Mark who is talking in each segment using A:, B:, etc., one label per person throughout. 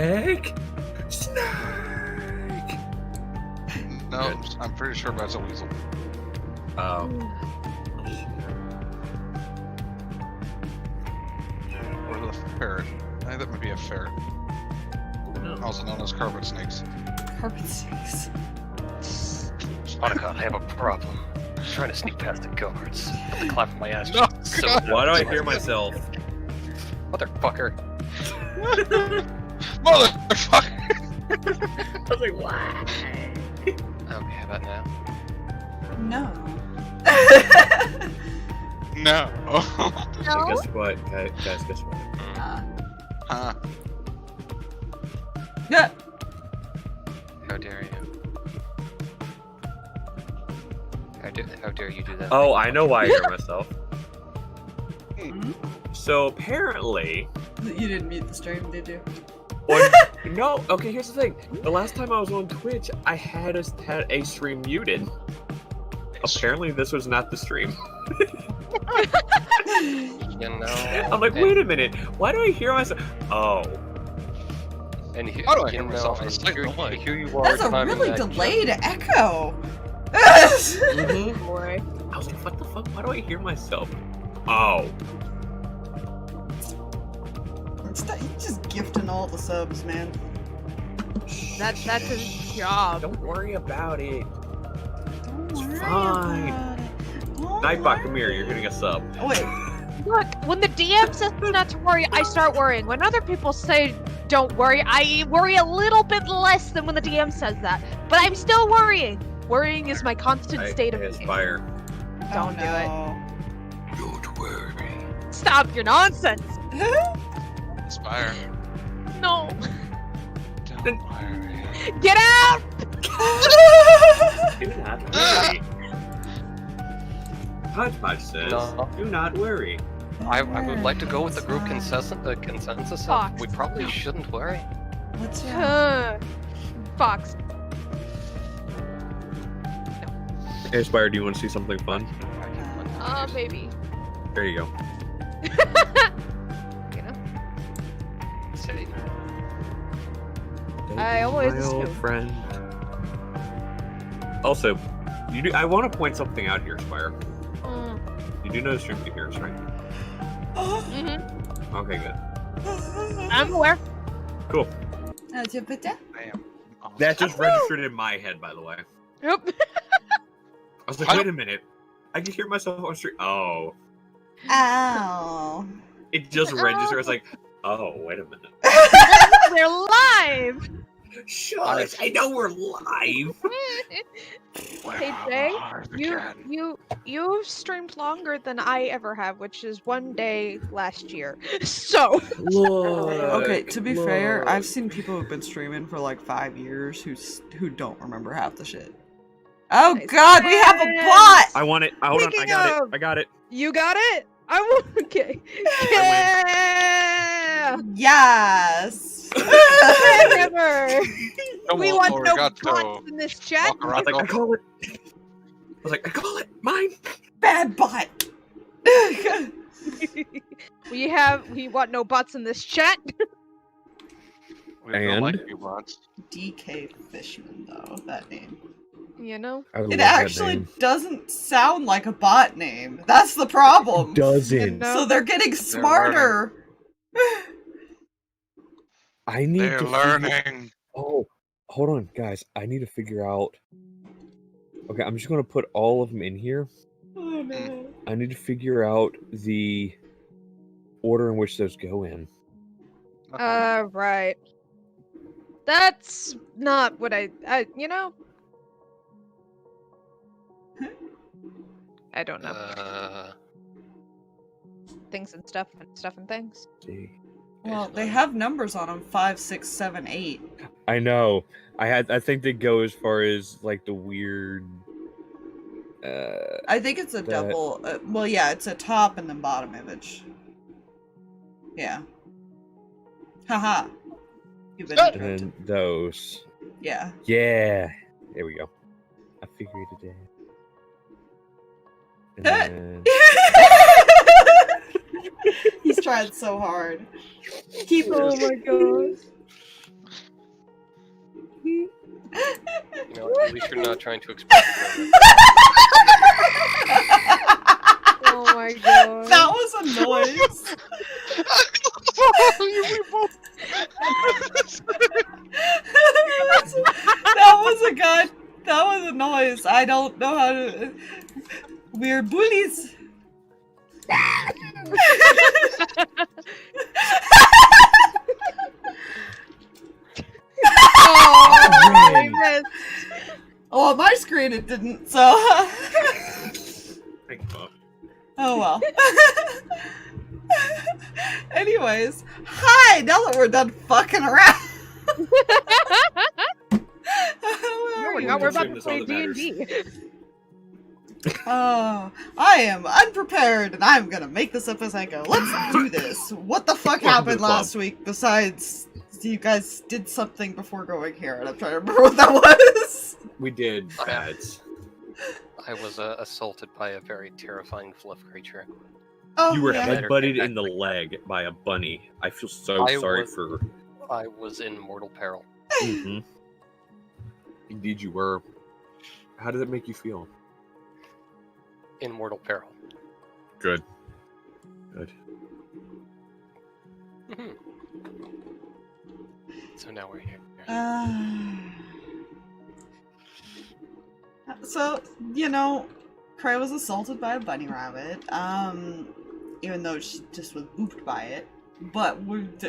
A: Snake! Snake!
B: No, I'm pretty sure that's a weasel.
A: Oh.
B: Or the ferret. I think that might be a ferret. Also known as carpet snakes.
C: Carpet snakes.
D: Monica, I have a problem. I'm trying to sneak past the guards. But the clap of my ass
B: No,
D: just so
B: God.
A: Why do I hear myself?
D: Motherfucker.
B: Motherfucker!
A: I was like, why?
D: Okay, how about now?
C: No.
B: No.
A: So guess what, guys? Guess what?
B: Huh.
C: Yeah.
D: How dare you? How dare you do that?
A: Oh, I know why I hear myself.
C: Mhm.
A: So apparently,
C: You didn't mute the stream, did you?
A: no. Okay, here's the thing. The last time I was on Twitch, I had a stream muted. Apparently, this was not the stream.
D: You know.
A: I'm like, wait a minute. Why do I hear myself? Oh.
D: And here,
B: How do I
D: you
B: hear myself in
D: know,
B: a sleep?
D: here,
B: No way.
D: here you are.
C: That's a
D: timing
C: really
D: that
C: delayed
D: joke.
C: echo.
A: Mhm.
E: Boy.
A: I was like, what the fuck? Why do I hear myself? Oh.
C: He's just gifting all the subs, man.
E: That's his job.
A: Don't worry about it.
C: Don't worry
A: fine.
C: about it. Don't
A: Nightbot,
C: worry.
A: come here. You're getting a sub.
C: Oh, wait.
E: Look, when the DM says not to worry, I start worrying. When other people say don't worry, I worry a little bit less than when the DM says that. But I'm still worrying. Worrying is my constant state of being.
A: Aspire.
E: Don't do it.
A: Don't worry.
E: Stop your nonsense.
B: Aspire.
E: No.
B: Don't worry.
E: Get out!
A: Do not worry. Hodgepodge says,
D: No.
A: do not worry.
D: I would like to go with the group consensus
E: Fox.
D: of we probably shouldn't worry.
C: What's wrong?
E: Fox.
A: Aspire, do you want to see something fun?
E: Maybe.
A: There you go.
E: You know?
D: Say,
E: I always
A: My old
E: assume.
A: friend. Also, I want to point something out here, Spire. You do know the stream you hear us, right?
E: Mm-hmm.
A: Okay, good.
E: I'm aware.
A: Cool.
C: How's your picture?
B: I am.
A: That just registered in my head, by the way.
E: Yep.
A: I was like, wait a minute. I can hear myself on stream. Oh.
C: Ow.
A: It just registered. I was like, oh, wait a minute.
E: We're live.
A: Shush! I know we're live.
E: Hey Jay, you've streamed longer than I ever have, which is one day last year. So
C: Okay, to be fair, I've seen people who've been streaming for like 5 years who don't remember half the shit. Oh
E: Nice.
C: god, we have a bot!
A: I want it. Hold on. I
E: Speaking
A: got it.
E: of-
A: I got it.
E: you got it. I will. Okay. Yeah.
C: Yes!
E: Whatever.
B: Come
E: We
B: on,
E: want no
B: Arigato.
E: bots in this chat.
B: Walk
A: I
B: around,
A: was like, I
B: go.
A: call it. I was like, I call it. Mine.
C: Bad bot!
E: We want no bots in this chat.
B: We don't
A: And?
B: like you bots.
C: DK Fishman, though, that name.
E: You know.
C: It actually doesn't sound like a bot name. That's the problem.
A: doesn't.
E: No.
C: So they're getting smarter.
A: I need
B: They're
A: to
B: learning.
A: Oh, hold on, guys. I need to figure out. Okay, I'm just gonna put all of them in here.
C: Oh no.
A: I need to figure out the order in which those go in.
E: Right. That's not what I you know. I don't know. Things and stuff and things.
A: See.
C: Well, they have numbers on them 5, 6, 7, 8.
A: I know. I think they go as far as like the weird.
C: I think it's a double. Well, yeah, it's a top and then bottom image. Yeah. Haha. You've been
A: And
C: interrupted.
A: then those.
C: Yeah.
A: Yeah. There we go. I figured it out. And then...
C: He's trying so hard. Keep
E: Oh my god.
D: You know, at least you're not trying to express it.
E: Oh my god.
C: That was a noise. That was a noise. I don't know how to. We're bullies.
E: Oh, I missed.
C: Oh, on my screen it didn't, so.
A: Thank God.
C: Oh well. Anyways, hi! Now that we're done fucking around.
E: No,
A: you?
E: now we're about
A: Assume
E: to
A: that's all
E: play
A: that matters.
E: D&D.
C: Oh, I am unprepared and I'm gonna make this up as I go. Let's do this. What the fuck
A: Welcome to
C: happened
A: the club.
C: last week besides you guys did something before going here and I'm trying to remember what that was?
A: We did bads.
D: I was assaulted by a very terrifying fluff creature.
C: Oh,
A: You were
C: yeah.
A: headbutted in the leg by a bunny. I feel so
D: I
A: sorry
D: was-
A: for.
D: I was in mortal peril.
A: Mm-hmm. Indeed, you were. How did it make you feel?
D: In mortal peril.
A: Good. Good.
D: Mhm. So now we're here.
C: So, you know, Kreh was assaulted by a bunny rabbit, even though she just was booped by it. But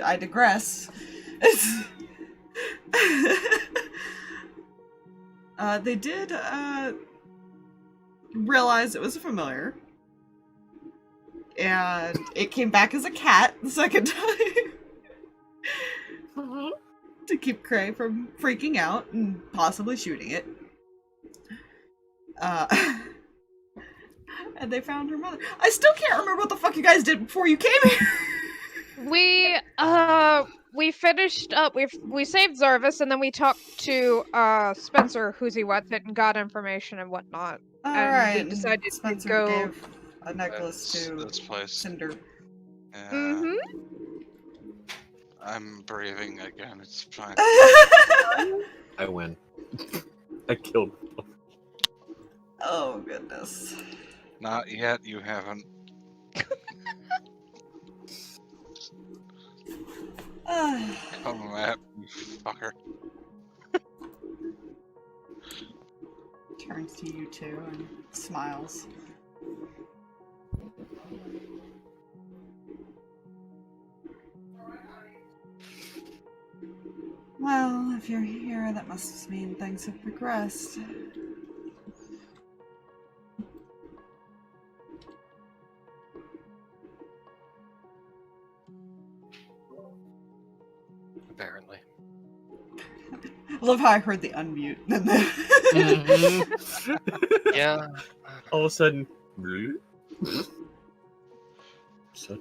C: I digress. They did, realize it was a familiar. And it came back as a cat the second time. To keep Kreh from freaking out and possibly shooting it. And they found her mother. I still can't remember what the fuck you guys did before you came here.
E: We finished up. We saved Zarvis, and then we talked to Spencer, who's he what, and got information and whatnot.
C: All
E: And
C: right.
E: we decided to
C: Spencer
E: go-
C: gave a necklace to
B: This place.
C: Cinder.
B: Yeah,
E: Mm-hmm.
B: I'm breathing again. It's fine.
A: I win. I killed.
C: Oh goodness.
B: Not yet. You haven't. Come at me, fucker.
C: Turns to you two and smiles. Well, if you're here, that must mean things have progressed.
D: Apparently.
C: I love how I heard the unmute. And then
D: Yeah.
A: All of a sudden. So,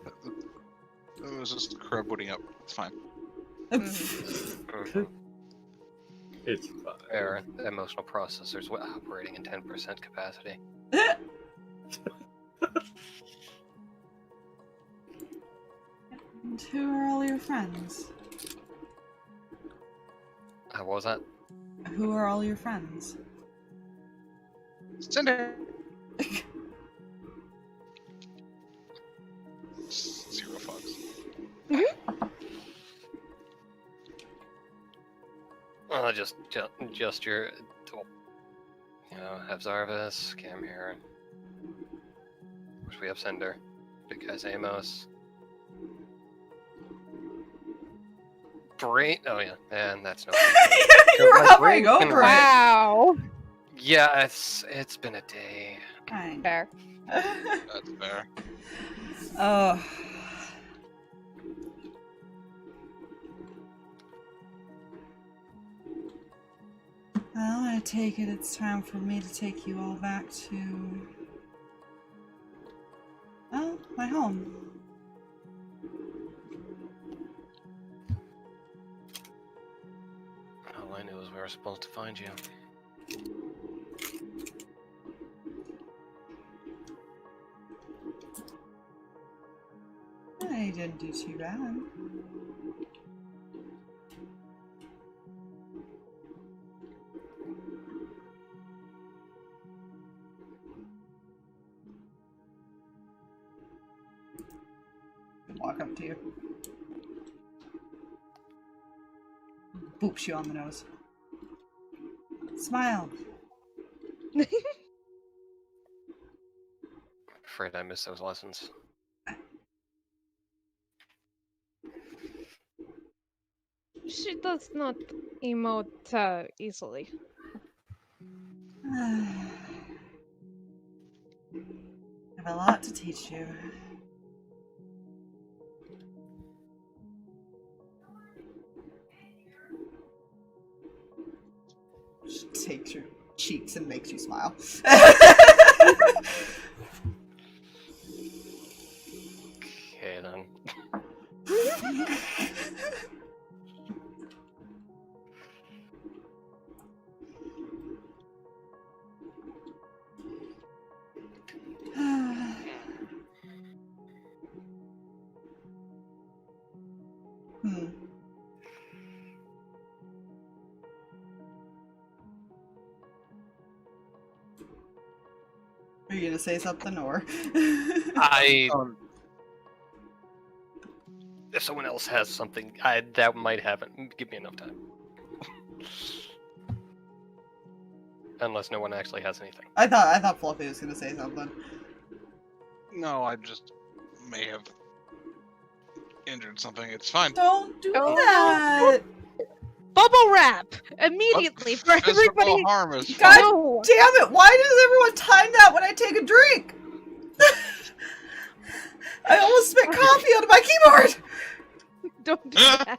B: It was just Kreh booting up. It's fine.
D: Mhm.
A: it's fine.
D: Fair. Emotional processors operating in 10% capacity.
C: And who are all your friends?
D: What was that?
C: Who are all your friends?
B: Cinder. Zero fucks.
D: Well, just your, you know, have Zarvis, Cam here. Of course, we have Cinder, big guy's Amos. Brain. Oh yeah, and that's no.
C: You're
D: my
C: hovering
D: brain can
C: over it.
E: Wow.
D: Yeah, it's been a day.
C: Fine.
E: Fair.
B: That's fair.
C: Oh. Well, I take it it's time for me to take you all back to... well, my home.
D: All I knew was we were supposed to find you.
C: I didn't do too bad. Walk up to you. Boops you on the nose. Smile.
D: Afraid I missed those lessons.
E: She does not emote easily.
C: I have a lot to teach you. She takes your cheeks and makes you smile.
D: Okay then.
C: Are you gonna say something or?
D: If someone else has something, that might happen. Give me enough time. Unless no one actually has anything.
C: I thought Fluffy was gonna say something.
B: No, I just may have injured something. It's fine.
C: Don't do
E: Oh.
C: that!
E: Bubble wrap immediately for
B: Physical
E: everybody.
B: harm is
C: God
B: fine.
E: No.
C: damn it! Why does everyone time that when I take a drink? I almost spit coffee onto my keyboard.
E: Don't do that.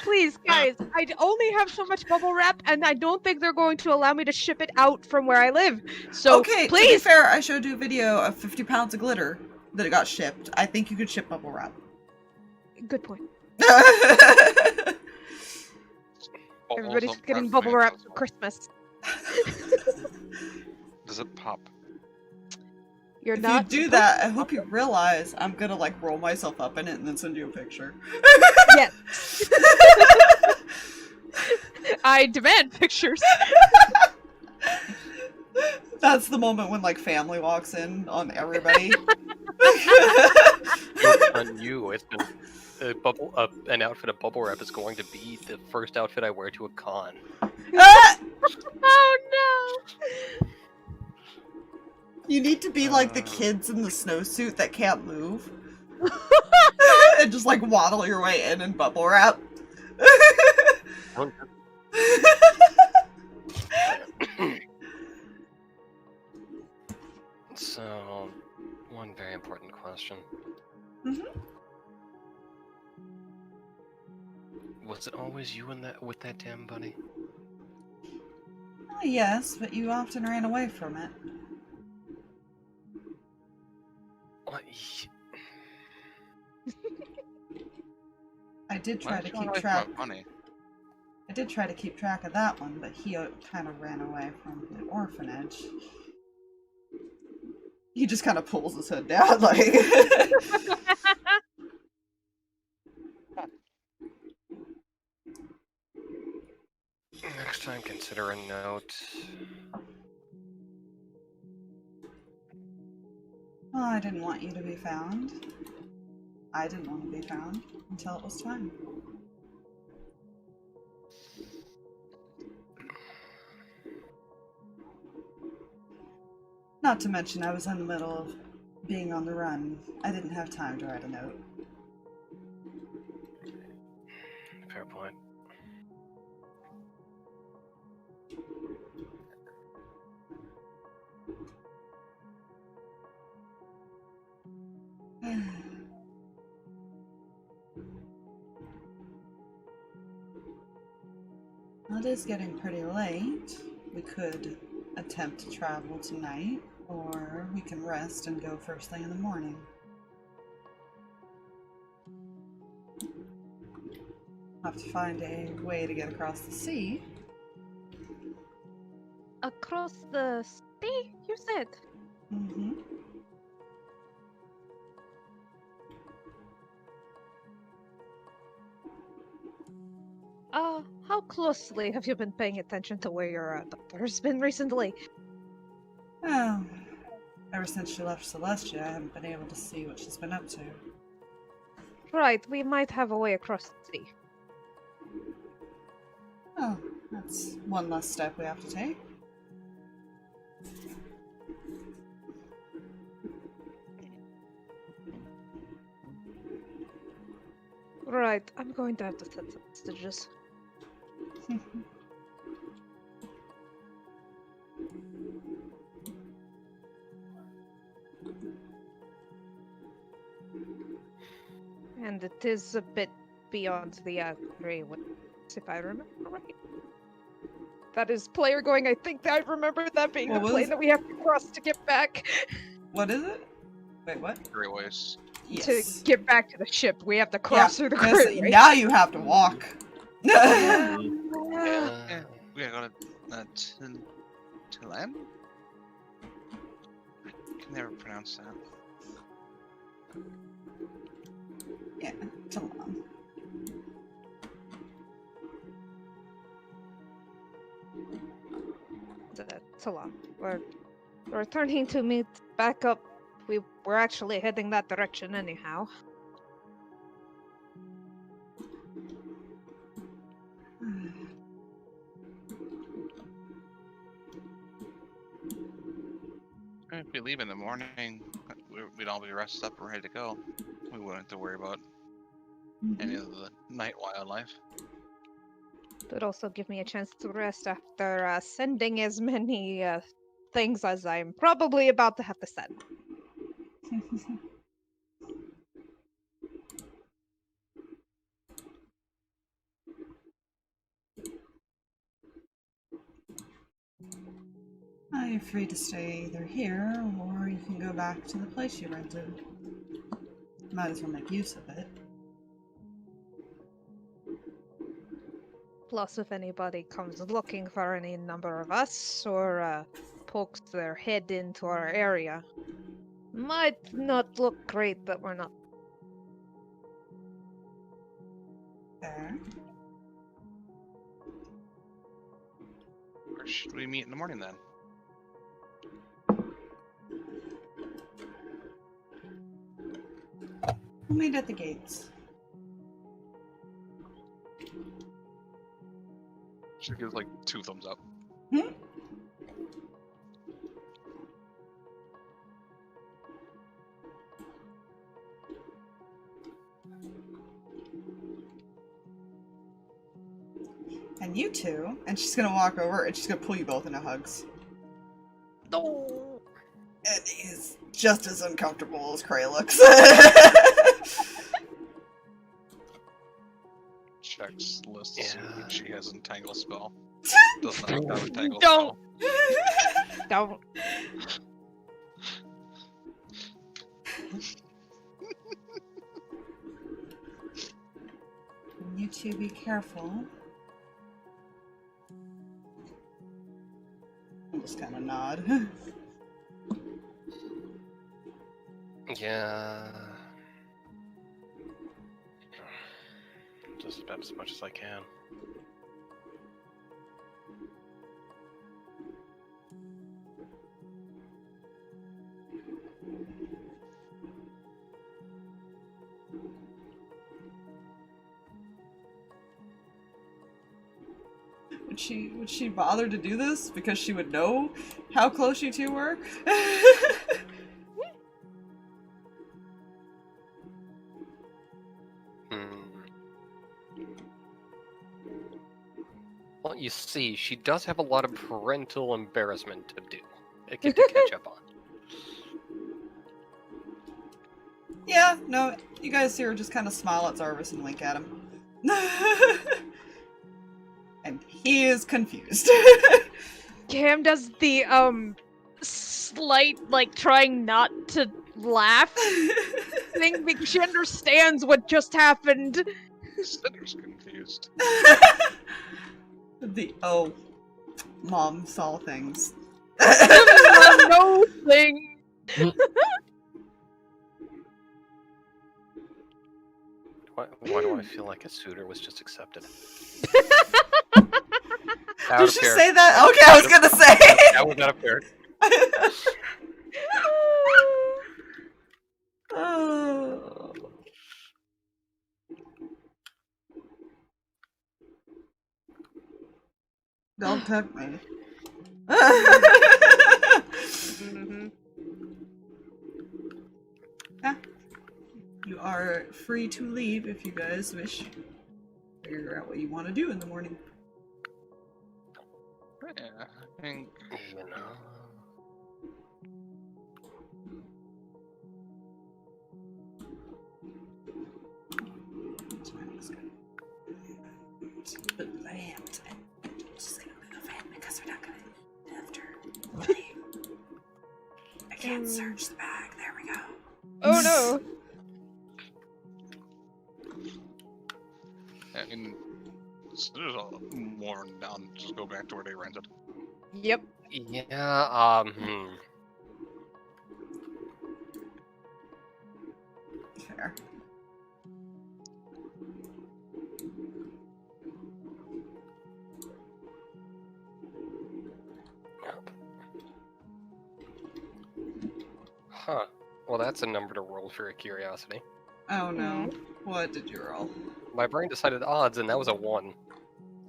E: Please, guys, I only have so much bubble wrap, and I don't think they're going to allow me to ship it out from where I live. So,
C: Okay, to be
E: please.
C: fair, I showed you a video of 50 pounds of glitter that it got shipped. I think you could ship bubble wrap.
E: Good point.
B: Bubbles
E: Everybody's
B: don't
E: getting
B: wrap
E: bubble wrap
B: fans,
E: for
B: that's
E: Christmas.
B: all. Does it pop?
E: You're
C: If
E: not.
C: you do that, I hope you realize I'm gonna like roll myself up in it and then send you a picture.
E: Yes. I demand pictures.
C: That's the moment when like family walks in on everybody.
D: On you, it's been an outfit of bubble wrap is going to be the first outfit I wear to a con.
C: Ah!
E: Oh no.
C: You need to be like the kids in the snowsuit that can't move. And just like waddle your way in bubble wrap.
D: So, one very important question.
C: Mhm.
D: Was it always you with that damn bunny?
C: Oh, yes, but you often ran away from it.
D: What?
C: I did
B: Why
C: try
B: did
C: to
B: you run
C: keep
B: away from
C: track.
B: a bunny?
C: I did try to keep track of that one, but he kind of ran away from the orphanage. He just kind of pulls his hood down, like.
D: Next time, consider a note.
C: Well, I didn't want you to be found. I didn't want to be found until it was time. Not to mention, I was in the middle of being on the run. I didn't have time to write a note.
D: Fair point.
C: Well, it is getting pretty late. We could attempt to travel tonight, or we can rest and go first thing in the morning. Have to find a way to get across the sea.
E: Across the sea, you said?
C: Mm-hmm.
E: How closely have you been paying attention to where your daughter's been recently?
C: Well, ever since she left Celestia, I haven't been able to see what she's been up to.
E: Right, we might have a way across the sea.
C: Oh, that's one less step we have to take.
E: Right, I'm going to have to set some stitches. And it is a bit beyond the Kreh, if I remember right. That is player going, I think I remember that being
C: What
E: the
C: was
E: plane
C: it?
E: that we have to cross to get back.
C: What is it? Wait, what?
B: Grey waste.
C: Yes.
E: To get back to the ship, we have to cross through the
C: Yes,
E: Kreh.
C: now you have to walk.
D: Yeah.
B: Yeah, we gotta go to Tilan? I can never pronounce that.
C: Yeah, come on.
E: It's a lot. We're returning to meet back up. We're actually heading that direction anyhow.
B: If we leave in the morning, we'd all be rested up and ready to go. We wouldn't have to worry about any of the night wildlife.
E: But also give me a chance to rest after sending as many things as I'm probably about to have to send.
C: You're free to stay either here, or you can go back to the place you rented. Might as well make use of it.
E: Plus, if anybody comes looking for any number of us, or pokes their head into our area, might not look great that we're not.
C: There.
B: Where should we meet in the morning then?
C: We'll meet at the gates.
B: She gives like 2 thumbs up.
C: And you two, and she's gonna walk over and she's gonna pull you both into hugs.
E: No.
C: And he's just as uncomfortable as Kreh looks.
B: Checks list to see
D: Yeah.
B: if she has entangle spell. Does not have entangle
E: Don't.
B: spell.
E: Don't.
C: You two be careful. I'll just kind of nod.
D: Yeah. Just about as much as I can.
C: Would she bother to do this because she would know how close you two were?
D: Well, you see, she does have a lot of parental embarrassment to do. To catch up on.
C: Yeah, no, you guys see her just kind of smile at Zarvis and wink at him. And he is confused.
E: Cam does the slight, like, trying not to laugh thing because she understands what just happened.
B: Cinder's confused.
C: The mom saw things.
E: No thing.
D: Why do I feel like a suitor was just accepted?
C: Did she say that? Okay, I was gonna say.
D: That was out of character.
C: Oh. protect me.
E: Mm-hmm.
C: Yeah. You are free to leave if you guys wish. Figure out what you want to do in the morning.
B: Yeah, I think
D: You know.
C: The lamp. Just gonna move it because we're not gonna after. I can't search the bag. There we go.
E: Oh no!
B: I mean, there's a more down. Just go back to where they rented.
E: Yep.
D: Yeah,
C: Fair.
D: Huh. Well, that's a number to roll for a curiosity.
C: Oh no. What did you roll?
D: My brain decided odds, and that was a 1.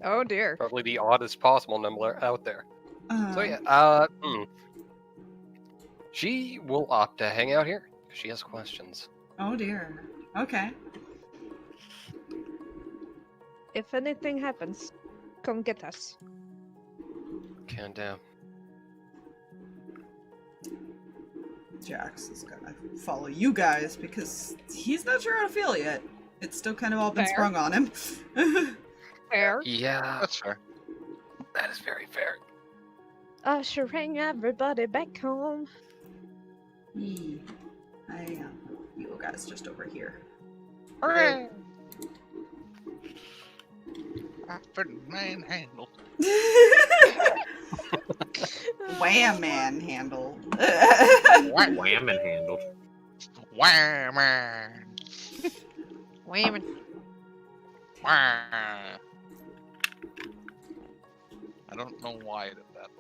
E: Oh dear.
D: Probably the oddest possible number out there. So yeah, she will opt to hang out here because she has questions.
C: Oh dear. Okay.
E: If anything happens, come get us.
D: Can do.
C: Jax is gonna follow you guys because he's not sure how to feel yet. It's still kind of all been
E: Fair.
C: sprung on him.
E: Fair.
D: Yeah,
B: That's fair.
D: that is very fair.
E: Ushering everybody back home.
C: Yee. You guys just over here.
B: Hooray! I've been manhandled.
C: Wham man handle.
A: Wham and handled.
B: Wham, man.
E: Wham.
B: Wham. I don't know why I did that.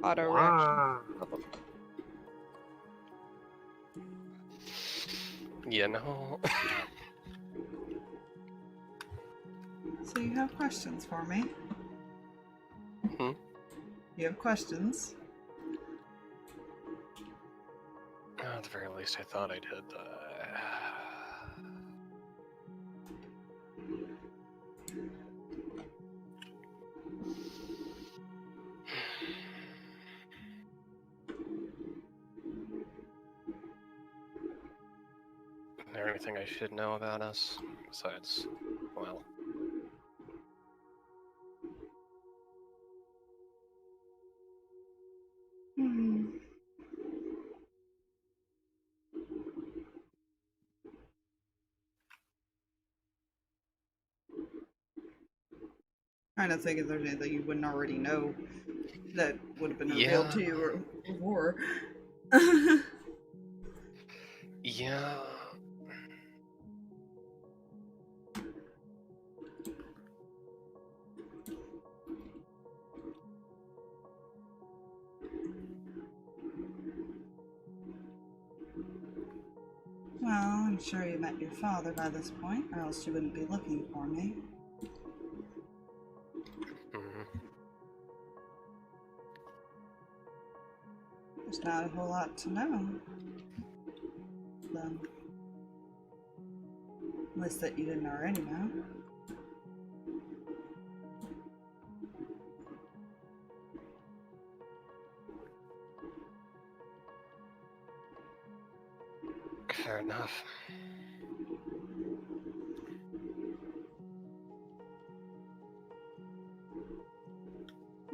E: Auto reaction.
A: Wow.
D: You know.
C: So you have questions for me?
D: Hmm?
C: You have questions?
D: At the very least, I thought I did. Is there anything I should know about us? Besides, well...
C: Hmm. Trying to think if there's anything you wouldn't already know that would have been revealed to you or before.
D: Yeah...
C: Well, I'm sure you met your father by this point, or else you wouldn't be looking for me. There's not a whole lot to know. Then, unless that you didn't already know.
D: Fair enough.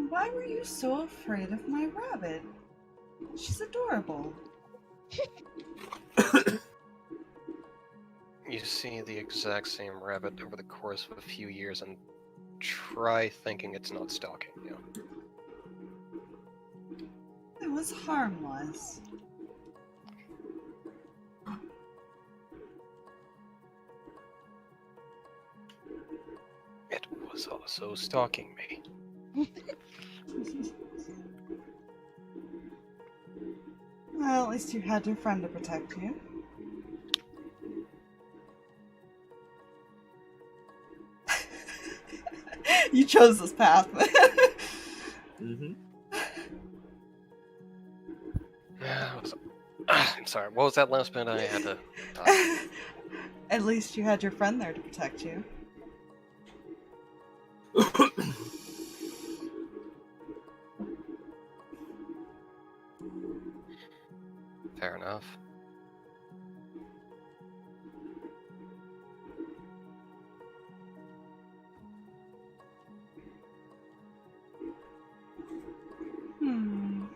C: Why were you so afraid of my rabbit? She's adorable.
D: You see the exact same rabbit over the course of a few years and try thinking it's not stalking you.
C: It was harmless.
D: It was also stalking me.
C: Well, at least you had your friend to protect you. You chose this path.
A: Mm-hmm.
D: I'm sorry, what was that last bit I had to talk?
C: At least you had your friend there to protect you.
D: Fair enough.
C: Hmm.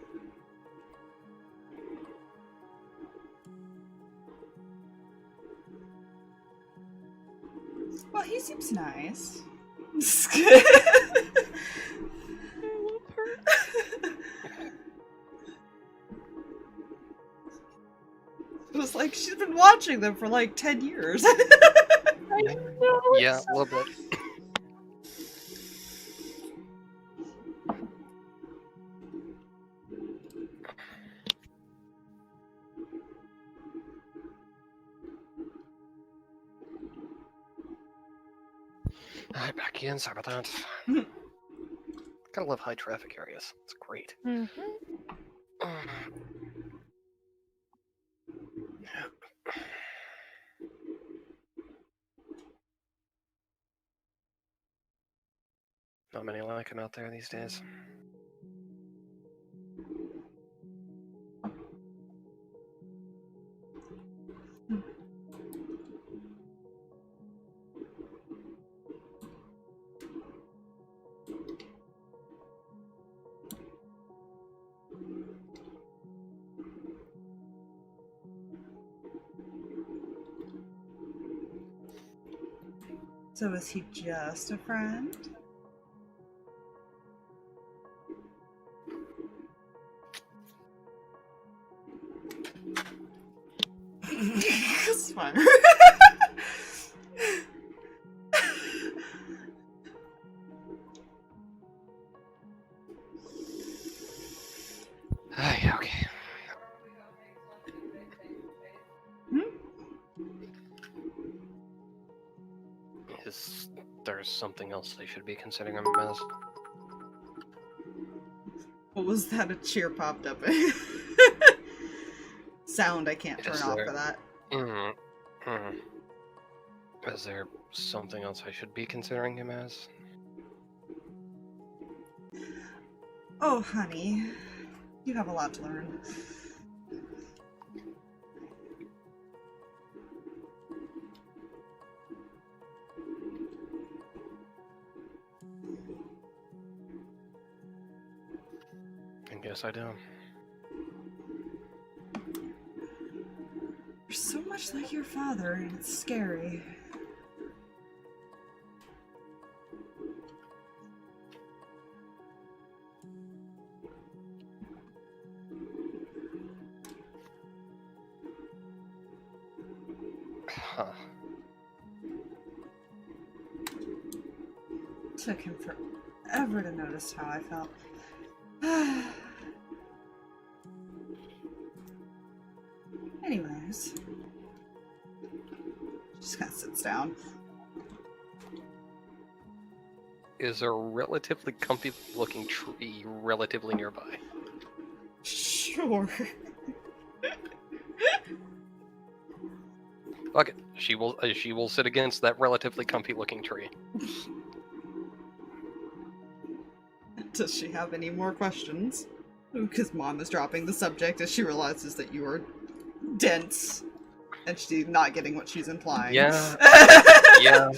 C: Well, he seems nice. It was like she's been watching them for like 10 years.
D: Yeah, a little bit. Alright, back in, sorry about that. Gotta love high traffic areas. It's great. Not many like him out there these days.
C: So is he just a friend? It's fine.
D: Yeah, okay. Is there something else they should be considering him as?
C: What was that? A cheer popped up. Sound I can't turn off for that.
D: Is there something else I should be considering him as?
C: Oh, honey. You have a lot to learn.
D: I guess I do.
C: You're so much like your father, and it's scary.
D: Huh.
C: Took him forever to notice how I felt. Anyways. Just kind of sits down.
D: Is a relatively comfy looking tree relatively nearby?
C: Sure.
D: Okay, she will sit against that relatively comfy looking tree.
C: Does she have any more questions? Because Mom is dropping the subject as she realizes that you are dense and she's not getting what she's implying.
D: Yeah. Yeah.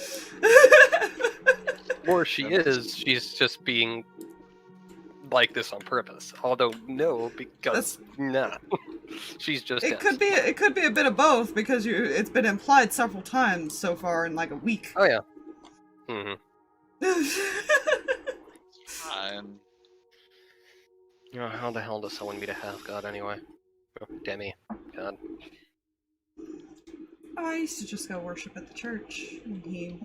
D: Or she's just being like this on purpose. Although no, because nah. She's just
C: It
D: dense.
C: could be a bit of both because it's been implied several times so far in like a week.
D: Oh yeah. Mm-hmm.
B: Fine.
D: You know, how the hell does someone meet a half god anyway? Oh, Demi. God.
C: Oh, I used to just go worship at the church, and he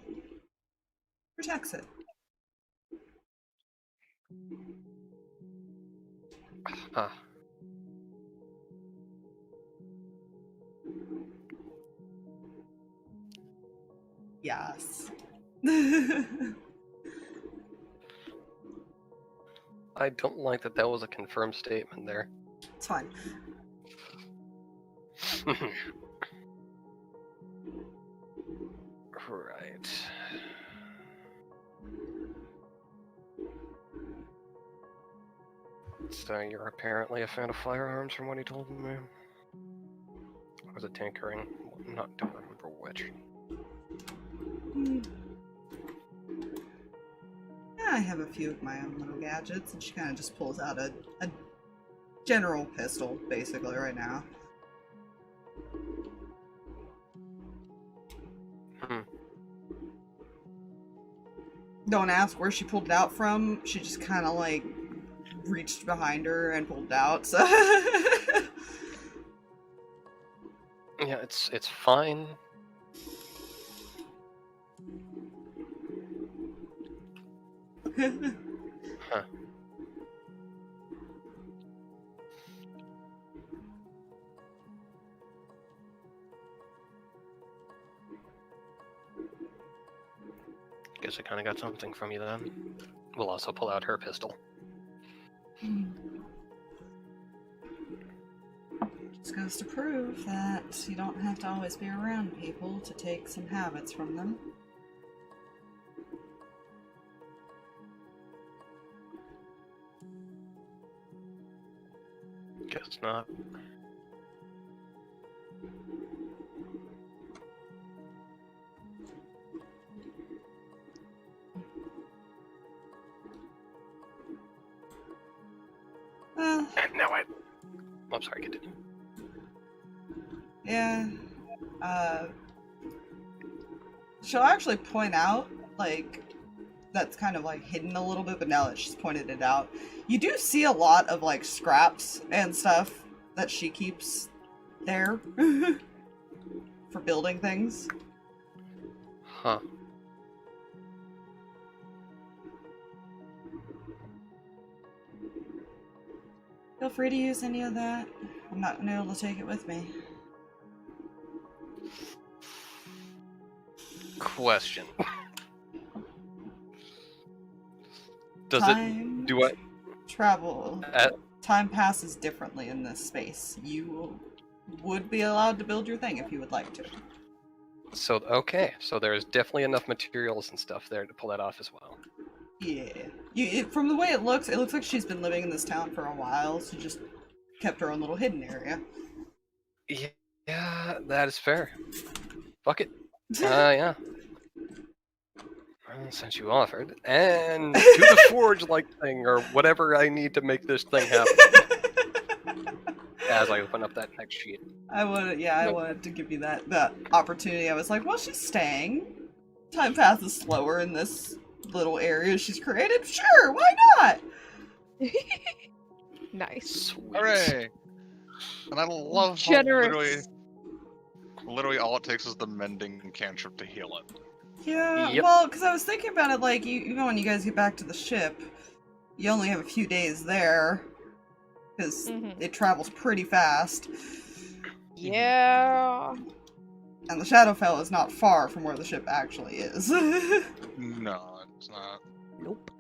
C: protects it.
D: Huh.
C: Yes.
D: I don't like that was a confirmed statement there.
C: It's fine.
D: Right. So you're apparently a fan of firearms from what he told me. Or was it tinkering? Don't remember which.
C: Yeah, I have a few of my own little gadgets, and she kind of just pulls out a general pistol, basically, right now. Don't ask where she pulled it out from. She just kind of like reached behind her and pulled it out. So
D: yeah, it's fine. Huh. Guess I kind of got something from you then. We'll also pull out her pistol.
C: Just goes to prove that you don't have to always be around people to take some habits from them.
D: Guess not.
C: Well,
D: No, I'm sorry, continue.
C: yeah. She'll actually point out, like, that's kind of like hidden a little bit, but now that she's pointed it out, you do see a lot of like scraps and stuff that she keeps there for building things.
D: Huh.
C: Feel free to use any of that. I'm not gonna be able to take it with me.
D: Question. Does
C: Time
D: it do what?
C: Travel. Time passes differently in this space. You would be allowed to build your thing if you would like to.
D: So okay, so there's definitely enough materials and stuff there to pull that off as well.
C: Yeah. From the way it looks like she's been living in this town for a while, so just kept her own little hidden area.
D: Yeah, that is fair. Fuck it. Yeah. Well, since you offered, and to the forge-like thing, or whatever I need to make this thing happen. As I open up that next sheet.
C: I wanted to give you that opportunity. I was like, well, she's staying. Time passes slower in this little area she's created. Sure, why not?
E: Nice.
D: Sweet.
B: Hooray! And I love how
E: Generous.
B: literally all it takes is the mending cantrip to heal it.
C: Yeah,
D: Yep.
C: well, because I was thinking about it, like, even when you guys get back to the ship, you only have a few days there, because it travels pretty fast.
E: Yeah.
C: And the Shadowfell is not far from where the ship actually is.
B: No, it's not.
E: Nope.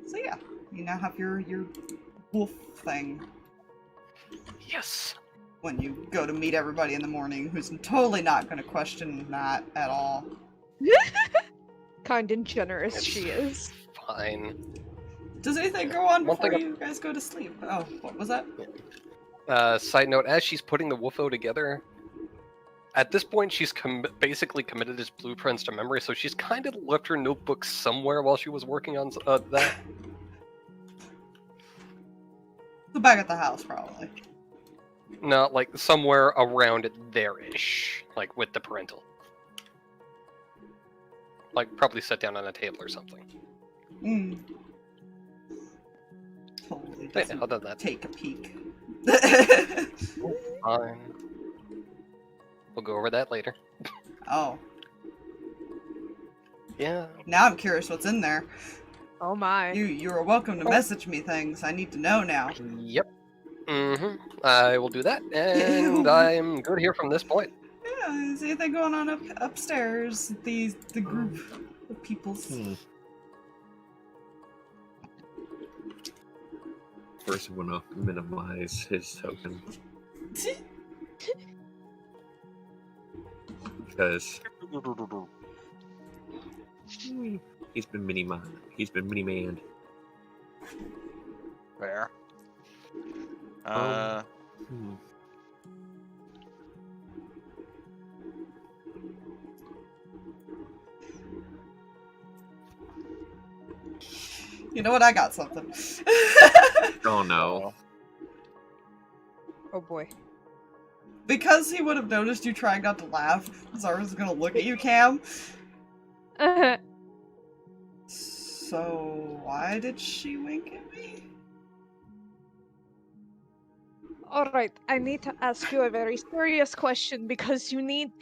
C: So yeah, you now have your wolf thing
D: Yes.
C: when you go to meet everybody in the morning, who's totally not going to question that at all.
E: Kind and generous
D: It's
E: she is.
D: Fine.
C: Does anything go on
D: One
C: before
D: thing
C: you guys go to sleep? Oh, what was that?
D: Side note, as she's putting the Wolfo together, at this point she's basically committed his blueprints to memory, so she's kind of left her notebook somewhere while she was working on that.
C: The back at the house, probably.
D: No, like somewhere around there-ish, like with the parental. Like probably set down on a table or something.
C: Totally
D: But
C: doesn't
D: other than that,
C: take a peek.
D: fine. We'll go over that later.
C: Oh,
D: Yeah.
C: now I'm curious what's in there.
E: Oh my.
C: You are welcome to message me things. I need to know now.
D: Yep. I will do that, and I'm good here from this point.
C: Yeah, is anything going on upstairs? The group of peoples.
A: person want to minimize his token. Because he's been mini-manned.
B: Fair.
C: You know what? I got something.
A: Oh no.
E: Oh boy.
C: Because he would have noticed you trying not to laugh, Zara's gonna look at you, Cam. So, why did she wink at me?
E: Alright, I need to ask you a very serious question because you need...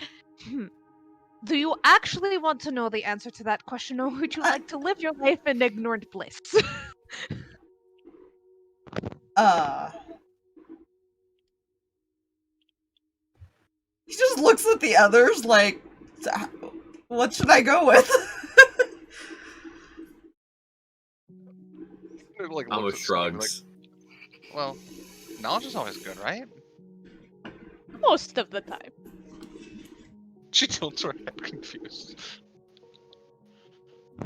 E: Do you actually want to know the answer to that question, or would you like to live your life in ignorant bliss?
C: He just looks at the others like, what should I go with?
B: Like,
A: Amos
B: looks at
A: shrugs.
B: like, well, knowledge is always good, right?
E: Most of the time.
B: She tilts her head confused.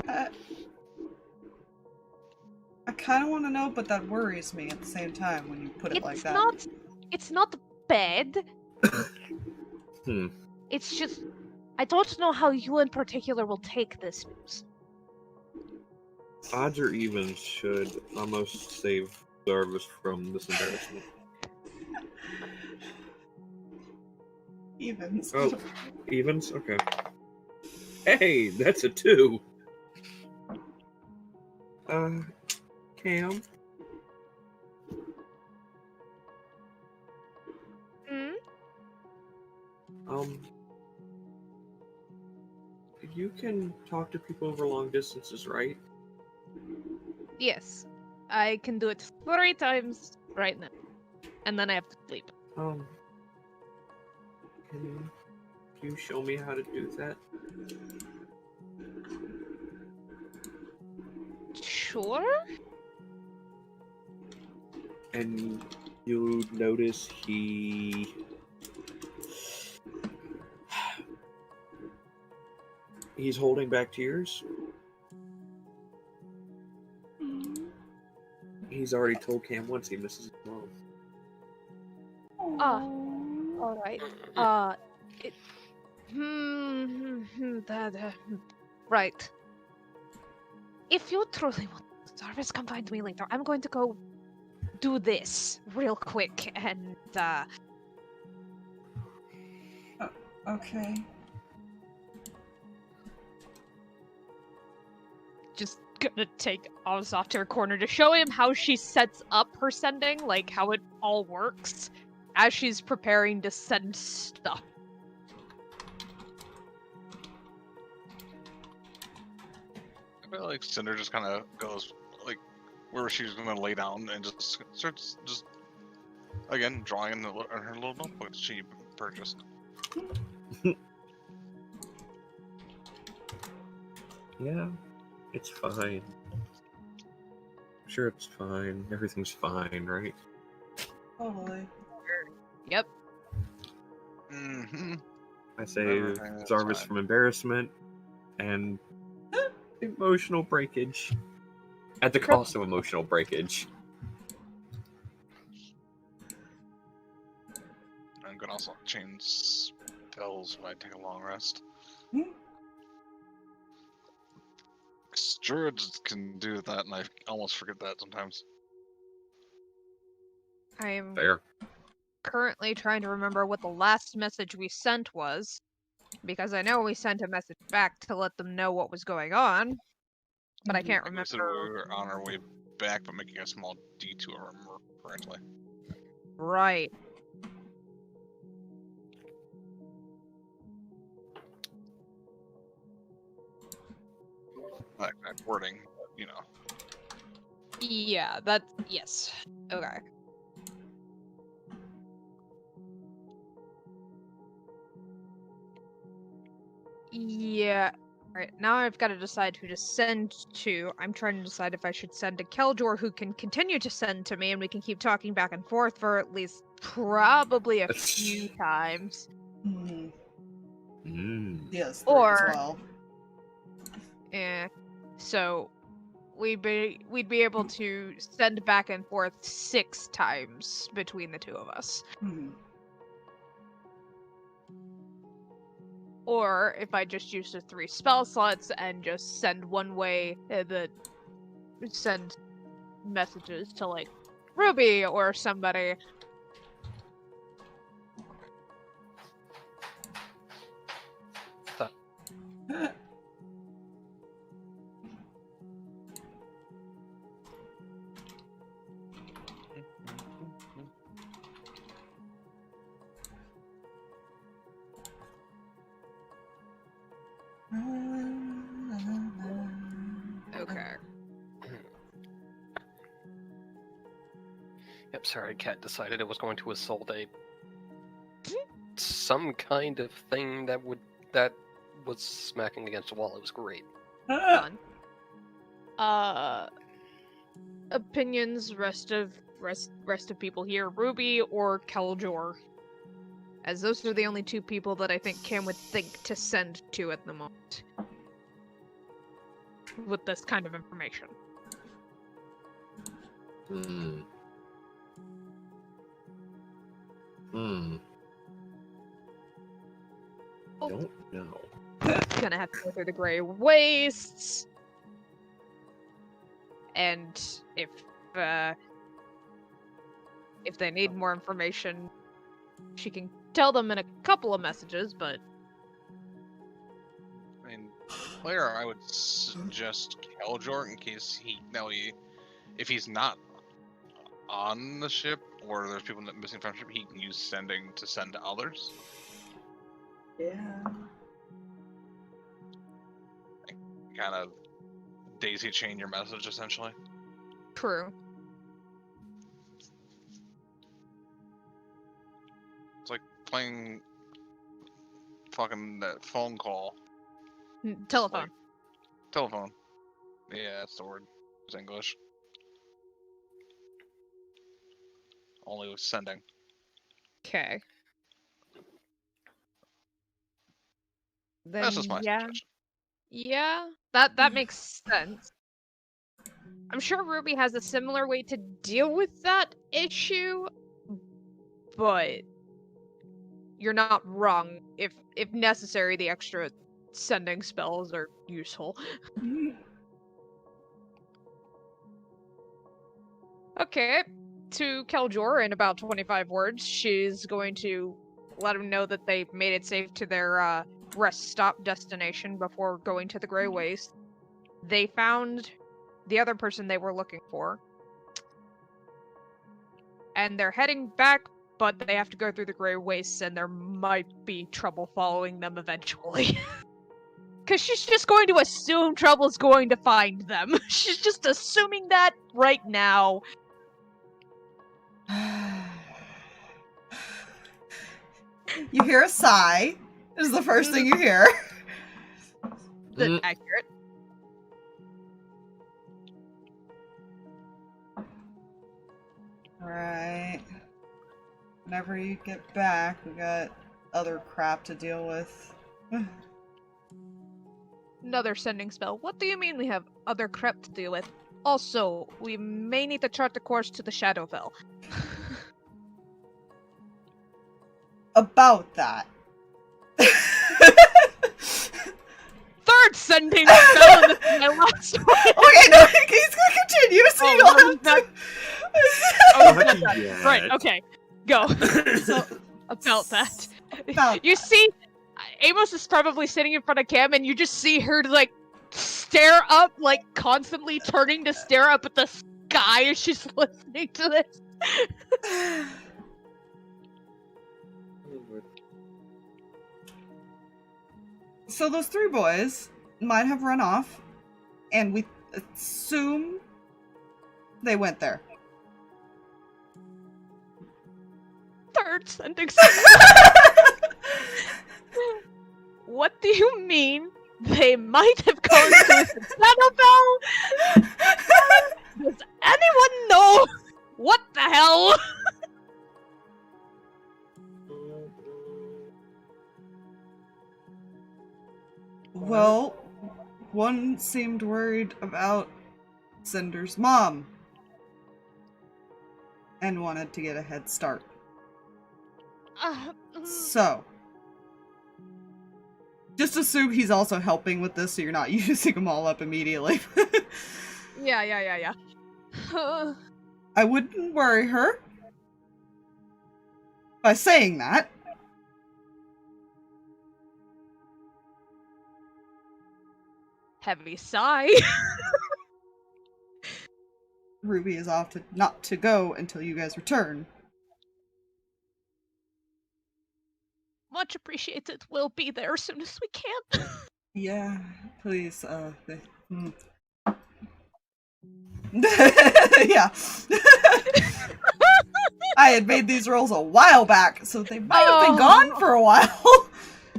C: I kind of want to know, but that worries me at the same time when you put it like that.
E: It's not bad.
A: Hmm.
E: It's just... I don't know how you in particular will take this news.
A: Odds or evens should almost save Jarvis from this embarrassment.
C: Evens.
A: Oh, evens? Okay. Hey, that's a 2. Cam? You can talk to people over long distances, right?
E: Yes. I can do it 3 times right now. And then I have to sleep.
A: Can you show me how to do that?
E: Sure?
A: And you notice he's holding back tears. He's already told Cam once he misses his mom.
E: Alright. Right. If you truly want Jarvis, come find me later. I'm going to go do this real quick and,
C: Okay.
E: just gonna take Oz off to her corner to show him how she sets up her sending, like how it all works, as she's preparing to send stuff.
B: I feel like Cinder just kind of goes, like, where she's gonna lay down and just starts just, again, drawing in her little notebook that she purchased.
A: Yeah, it's fine. I'm sure it's fine. Everything's fine, right?
C: Totally.
E: Yep.
B: Mm-hmm.
A: I save Jarvis from embarrassment and emotional breakage. At the cost of emotional breakage.
B: I'm gonna also change spells when I take a long rest. Druids can do that, and I almost forget that sometimes.
E: I am
A: Fair.
E: currently trying to remember what the last message we sent was, because I know we sent a message back to let them know what was going on, but I can't
B: We said
E: remember.
B: we were on our way back, but making a small detour currently.
E: Right.
B: Like that wording, but, you know.
E: Yeah, yes. Okay. Yeah. Alright, now I've got to decide who to send to. I'm trying to decide if I should send to Keldor, who can continue to send to me, and we can keep talking back and forth for at least probably a few times.
C: Yes, 3
E: Or-
C: as well.
E: So we'd be able to send back and forth 6 times between the two of us. Or if I just use the 3 spell slots and just send one way, send messages to like Ruby or somebody. Okay.
D: Yep, sorry, Cat decided it was going to assault some kind of thing that was smacking against the wall. It was great.
E: Done. Opinions, rest of people here, Ruby or Keljor. As those are the only 2 people that I think Cam would think to send to at the moment. With this kind of information.
A: Don't know.
E: Gonna have to go through the Grey Wastes. And if they need more information, she can tell them in a couple of messages, but...
B: I mean, later I would suggest Keljor in case if he's not on the ship or there's people missing from the ship, he can use sending to send to others.
C: Yeah.
B: Kind of daisy chain your message essentially.
E: True.
B: It's like playing fucking that phone call.
E: Telephone.
B: Like, telephone. Yeah, that's the word. It's English. Only with sending.
E: Okay. Then,
B: That's just my
E: yeah.
B: suggestion.
E: Yeah, that makes sense. I'm sure Ruby has a similar way to deal with that issue, but you're not wrong. If necessary, the extra sending spells are useful. Okay, to Keljor in about 25 words, she's going to let him know that they've made it safe to their rest stop destination before going to the Grey Waste. They found the other person they were looking for. And they're heading back, but they have to go through the Grey Wastes, and there might be trouble following them eventually. Because she's just going to assume trouble's going to find them. She's just assuming that right now.
C: You hear a sigh. This is the first thing you hear.
E: That's accurate.
C: Alright. Whenever you get back, we got other crap to deal with.
E: Another sending spell. What do you mean we have other crap to deal with? Also, we may need to chart the course to the Shadowfell.
C: About that.
E: Third sending spell, and this is my last one.
C: Okay, no, he's gonna continue, so you don't have to.
A: Not
E: that.
A: yet.
E: Right, okay. Go.
C: So,
E: About that.
C: about
E: You see, Amos is probably sitting in front of Cam, and you just see her, like, stare up, like, constantly turning to stare up at the sky as she's listening to this.
C: So those 3 boys might have run off, and we assume they went there.
E: Third sending spell. What do you mean They might have gone to Annabelle. Does anyone know what the hell?
C: Well, one seemed worried about Cinder's mom and wanted to get a head start. So, just assume he's also helping with this so you're not using them all up immediately.
E: Yeah.
C: I wouldn't worry her by saying that.
E: Heavy sigh.
C: Ruby is off to not to go until you guys return.
E: Much appreciated. We'll be there as soon as we can.
C: Yeah, please, yeah. I had made these rolls a while back, so they might have been gone for a while.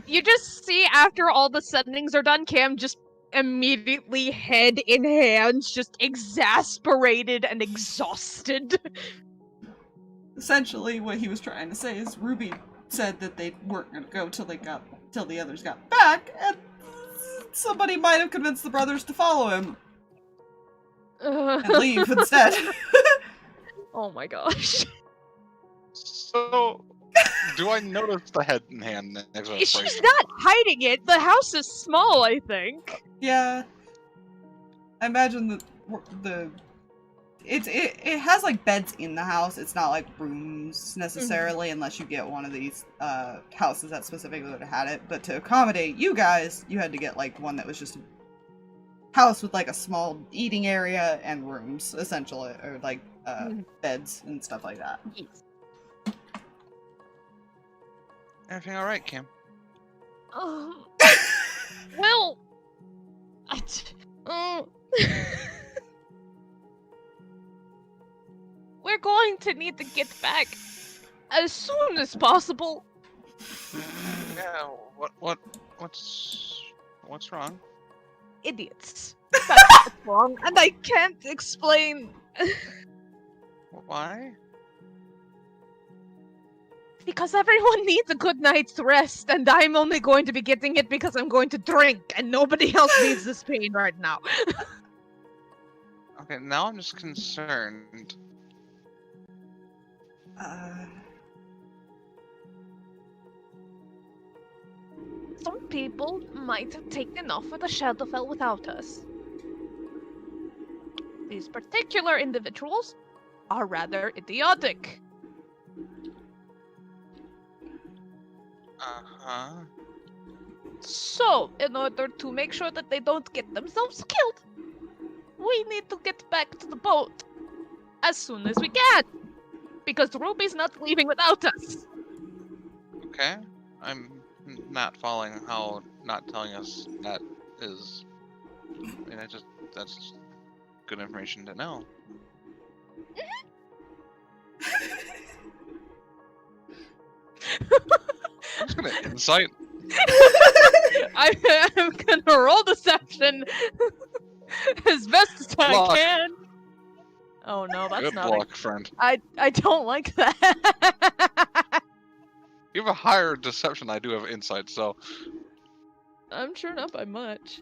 E: You just see after all the settings are done, Cam just immediately head in hands, just exasperated and exhausted.
C: Essentially, what he was trying to say is Ruby said that they weren't going to go till the others got back, and somebody might have convinced the brothers to follow him and leave instead.
E: Oh my gosh.
B: So, do I notice the head in hand next to the
E: She's not hiding it. The house is small, I think.
C: Yeah, I imagine it has like beds in the house. It's not like rooms necessarily, unless you get one of these houses that specifically would have had it. But to accommodate you guys, you had to get like one that was just a house with like a small eating area and rooms, essentially, or like beds and stuff like that.
B: Everything all right, Kim?
E: Well, we're going to need to get back as soon as possible.
B: Yeah. What's wrong?
E: Idiots. That's what's wrong, and I can't explain.
B: Why?
E: Because everyone needs a good night's rest, and I'm only going to be getting it because I'm going to drink, and nobody else needs this pain right now.
B: Okay, now I'm just concerned.
E: Some people might have taken off for the Shadowfell without us. These particular individuals are rather idiotic.
B: Uh-huh.
E: So, in order to make sure that they don't get themselves killed, we need to get back to the boat as soon as we can. Because Ruby's not leaving without us.
B: Okay. I'm not following how not telling us that is. I mean, that's good information to know. I'm just gonna insight.
E: I'm gonna roll deception as best as I
B: Luck.
E: can. Oh no, that's
B: Good
E: not.
B: luck, friend.
E: I don't like that.
B: You have a higher deception. I do have insight, so
E: I'm sure not by much.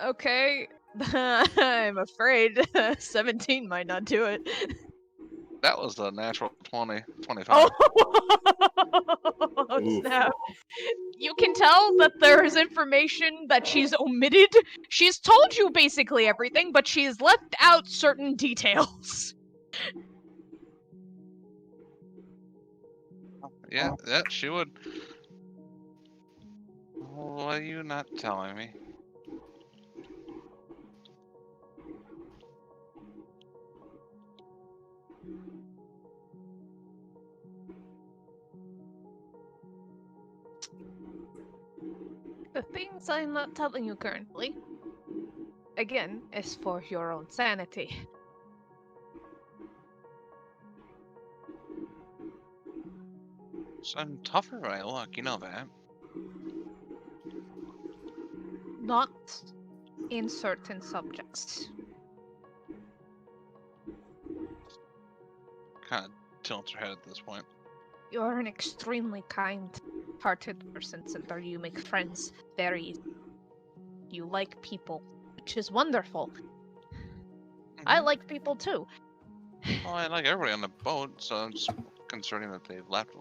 E: Okay, I'm afraid 17 might not do it.
B: that was the natural 25.
E: Oh snap. You can tell that there is information that she's omitted. She's told you basically everything, but she's left out certain details.
B: Yeah, she would. What are you not telling me?
E: The things I'm not telling you currently, again, is for your own sanity.
B: So I'm tougher when I look, you know that.
E: Not in certain subjects.
B: Kind of tilts her head at this point.
E: You are an extremely kind-hearted person, Cinder. You make friends very easy. You like people, which is wonderful. I like people too.
B: Well, I like everybody on the boat, so I'm just concerning that they left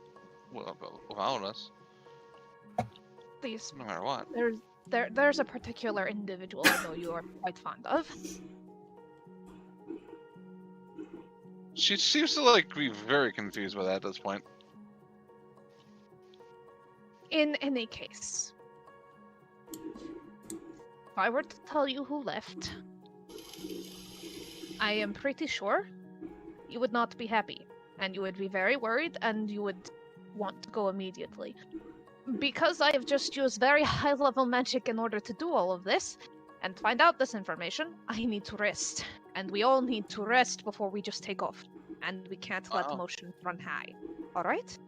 B: without us.
E: Please,
B: No matter what.
E: there's a particular individual I know you are quite fond of.
B: She seems to like be very confused by that at this point.
E: In any case, if I were to tell you who left, I am pretty sure you would not be happy, and you would be very worried, and you would want to go immediately. Because I have just used very high-level magic in order to do all of this, and find out this information, I need to rest. And we all need to rest before we just take off. And we can't let emotions run high. Alright?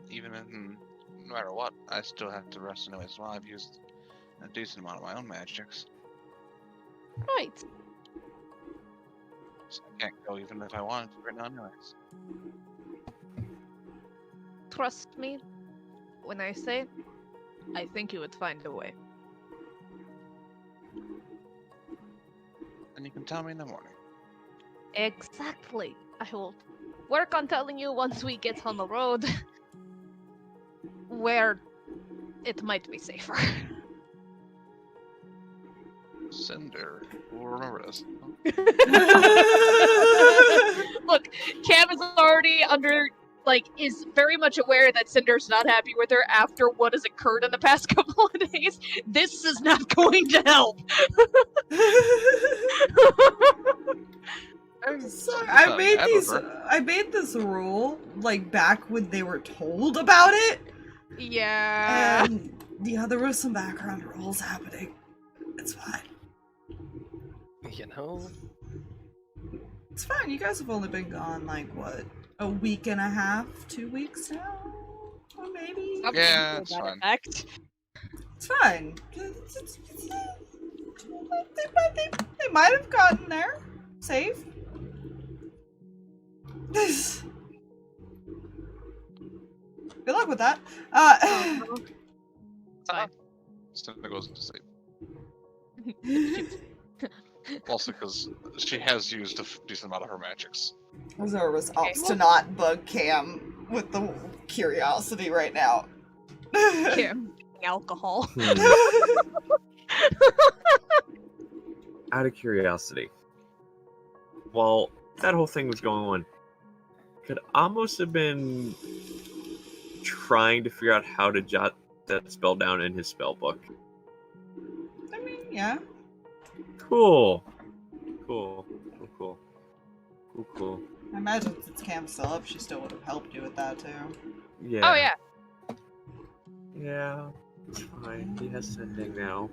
B: Even in, no matter what, I still have to rest anyway as well. I've used a decent amount of my own magics.
E: Right.
B: So I can't go even if I wanted to right now anyways.
E: Trust me when I say, I think you would find a way.
B: And you can tell me in the morning.
E: Exactly. I will work on telling you once we get on the road where it might be safer.
B: Cinder, we'll remember this.
E: Look, Cam is already is very much aware that Cinder's not happy with her after what has occurred in the past couple of days. This is not going to help.
C: So I made this rule like back when they were told about it.
E: Yeah.
C: And yeah, there was some background rules happening. It's fine.
D: You know?
C: It's fine. You guys have only been gone like what? A week and a half, 2 weeks now? Or maybe?
B: Yeah, it's fine.
E: Effect.
C: It's fine. They might have gotten there. Safe. Good luck with that.
E: Fine.
B: Cinder goes to sleep. Also because she has used a decent amount of her magics.
C: Zoro's opts to not bug Cam with the curiosity right now.
E: Cam, alcohol.
A: Out of curiosity, while that whole thing was going on, could Amos have been trying to figure out how to jot that spell down in his spell book?
C: I mean, yeah.
A: Cool.
C: I imagine since Cam's still up, she still would have helped you with that too.
A: Yeah.
E: Oh yeah.
A: Yeah. It's fine. He has sending now.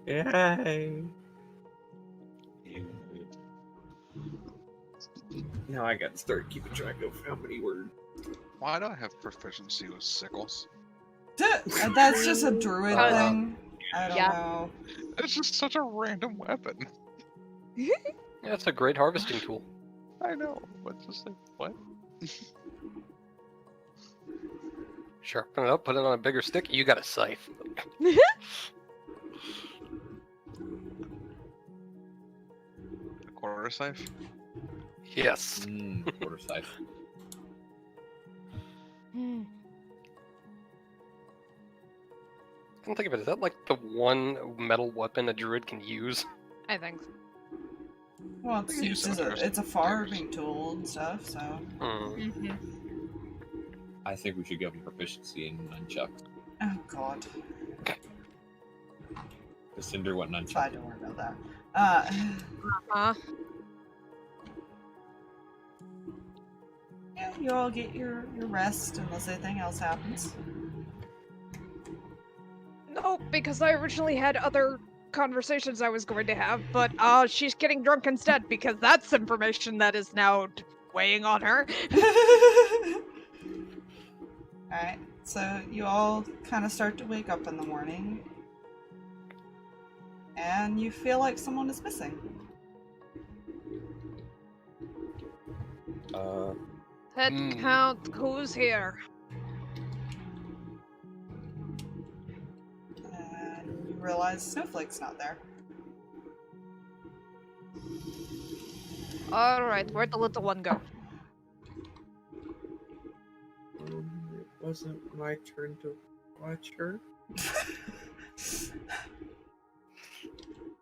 A: Yay! Now I got to start keeping track of how many words.
B: Why do I have proficiency with sickles?
C: That's just a druid thing. I don't know.
B: It's just such a random weapon.
D: Yeah, it's a great harvesting tool.
B: I know, but just like, what?
D: Sharpen it up, put it on a bigger stick, you got a scythe.
B: A quarter scythe?
D: Yes.
A: Quarter scythe.
D: Come think of it, is that like the one metal weapon a druid can use?
E: I think so.
C: Well, it's used as it's a farming tool and stuff, so.
A: I think we should give him proficiency in nunchucks.
C: Oh god.
A: The Cinder went nunchucks.
C: Fine, don't worry about that. Yeah, you all get your rest unless anything else happens.
E: No, because I originally had other conversations I was going to have, but she's getting drunk instead because that's information that is now weighing on her.
C: Alright, so you all kind of start to wake up in the morning. and you feel like someone is missing.
E: Head count, who's here?
C: And you realize Snowflake's not there.
E: Alright, where'd the little one go?
A: It wasn't my turn to watch her.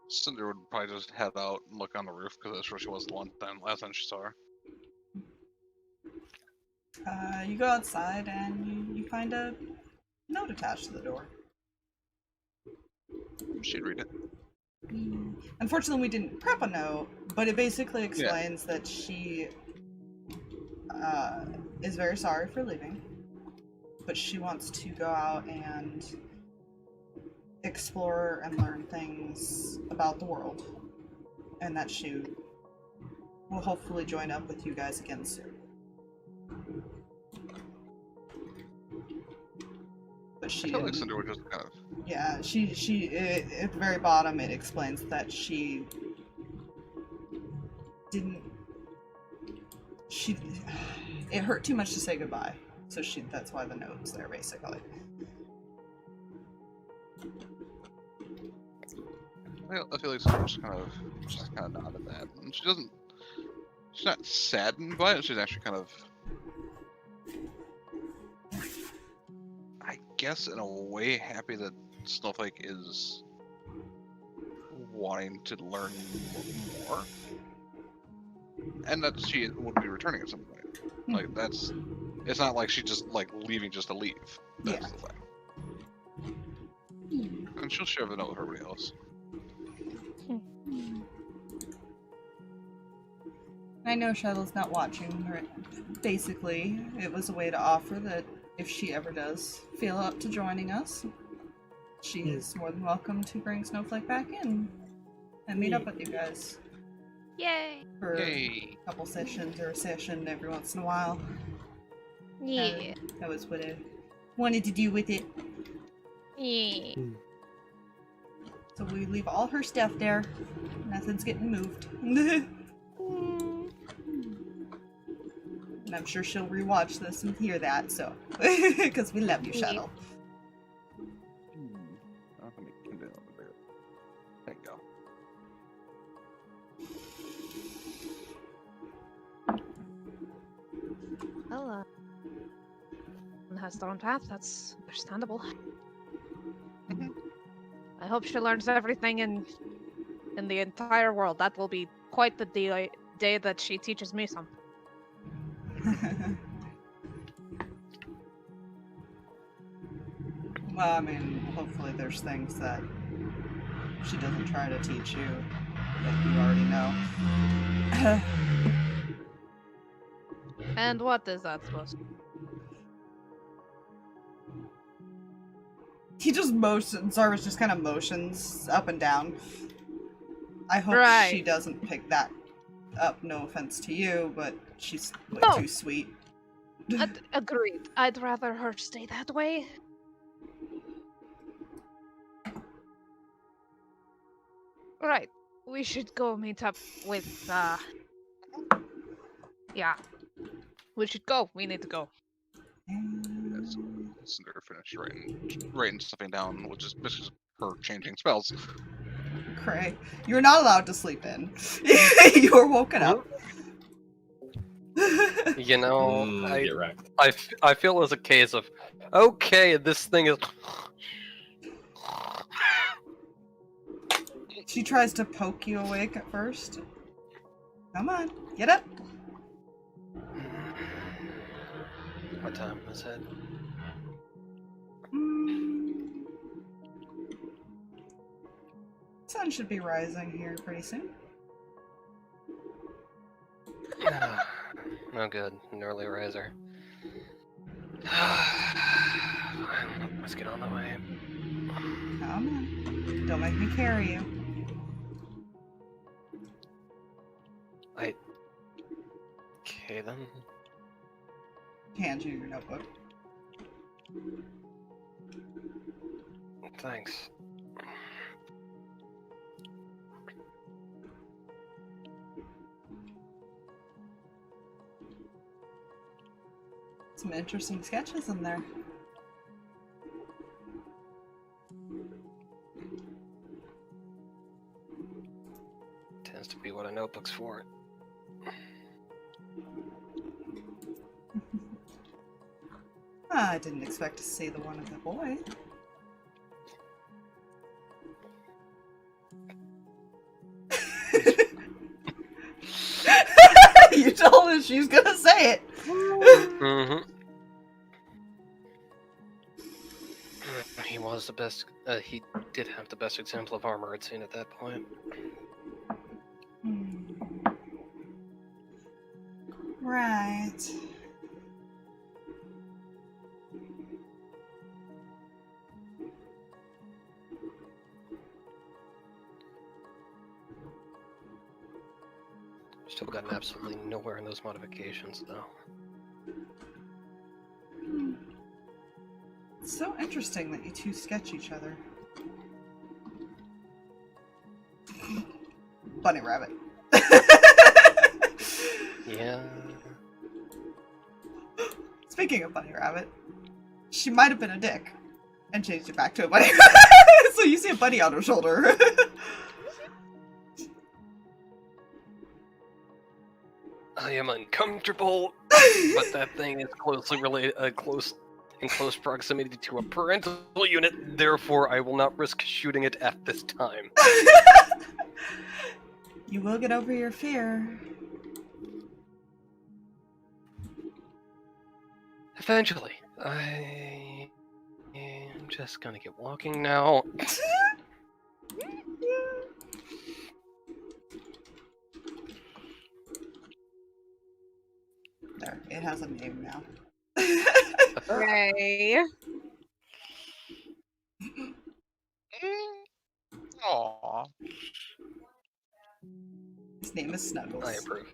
B: Cinder would probably just head out and look on the roof because that's where she was the last time she saw her.
C: You go outside and you find a note attached to the door.
B: She'd read it.
C: Unfortunately, we didn't prep a note, but it basically explains that she is very sorry for leaving, but she wants to go out and explore and learn things about the world, and that she will hopefully join up with you guys again soon. But she
B: I feel like Cinder would just kind of...
C: Yeah, at the very bottom it explains that it hurt too much to say goodbye. So that's why the note's there, basically.
B: I feel like Cinder just kind of nodded that. And she's not saddened by it, she's actually kind of, I guess in a way, happy that Snowflake is wanting to learn more, and that she would be returning at some point. Like it's not like she's just like leaving just to leave. That's the thing. And she'll share the note with everybody else.
C: I know Shuttle's not watching, but basically it was a way to offer that if she ever does feel up to joining us, she is more than welcome to bring Snowflake back in and meet up with you guys.
E: Yay!
C: For a couple sessions or a session every once in a while.
E: Yeah.
C: That was what I wanted to do with it.
E: Yeah.
C: So we leave all her stuff there. Nothing's getting moved. And I'm sure she'll rewatch this and hear that, so. Because we love you, Shuttle.
B: There you go.
E: Well, one has their own path, that's understandable. I hope she learns everything in the entire world. That will be quite the day that she teaches me something.
C: Well, I mean, hopefully there's things that she doesn't try to teach you that you already know.
E: And what is that supposed to be?
C: He just motions, Zarvis just kind of motions up and down. I hope she doesn't pick that up, no offense to you, but she's way too sweet.
E: Agreed. I'd rather her stay that way. Right. We should go meet up with, yeah. We should go. We need to go.
B: Cinder finished writing something down, which is basically her changing spells.
C: Kreh, you're not allowed to sleep in. You were woken up.
D: You know,
A: Get wrecked.
D: I feel as a case of, okay, this thing is...
C: She tries to poke you awake at first. Come on, get up.
D: What time is it?
C: Sun should be rising here pretty soon.
D: No good. An early riser. Let's get on the way.
C: Come on. Don't make me carry you.
D: Okay then.
C: Hand you your notebook.
D: Thanks.
C: Some interesting sketches in there.
D: Tends to be what a notebook's for.
C: I didn't expect to see the one of the boy. You told her she was gonna say it.
D: Mm-hmm. He was the best. He did have the best example of armor I'd seen at that point.
C: Right.
D: Still gotten absolutely nowhere in those modifications, though.
C: It's so interesting that you two sketch each other. Bunny rabbit.
D: Yeah.
C: Speaking of bunny rabbit, she might have been a dick and changed it back to a bunny rabbit. So you see a bunny on her shoulder.
D: I am uncomfortable, but that thing is closely related, in close proximity to a parental unit. Therefore, I will not risk shooting it at this time.
C: You will get over your fear.
D: Eventually, I am just gonna get walking now.
C: There, it has a name now.
E: Yay.
B: Aww.
C: His name is Snuggles.
D: I approve.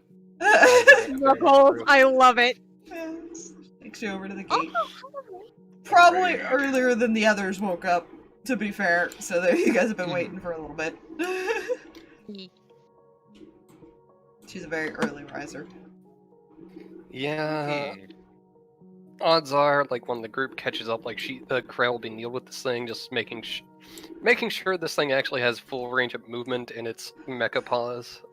E: Knuckles, I love it.
C: Takes you over to the gate. Probably earlier than the others woke up, to be fair. So there, you guys have been waiting for a little bit. She's a very early riser.
D: Yeah. Odds are, like, when the group catches up, like, Kreh will be kneeled with this thing, just making sure this thing actually has full range of movement in its mecha paws.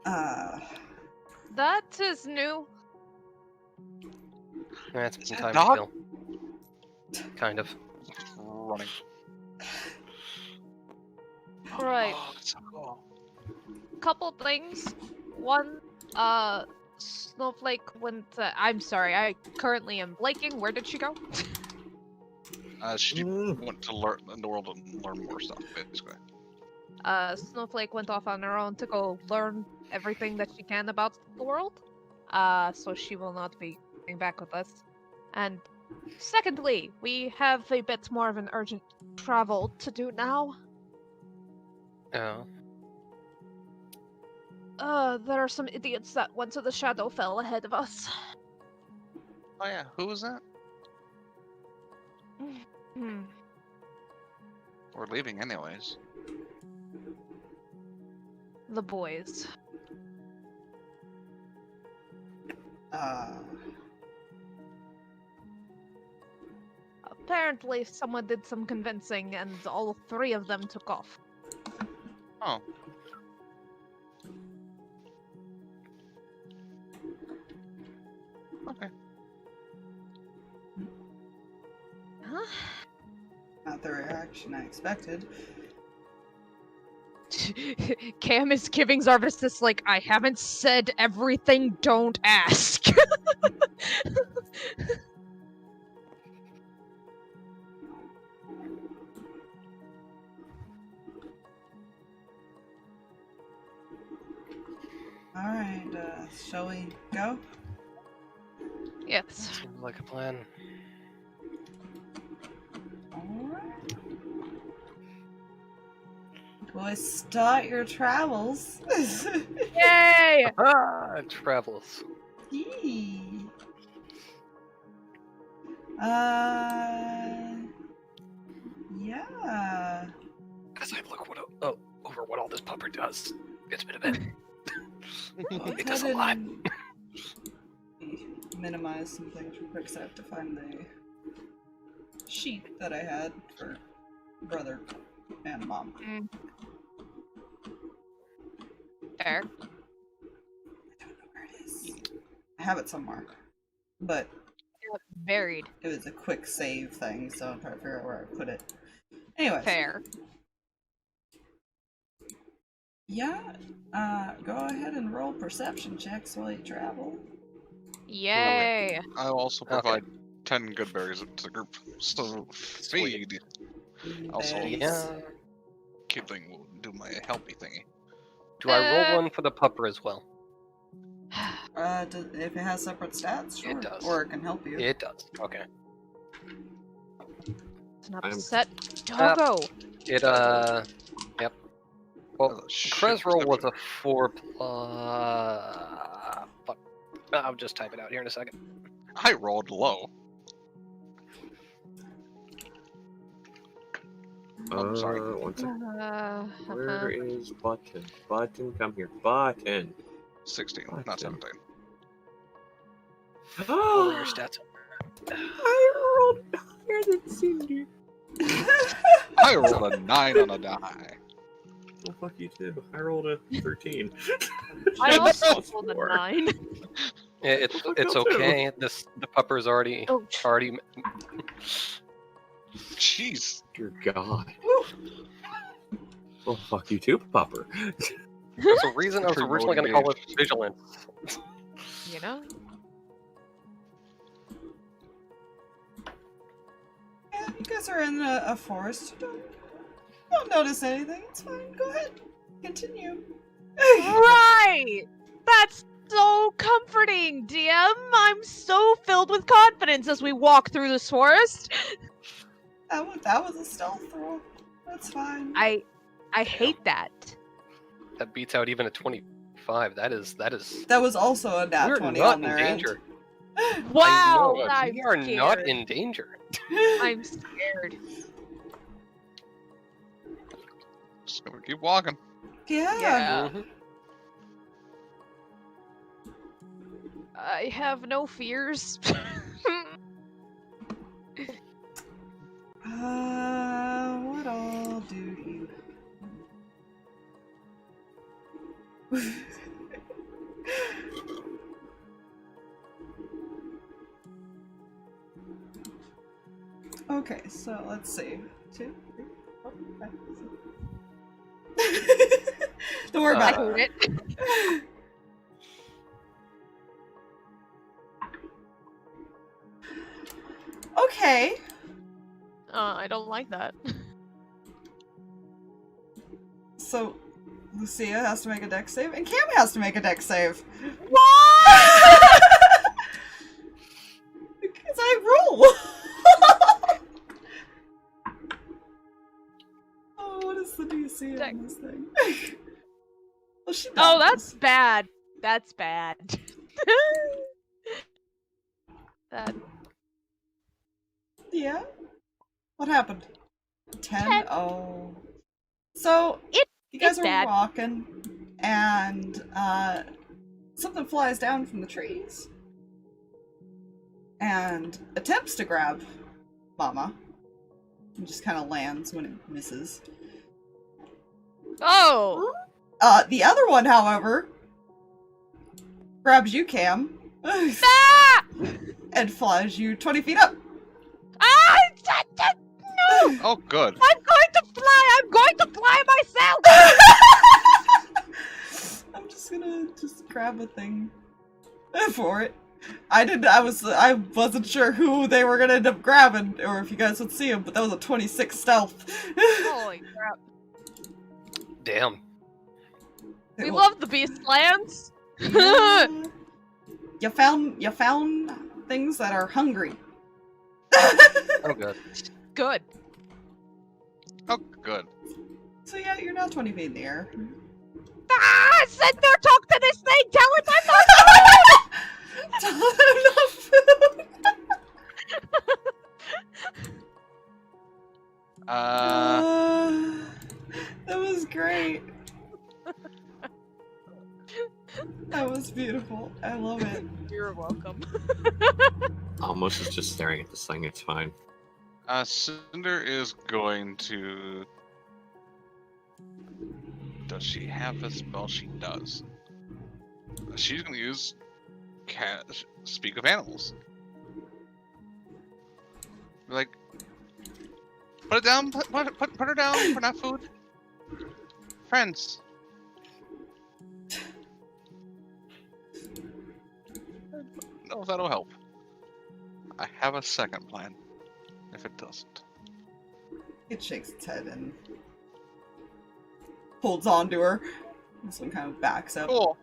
E: That is new.
D: That's been time
B: dog?
D: to kill. Kind of.
B: Running.
E: Right.
B: Oh, that's so cool.
E: Couple things. One, Snowflake went. I'm sorry, I currently am blanking. Where did she go?
B: She went to learn in the world and learn more stuff, basically.
E: Snowflake went off on her own to go learn everything that she can about the world. So she will not be coming back with us. And secondly, we have a bit more of an urgent travel to do now.
D: Oh.
E: There are some idiots that went to the Shadowfell ahead of us.
B: Oh yeah, who was that?
E: Hmm.
B: We're leaving anyways.
E: The boys. Apparently someone did some convincing and all three of them took off.
B: Oh. Okay.
E: Huh?
C: Not the reaction I expected.
E: Cam is giving Zarvis this, like, I haven't said everything, don't ask.
C: Alright, shall we go?
E: Yes.
D: Seems like a plan.
C: Alright. Boys, start your travels.
E: Yay!
D: Travels.
C: Yee. Yeah.
D: As I look over what all this pupper does, it's been a bit. It does a lot.
C: minimize some things real quick, so I have to find the sheet that I had for brother and mom.
E: Fair.
C: I don't know where it is. I have it somewhere, but
E: Buried.
C: it was a quick save thing, so I'm trying to figure out where I put it. Anyways.
E: Fair.
C: Yeah, go ahead and roll perception checks while you travel.
E: Yay.
B: I'll also provide 10 good berries to the group. So
D: Sweet.
B: feed. Also,
C: Berries.
B: Kidling will do my helpy thingy.
D: Do I roll one for the pupper as well?
C: If it has separate stats, sure.
D: It does.
C: Or it can help you.
D: It does. Okay.
E: It's an
A: I'm-
E: upset doggo.
D: It yep. Well, Kreh's roll was a 4 plus. Fuck. I'll just type it out here in a second.
B: I rolled low. I'm sorry.
A: One second. Where is Button? Button, come here. Button.
B: 16,
A: What
B: not
A: the-
B: 17.
D: What
A: Oh,
D: are your stats?
A: I rolled higher than Cinder.
B: I rolled a 9 on a die.
A: Well, fuck you too. I rolled a 13.
E: I also
A: That's
E: rolled a
A: four.
E: 9.
D: It's
A: Fuck
D: it's
A: y'all too.
D: okay. The pupper's already
E: Oh,
B: Jeez.
A: Dear God. Well, fuck you too, Popper.
D: There's a reason I was originally going to call it vigilance.
E: you know?
C: Yeah, you guys are in a forest. You don't notice anything. It's fine. Go ahead. Continue.
E: Right! That's so comforting, DM! I'm so filled with confidence as we walk through this forest.
C: That was a stealth roll. That's fine.
E: I hate that.
D: That beats out even a 25. That is.
C: That was also a nat
D: We're
C: 20
D: not
C: on
D: in
C: their
D: danger.
E: Wow!
D: I know,
E: I'm
D: we are
E: scared.
D: not in danger.
C: end.
E: I'm scared.
B: Just gonna keep walking.
C: Yeah.
E: Yeah.
D: Mhm.
E: I have no fears.
C: What all do you? Okay, so let's see. 2, 3, 4, 5, 6. Don't worry
E: I
C: about
E: hate it.
C: it. Okay.
E: I don't like that.
C: So, Lucia has to make a dex save, and Cam has to make a dex save.
E: What?
C: Because I roll! Oh, what is the DC on this thing? Well, she
E: Oh, that's
C: bounces.
E: bad. That's bad. that
C: Yeah? What happened? 10?
E: 10.
C: Oh. So,
E: It-
C: you guys
E: it's
C: are
E: bad.
C: walking, and, something flies down from the trees, and attempts to grab Mama, and just kind of lands when it misses.
E: Oh!
C: The other one, however, grabs you, Cam,
E: Ah!
C: and flies you 20 feet up.
E: Ah! No!
B: Oh, good.
E: I'm going to fly! I'm going to fly myself!
C: I'm just gonna grab a thing for it. I wasn't sure who they were gonna end up grabbing, or if you guys would see him, but that was a 26 stealth.
E: Holy crap.
D: Damn.
E: We love the Beastlands!
C: Yeah. You found things that are hungry.
D: Oh, good.
E: Good.
B: Oh, good.
C: So yeah, you're now 20 feet in the air.
E: Ah! Cinder, talk to this thing! Tell it I'm not
C: Tell them enough food. That was great. That That was beautiful. I love it.
E: You're welcome.
A: Amos is just staring at this thing. It's fine.
B: Cinder is going to. Does she have a spell? She does. She's going to use Speak of Animals. Like, put it down. Put her down for not food. Friends. No, that'll help. I have a second plan. If it doesn't.
C: It shakes its head and holds on to her. This one kind of backs up.
B: Cool.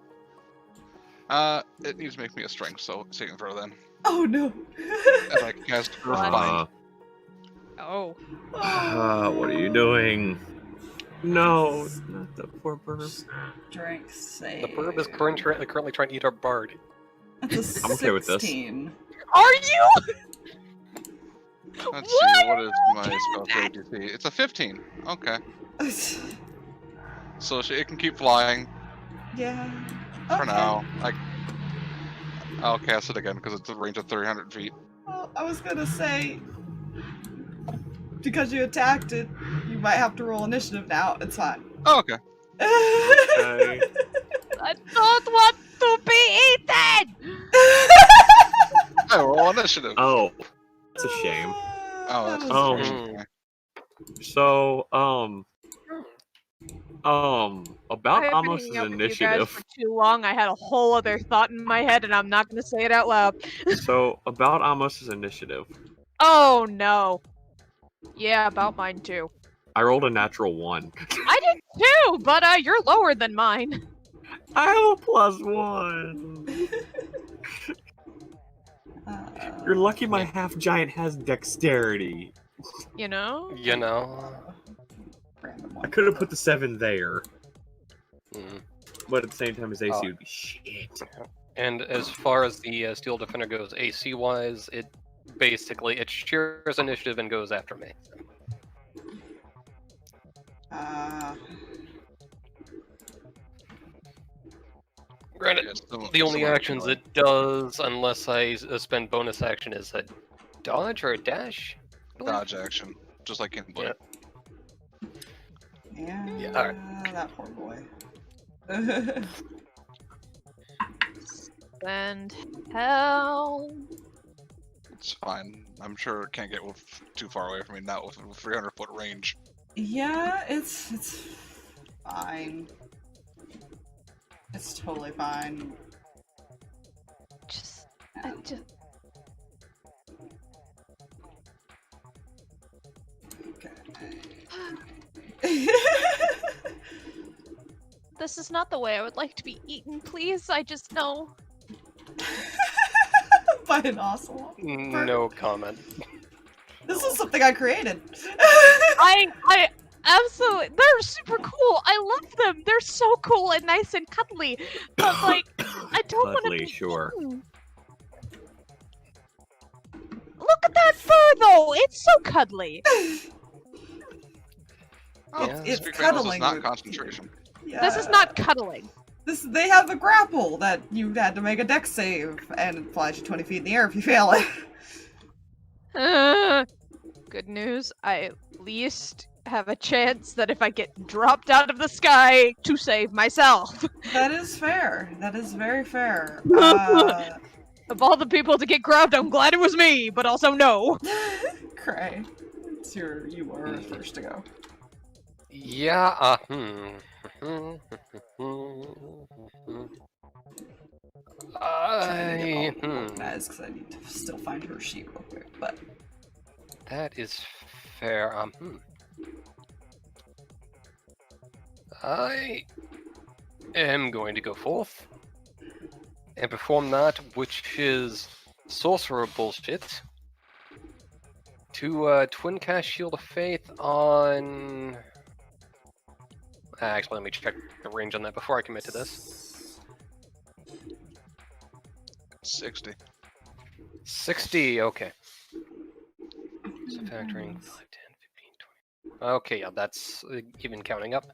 B: It needs to make me a strength saving throw then.
C: Oh no!
B: As I cast Earthbind.
E: Oh.
A: What are you doing? No, not the poor bird.
C: Drink save.
D: The bird is currently trying to eat our bard.
C: That's a
A: I'm okay with this.
C: 16.
E: Are you?
B: Let's
E: Why
B: see, what
E: are
B: is
E: you
B: my
E: doing
B: spell
E: that?
B: save DC? It's a 15. Okay. So it can keep flying
C: Yeah.
B: for
C: Okay.
B: now. I'll cast it again because it's a range of 300 feet.
C: Well, I was gonna say, because you attacked it, you might have to roll initiative now. It's fine.
B: Oh, okay.
A: Okay.
E: I don't want to be eaten!
B: I roll initiative.
A: Oh, it's a shame.
B: Oh, that's
A: Oh.
B: okay.
A: So, about
E: I've been
A: Amos'
E: hanging out with you guys
A: initiative.
E: for too long. I had a whole other thought in my head, and I'm not going to say it out loud.
A: So, about Amos' initiative.
E: Oh no. Yeah, about mine too.
A: I rolled a natural 1.
E: I did too, but you're lower than mine.
A: I have a +1. You're lucky my half giant has dexterity.
E: You know?
D: You know.
C: Random
A: I
C: one.
A: could have put the 7 there,
D: Mm.
A: but at the same time, his AC
D: Oh.
A: would be shit.
D: And as far as the Steel Defender goes, AC wise, it shares initiative and goes after me. Granted,
B: Yeah,
D: the only
B: similar
D: actions
B: to
D: it does, unless I spend bonus action, is a dodge or a dash? I believe?
B: dodge action, just like in Blade.
C: Yeah.
D: Yeah, alright.
C: That poor boy.
E: And hell.
B: It's fine. I'm sure it can't get too far away from me, not with a 300-foot range.
C: Yeah, it's fine. It's totally fine.
E: I just.
C: Okay.
E: This is not the way I would like to be eaten, please. I just know.
C: By an ocelot.
D: No comment.
C: This is something I created.
E: I absolutely. They're super cool. I love them. They're so cool and nice and cuddly. But like, I don't want to
A: Cuddly,
E: be
A: sure.
E: eaten. Look at that fur, though. It's so cuddly.
B: Oh,
D: Yeah.
C: It's
B: Speak of Animals is
C: cuddling
B: not
C: with-
B: concentration.
C: Yeah.
E: This is not cuddling.
C: They have a grapple that you had to make a dex save, and it flies you 20 feet in the air if you fail it.
E: Good news. I at least have a chance that if I get dropped out of the sky to save myself.
C: That is fair. That is very fair.
E: Of all the people to get grabbed, I'm glad it was me, but also no.
C: Kreh, you were first to go.
D: Yeah,
C: Guys, because I need to still find her sheet real quick, but
D: that is fair. I am going to go forth and perform that which is sorcerer bullshit to twin cast Shield of Faith on. Actually, let me check the range on that before I commit to this.
B: 60.
D: 60, okay. So factoring 5, 10, 15, 20. Okay, yeah, that's even counting up.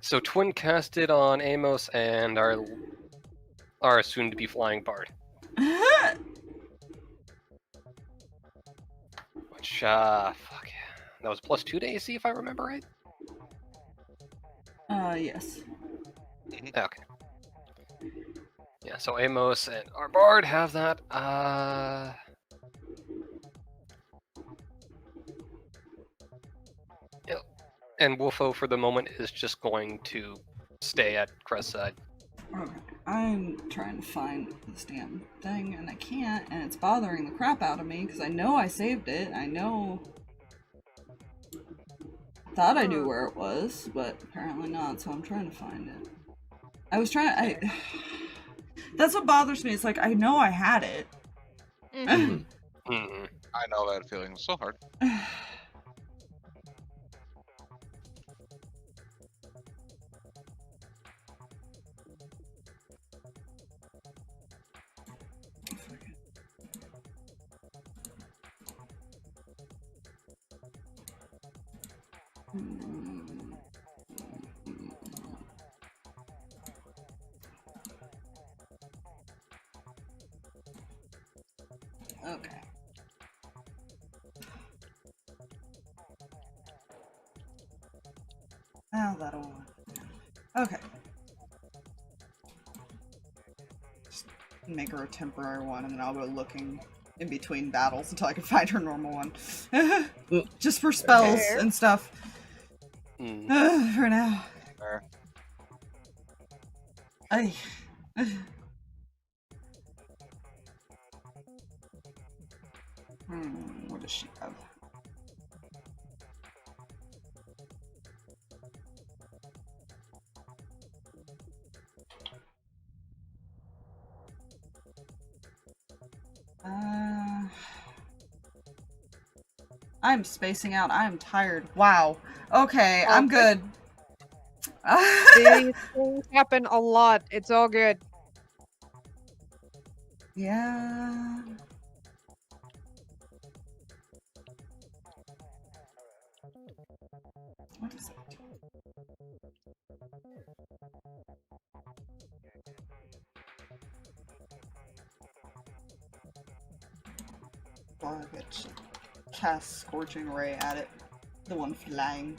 D: So twin casted on Amos and our our soon-to-be flying bard. Which, fuck. That was +2 to AC, if I remember right?
C: Yes.
D: Okay. Yeah, so Amos and our bard have that. Yep. And Wolfo, for the moment, is just going to stay at Kreh's side.
C: Okay. I'm trying to find this damn thing, and I can't, and it's bothering the crap out of me, because I know I saved it. I know... Thought I knew where it was, but apparently not, so I'm trying to find it. I was trying... That's what bothers me. It's like, I know I had it.
E: Mhm.
B: I know that feeling. It's so hard.
C: Okay. Oh, that'll work. Okay. Just make her a temporary one, and then I'll go looking in between battles until I can find her normal one. Just for spells
E: Fair.
C: and stuff. For now.
B: Fair.
C: Ay. What does she have? I'm spacing out. I'm tired. Wow. Okay, I'm good.
E: These things happen a lot. It's all good.
C: Yeah. What is it? Oh, I get cast Scorching Ray at it. The one flying.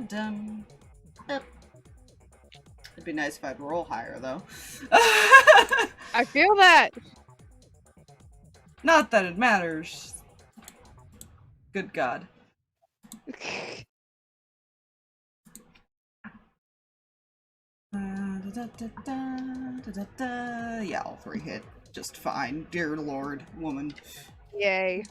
C: Dun. Yep. It'd be nice if I'd roll higher, though.
E: I feel that.
C: Not that it matters. Good God. Yeah, all three hit just fine. Dear Lord, woman.
E: Yay.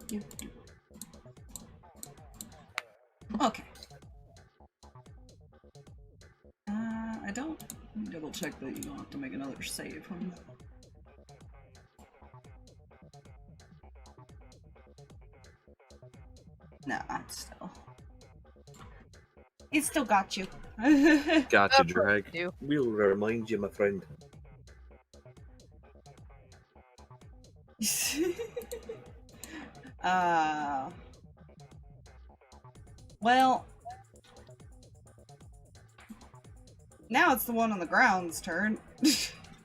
C: Boop. Okay. I don't. Let me double check that you don't have to make another save. Nah, still. It still got you.
A: Gotcha,
E: Of course
A: Drag.
E: you do.
A: We'll remind you, my friend.
C: Well, now it's the one on the ground's turn.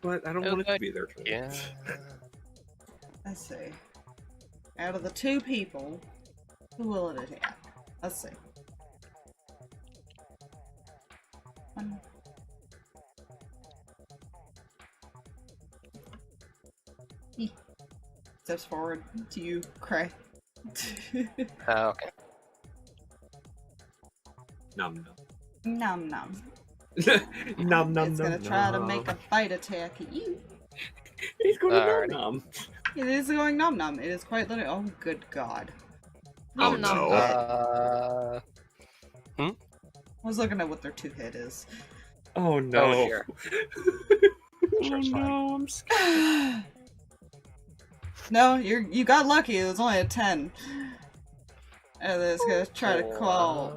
A: But I don't want it to be their turn.
D: Yeah.
C: Let's see. Out of the two people, who will it attack? Let's see. One. Steps forward to you, Kreh.
D: Okay.
A: Nom
C: Nom nom.
A: nom. Nom nom
C: It's
A: nom.
C: gonna try to make a bite attack at you.
A: He's going to
D: Alrighty.
A: nom nom.
C: It is going nom nom. It is quite literally. Oh, good God.
A: Oh
E: Nom nom.
A: no.
C: I was looking at what their two hit is.
A: Oh no.
D: Oh, dear.
A: Oh
D: Sure, it's fine.
A: no, I'm scared.
C: No, you got lucky. It was only a 10. And then it's gonna try to claw.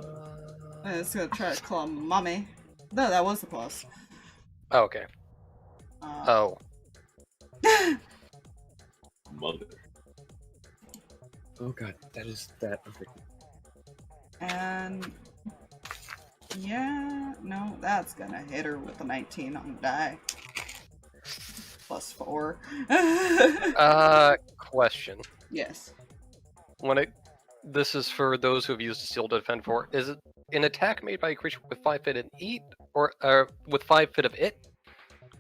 C: And it's gonna try to claw mommy. No, that was the plus.
D: Oh, okay. Oh.
A: Mother. Oh god, that is that.
C: And yeah, no, that's gonna hit her with a 19 on the die. Plus 4.
D: Question.
C: Yes.
D: This is for those who have used Steel to defend for. Is it an attack made by a creature with 5 feet and eat, or with 5 feet of it,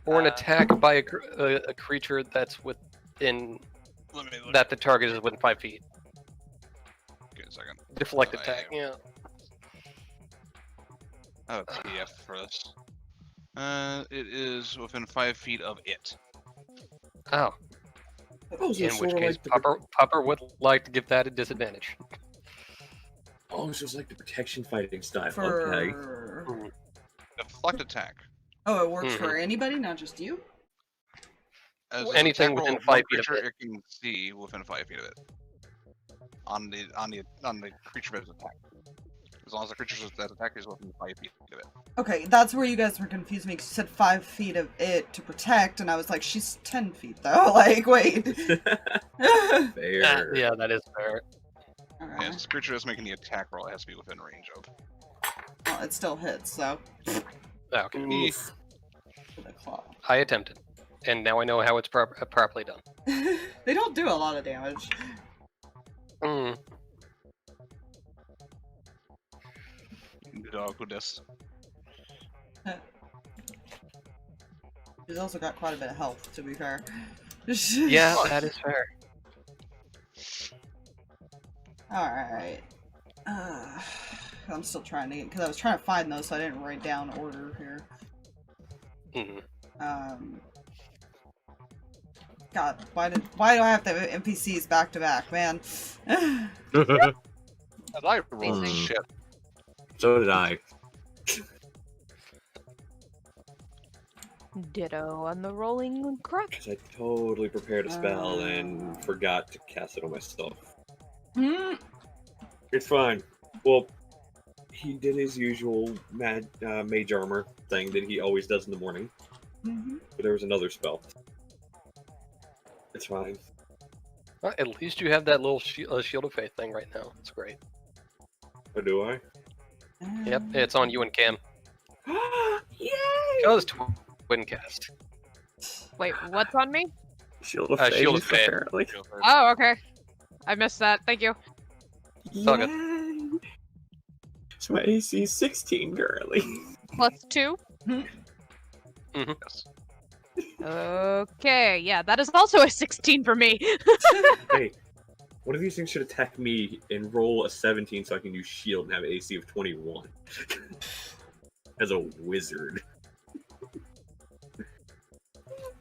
D: or an attack by a creature that's within that the target is within 5 feet?
B: Give it a second.
D: Deflect attack. Yeah.
B: I have a PDF for this. It is within 5 feet of it.
D: Oh.
A: Oh, so
D: In
A: sort
D: which
A: of
D: case,
A: like
D: Popper would like to give that a disadvantage.
A: Oh, so it's like the protection fighting style.
C: For...
A: Okay.
B: Deflect attack.
C: Oh, it works for anybody, not just you?
B: As
D: Well,
B: an
D: anything
B: attack roll
D: within
B: of
D: 5
B: one
D: feet of
B: creature,
D: it.
B: it can see within 5 feet of it. On the creature based attack. As long as the creature that attack is within 5 feet of it.
C: Okay, that's where you guys were confused me, because you said 5 feet of it to protect, and I was like, she's 10 feet though. Like, wait.
A: Fair.
D: Yeah, that is fair.
C: Alright.
B: Yeah, this creature is making the attack roll. It has to be within range of.
C: Well, it still hits, so.
D: Oh, okay.
A: Oof.
C: For the claw.
D: I attempted, and now I know how it's properly done.
C: They don't do a lot of damage.
D: Mm.
B: Dog who does.
C: She's also got quite a bit of health, to be fair.
D: Yeah, that is fair.
C: Alright. I'm still trying to get, because I was trying to find those, so I didn't write down order here. God, why do I have to have NPCs back to back, man?
B: As I roll shit.
A: So did I.
E: Ditto on the rolling correct.
A: Because I totally prepared a spell and forgot to cast it on myself. It's fine. Well, he did his usual mage armor thing that he always does in the morning. But there was another spell. It's fine.
D: Well, at least you have that little Shield of Faith thing right now. It's great.
A: Or do I?
D: Yep, it's on you and Cam.
A: Yay!
D: Just twin cast.
E: Wait, what's on me?
A: Shield of
D: Shield of Faith.
A: apparently.
E: Oh, okay. I missed that. Thank you.
D: all good.
A: Yay! So my AC is 16, girly.
E: Plus 2.
B: Yes.
E: Okay, yeah, that is also a 16 for me.
A: Hey, one of these things should attack me and roll a 17 so I can use shield and have an AC of 21. As a wizard.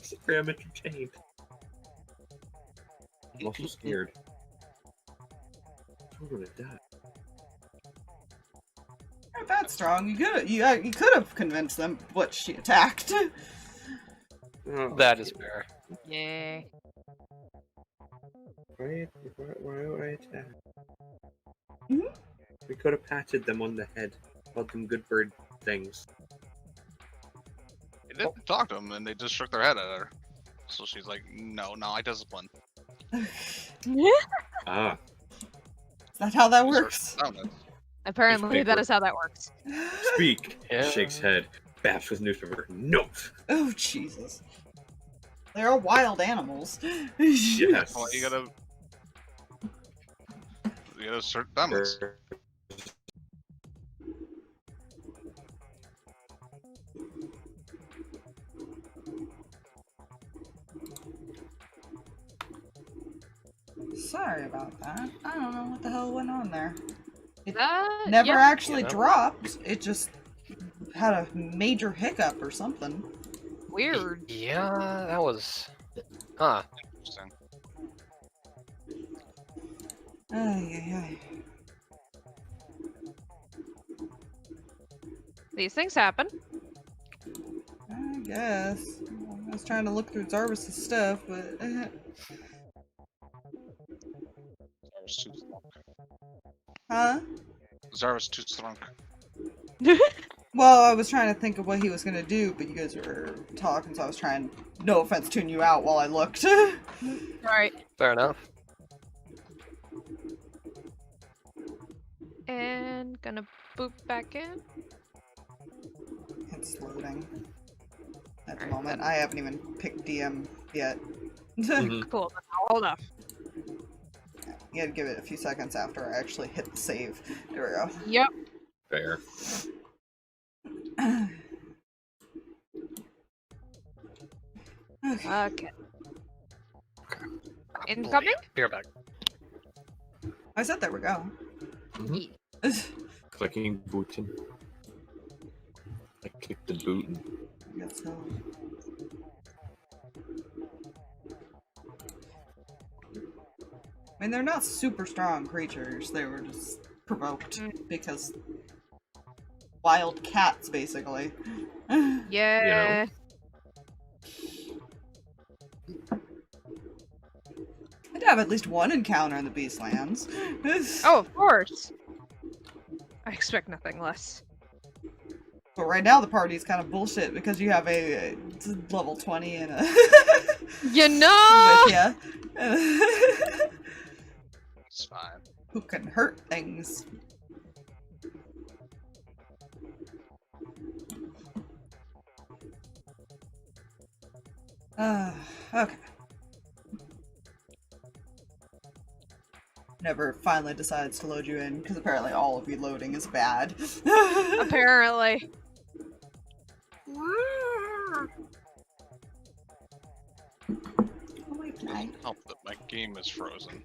A: Sorry, I'm entertained. I'm also scared. I'm gonna die.
C: Not that strong. You could have convinced them what she attacked.
A: Oh,
D: That is fair.
E: Yeah.
A: Why would I attack? We could have patted them on the head. Called them good bird things.
B: They didn't talk to them, and they just shook their head at her. So she's like, no, I discipline.
A: Ah.
C: Is that how that works?
E: Apparently, that is how that works.
A: Speak.
D: Yeah.
A: Shakes head. Baps with newspaper. Note.
C: Oh, Jesus. They're wild animals.
A: Yes.
B: Well, you gotta assert dominance.
C: Sorry about that. I don't know what the hell went on there. It
E: That
C: never
E: yeah.
C: actually
D: Yeah.
C: dropped. It just had a major hiccup or something.
E: Weird.
D: Yeah, that was... Huh.
B: Interesting.
C: Ay.
E: These things happen.
C: I guess. I was trying to look through Zarvis' stuff, but...
B: Zarva's too strong.
C: Huh?
B: Zarva's too strong.
C: Well, I was trying to think of what he was gonna do, but you guys were talking, so I was trying, no offense, tune you out while I looked.
E: Alright.
D: Fair enough.
E: And gonna boop back in.
C: It's loading. At the
E: Alright,
C: moment, I haven't even picked DM yet.
A: Mhm.
E: Cool. Hold up.
C: You gotta give it a few seconds after I actually hit the save. There we go.
E: Yep.
A: Fair.
C: Okay.
E: Okay. Incoming?
D: Be right back.
C: I said there we go.
A: Mhm. Clicking button. I clicked the button.
C: Guess so. I mean, they're not super strong creatures. They were just provoked because wild cats, basically.
E: Yeah.
C: I'd have at least one encounter in the Beastlands.
E: Oh, of course. I expect nothing less.
C: But right now the party's kind of bullshit because you have a level 20 and a
E: You know.
C: with ya.
B: It's fine.
C: Who can hurt things. Okay. Never finally decides to load you in because apparently all of you loading is bad.
E: Apparently.
C: Oh, wait, can I?
B: Doesn't help that my game is frozen.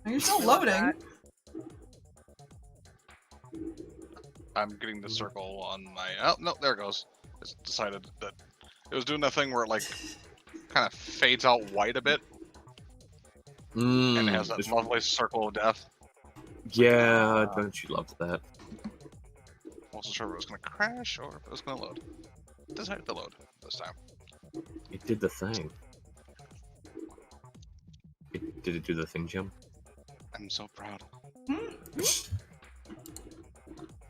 C: You're still loading.
B: I'm getting the circle on my. Oh no, there it goes. It's decided that it was doing that thing where it like kind of fades out white a bit, and it has that
A: Just-
B: lovely circle of death.
A: Yeah, don't you love that?
B: Wasn't sure if it was going to crash or if it was going to load. It decided to load this time.
A: It did the thing. Did it do the thing, Jim?
B: I'm so proud.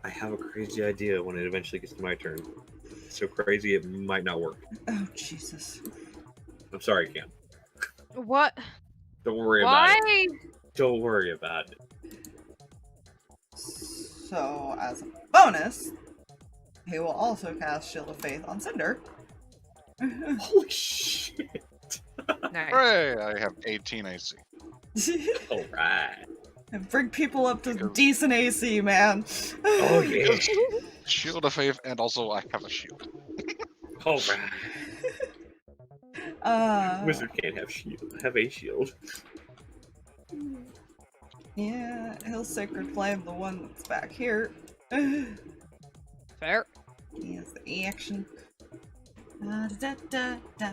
A: I have a crazy idea when it eventually gets to my turn. So crazy it might not work.
C: Oh, Jesus.
A: I'm sorry, Cam.
E: What?
A: Don't worry about it.
E: Why?
A: Don't worry about it.
C: So, as a bonus, he will also cast Shield of Faith on Cinder.
A: Holy shit!
E: Nice.
B: Hooray! I have 18 AC.
A: Alright.
C: And bring people up to
B: Because-
C: decent AC, man.
A: Oh yeah.
B: Shield of Faith, and also I have a shield.
A: Alright. Wizard can't have shield. Have a shield.
C: Yeah, he'll Sacred Flame the one that's back here.
E: Fair.
C: He has the action. Da, da, da, da.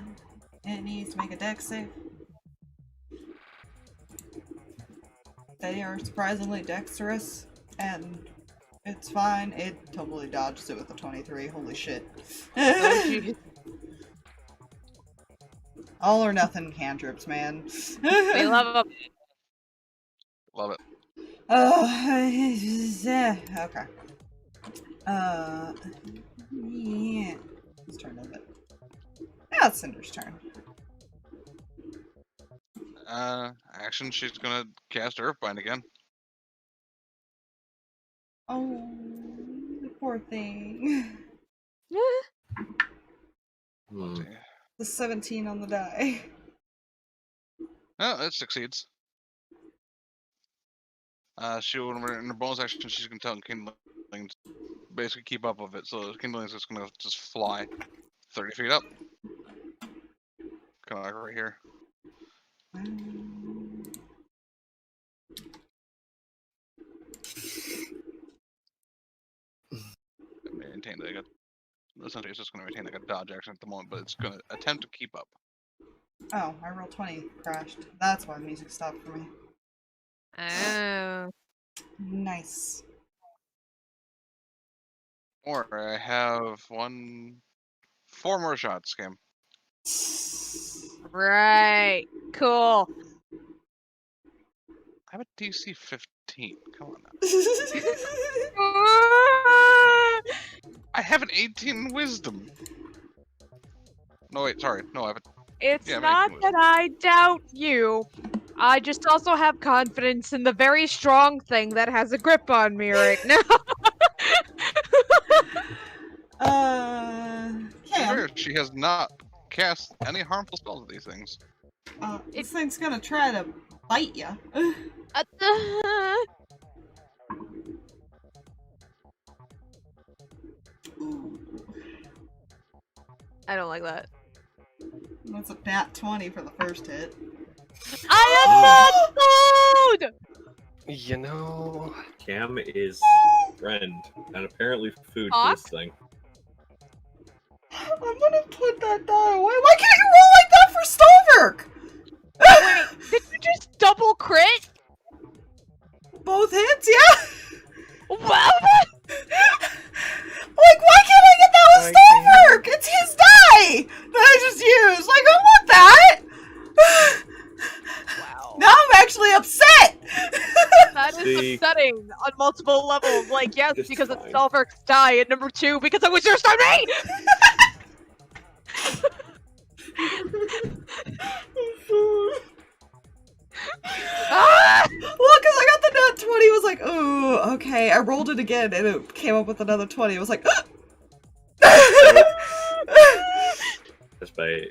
C: It needs to make a dex save. They are surprisingly dexterous, and it's fine. It totally dodges it with a 23. Holy shit.
E: Oh, geez.
C: All or nothing cantrips, man.
E: We love them.
B: Love it.
C: Okay. Yeah. Whose turn is it? Yeah, it's Cinder's turn.
B: Action, she's gonna cast Earthbind again.
C: Oh, the poor thing.
A: Hmm.
C: The 17 on the die.
B: Oh, it succeeds. She'll, in her bonus action, she's gonna tell Kindling to basically keep up with it. So Kindling's just gonna just fly 30 feet up. Kind of like right here. Maintain that. Essentially, it's just gonna maintain like a dodge action at the moment, but it's gonna attempt to keep up.
C: Oh, I rolled 20. Crashed. That's why music stopped for me.
E: Oh.
C: Nice.
B: Or I have 4 more shots, Cam.
E: Right. Cool.
B: have a DC 15. Come on now. I have an 18 wisdom. No, wait, sorry. No, I have a...
E: It's
B: Yeah,
E: not
B: maybe.
E: that I doubt you. I just also have confidence in the very strong thing that has a grip on me right now.
C: Cam.
B: She has not cast any harmful spells with these things.
C: This thing's gonna try to bite ya. Ooh.
E: I don't like that.
C: That's a nat 20 for the first hit.
E: I am not food!
D: You know...
A: Cam is friend, and apparently food
E: Fox?
A: to this thing.
C: I'm gonna put that die away. Why can't you roll like that for Stolberg?
E: Wait, did you just double crit?
C: Both hits, yeah?
E: Well,
C: Like, why can't I get that with Stolberg? It's his die that I just used. Like, I want that.
E: wow.
C: Now I'm actually upset.
E: That is
A: See?
E: upsetting on multiple levels. Like, yes,
A: It's
E: because it's
A: fine.
E: Selverk's die, and number 2, because it was just on me! Ah!
C: Well, because I got the nat 20, was like, ooh, okay. I rolled it again, and it came up with another 20. It was like,
A: Just by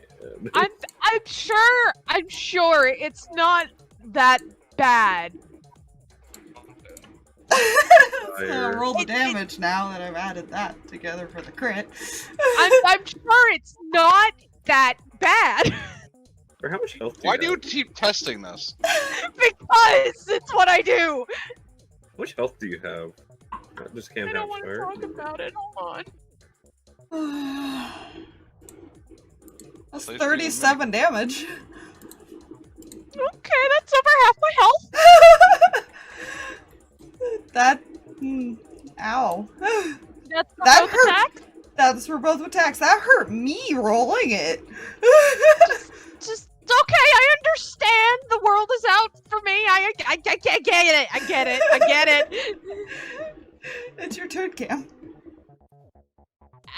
E: I'm sure it's not that bad.
C: I'm gonna roll the damage now that I've added that together for the crit.
E: I'm sure it's not that bad.
A: Or how much health do
B: Why
A: you
B: do you
A: have?
B: keep testing this?
E: Because it's what I do.
A: How much health do you have? Just Cam
E: I
A: have
E: don't want to
A: share?
E: talk about it. Hold on.
C: That's
B: Please
C: 37 damage.
E: Okay, that's over half my health.
C: That. Ow.
E: That's for
C: That
E: both
C: hurt.
E: attacks.
C: That's for both attacks. That hurt me rolling it.
E: Just okay. I understand. The world is out for me. I get it. I get it.
C: It's your turn, Cam.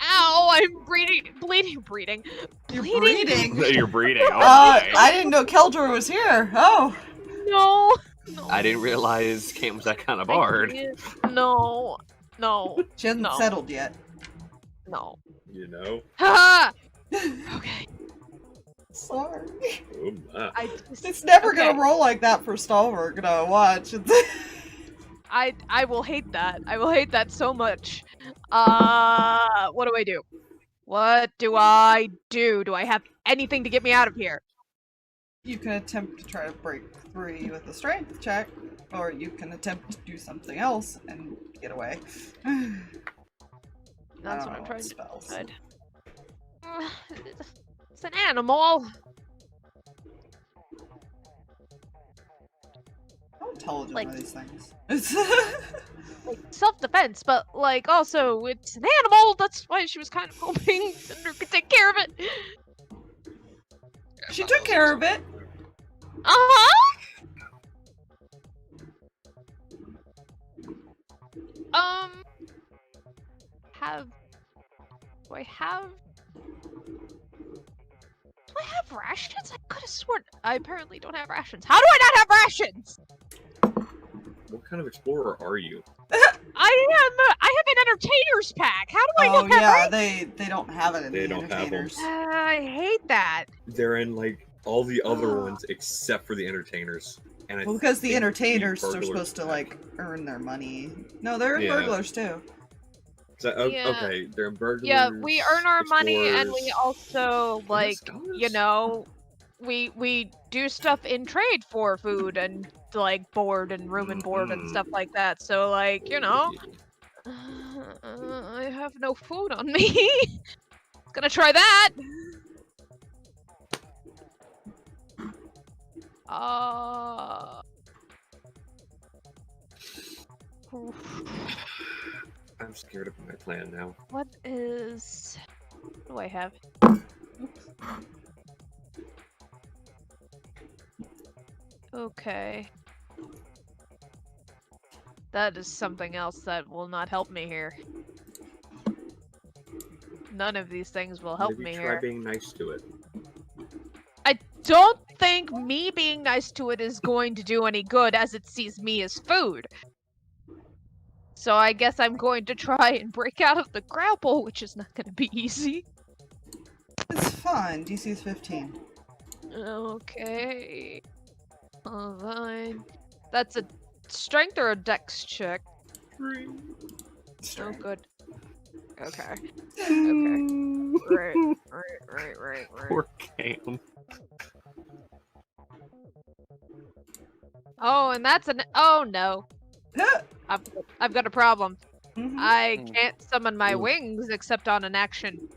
E: Ow! I'm bleeding.
C: You're breeding.
A: You're breeding. Oh
C: I didn't know Keldor was here. Oh.
E: No.
A: I didn't realize Cam was that kind of
E: I
A: bard.
E: can't. No.
C: She hasn't
E: No.
C: settled yet.
E: No.
A: You know?
E: Ha! Okay.
C: Sorry.
A: Oh my.
C: It's never
E: Okay.
C: gonna roll like that for Stolberg. No, watch.
E: I will hate that. I will hate that so much. What do I do? What do I do? Do I have anything to get me out of here?
C: You can attempt to try to break free with a strength check, or you can attempt to do something else and get away.
E: That's
C: I
E: what
C: don't
E: I'm
C: know
E: trying to
C: spells.
E: decide. It's an animal.
C: How intelligent
E: Like-
C: are these things?
E: Like self-defense, but like also it's an animal. That's why she was kind of hoping Cinder could take care of it.
B: Yeah,
C: She
B: not
C: took
B: those
C: care
B: ones.
C: of it.
E: Do I have rations? I could have sworn I apparently don't have rations. How do I not have rations?
A: What kind of explorer are you?
E: I have an entertainer's pack. How do I
C: Oh
E: not have
C: yeah,
E: rations?
C: they don't have it in
A: They
C: the
A: don't have 'em.
C: entertainers.
E: I hate that.
A: They're in like all the other ones except for the entertainers. And I
C: Well, because the
A: think
C: entertainers are
A: burglars
C: supposed to
A: have-
C: like earn their money. No, they're
A: Yeah.
C: burglars too.
A: Okay, they're burglars.
E: Yeah, we earn our money and we
A: explorers.
E: also like
A: Scholars?
E: you know, we do stuff in trade for food and like board and room and board and stuff like that. So like, you know, I have no food on me. Gonna try that.
A: I'm scared of my plan now.
E: What do I have? Okay. That is something else that will not help me here. None of these things will help
A: Maybe
E: me
A: try
E: here.
A: being nice to it.
E: I don't think me being nice to it is going to do any good as it sees me as food. So I guess I'm going to try and break out of the grapple, which is not going to be easy.
C: It's fine. DC is 15.
E: Okay. Fine. That's a strength or a dex check? Oh, good. Okay. Okay. Right.
A: Poor Cam.
E: Oh, and that's an. Oh no. I've got a problem.
C: Mhm.
E: I can't summon my
A: Ooh.
E: wings except on an action.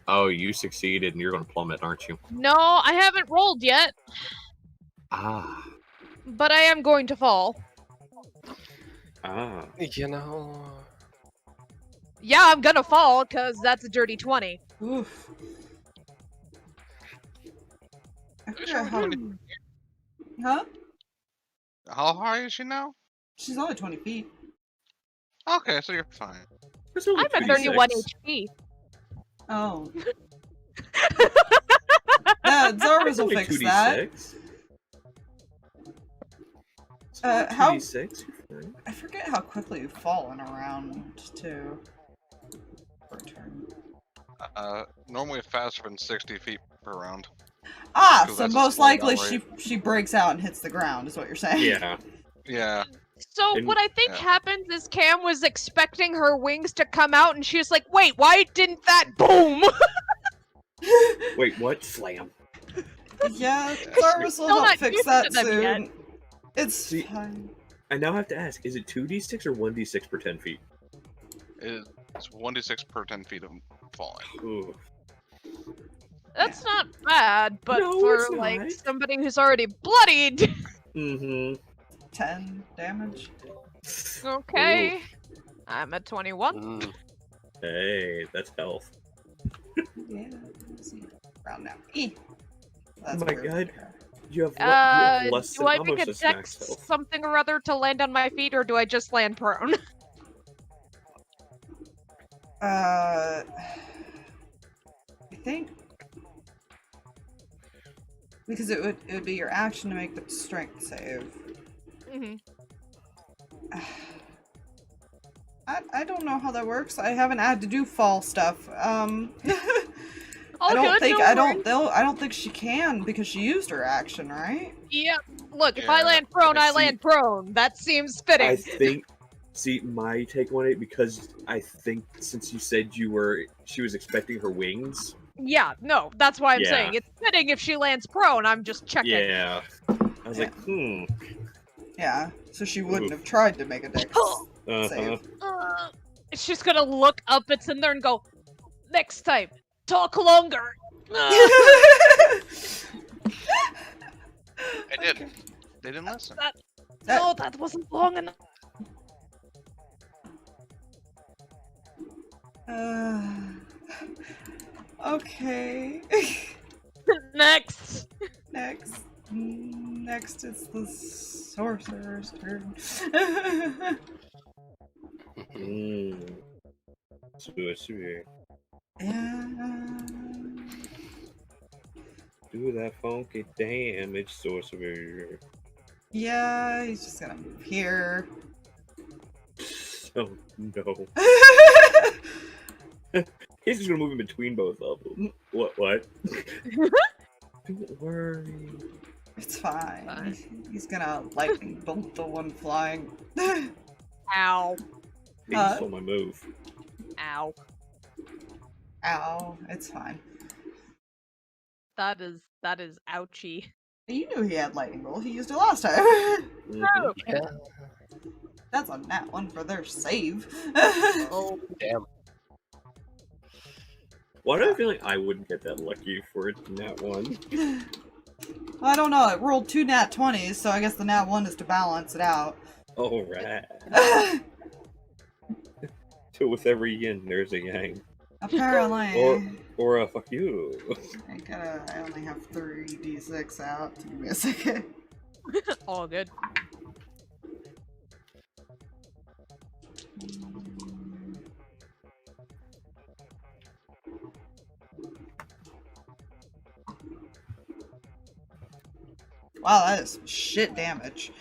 A: Oh, you succeeded and you're going to plummet, aren't you?
E: No, I haven't rolled yet,
A: Ah.
E: but I am going to fall.
A: Ah.
D: You know.
E: Yeah, I'm gonna fall because that's a dirty 20.
C: Oof. I
B: Sure,
C: forget how...
B: 20.
C: Huh?
B: How high is she now?
C: She's only 20 feet.
B: Okay, so you're fine.
A: It's only
E: I'm at 31
A: 2d6.
E: HP.
C: Oh. Zarvas
A: It's
C: will
A: only
C: fix that.
A: 2d6. It's
C: Uh,
A: only
C: how-
A: 2d6. You're fine.
C: I forget how quickly you fall in a round, too. For a turn.
B: Normally faster than 60 feet per round.
C: Ah,
B: So
C: so
B: that's a
C: most
B: slow down
C: likely
B: rate.
C: she breaks out and hits the ground, is what you're saying.
A: Yeah.
B: Yeah.
E: So
A: And-
E: what I think
B: yeah.
E: happens is Cam was expecting her wings to come out, and she was like, "Wait, why didn't that boom?"
A: Wait, what? Slam.
C: Yeah,
B: Yeah.
C: Zarvas will
E: Still
C: help
E: not
C: fix
E: used
C: that
E: to them
C: soon.
E: yet.
C: It's
A: See-
C: fine.
A: I now have to ask, is it 2d6 or 1d6 per 10 feet?
B: It's 1d6 per 10 feet of falling.
A: Ooh.
E: That's not bad, but
A: No,
E: for
A: it's
E: like
A: not.
E: somebody who's already bloodied.
A: Mm-hmm.
C: 10 damage.
E: Okay, I'm at 21.
D: Mm.
A: Hey, that's health.
C: Yeah, let's see. Round now. E.
A: Oh my
C: weird.
A: God. You have, you have less
E: Do
A: than
E: I make a
A: almost max
E: dex
A: health.
E: something or other to land on my feet, or do I just land prone?
C: I think because it would be your action to make the strength save.
E: Mhm.
C: I don't know how that works. I haven't had to do fall stuff.
E: All
C: I don't
E: good,
C: think
E: no
C: I
E: worries.
C: don't think she can because she used her action, right?
E: Yeah. Look, if I
B: Yeah,
E: land prone, I
A: see-
E: land prone. That seems fitting.
A: I think, see, my take on it, because I think since you said she was expecting her wings.
E: Yeah, no, that's why I'm
A: Yeah.
E: saying it's fitting if she lands prone. I'm just checking.
A: Yeah. I was
C: Yeah.
A: like,
C: Yeah. So she wouldn't
A: Oof.
C: have tried to make a dex
A: uh-huh.
C: save.
E: She's gonna look up at Cinder and go, "Next time, talk longer."
B: I did.
C: Okay.
B: They didn't listen.
E: No, that wasn't long enough.
C: Okay.
E: Next.
C: Next is the sorcerer's turn.
A: Sorcerer.
C: Yeah.
A: Do that funky damage, sorcerer.
C: Yeah, he's just gonna move here.
A: Oh no. He's just gonna move in between both of them. What? Don't worry.
C: It's fine.
E: Fine.
C: He's gonna lightning bolt the one flying.
E: Ow.
A: He stole my move.
E: Ow.
C: Ow, it's fine.
E: That is ouchy.
C: You knew he had lightning bolt. He used it last time.
A: Mhm.
D: Yeah.
C: That's a nat one for their save.
D: Oh, damn.
A: Why do I feel like I wouldn't get that lucky for that one?
C: I don't know. It rolled 2 nat 20s, so I guess the nat 1 is to balance it out.
A: Alright. So with every yin, there's a yang.
C: Apparently.
A: Or a fuck you.
C: I only have 3d6 out. Give me a second.
E: All good.
C: Wow, that is shit damage.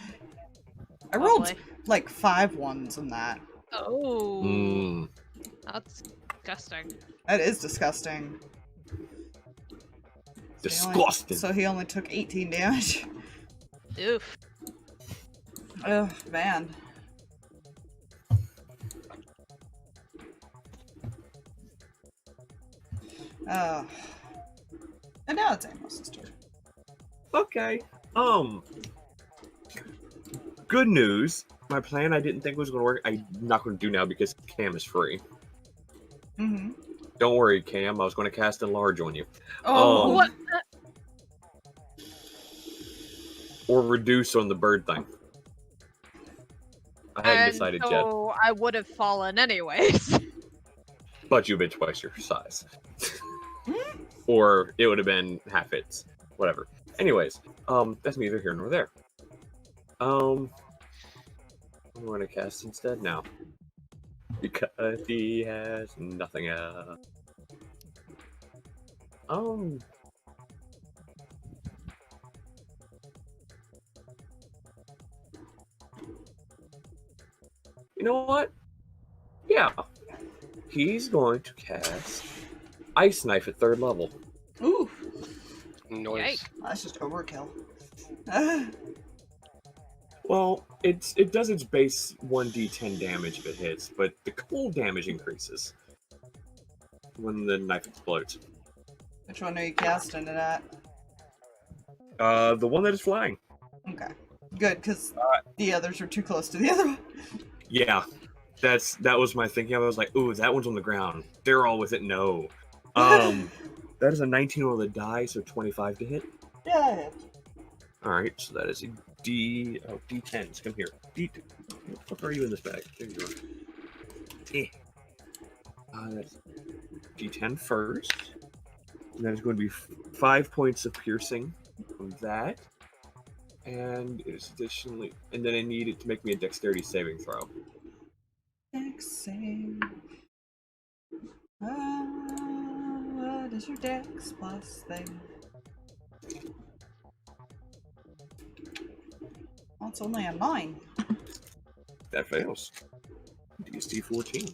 C: I rolled
E: Lovely.
C: like 5 ones in that.
E: Oh,
A: Mm.
E: that's disgusting.
C: That is disgusting.
A: Disgusting.
C: So he only took 18 damage.
E: Oof.
C: Oh, man. Oh. And now it's Amos' turn.
A: Okay. Good news. My plan I didn't think was going to work. I'm not going to do now because Cam is free.
C: Mm-hmm.
A: Don't worry, Cam. I was going to cast Enlarge on you.
C: Oh,
E: What?
A: Or Reduce on the bird thing. I hadn't
E: And
A: decided yet.
E: so I would have fallen anyways.
A: But you've been twice your size. Or it would have been half its. Whatever. Anyways, that's neither here nor there. I'm going to cast instead now. Because he has nothing else. You know what? Yeah. He's going to cast Ice Knife at 3rd level.
C: ooh.
D: Noise.
C: That's just overkill.
A: Well, it does its base 1d10 damage if it hits, but the cold damage increases when the knife explodes.
C: Which one are you casting it at?
A: The one that is flying.
C: Okay. Good, because the others are too close to the other one.
A: Yeah, that was my thinking. I was like, ooh, that one's on the ground. They're all with it. No. That is a 19 on the die, so 25 to hit.
C: Yeah.
A: All right, so that is a D10s. Come here. What the fuck are you in this bag? There you are. That's D10 first. And that is going to be 5 points of piercing from that. And it is additionally... And then I need it to make me a dexterity saving throw.
C: Dex save. What is your dex plus thing? Oh, it's only a 9.
A: That fails. DST 14.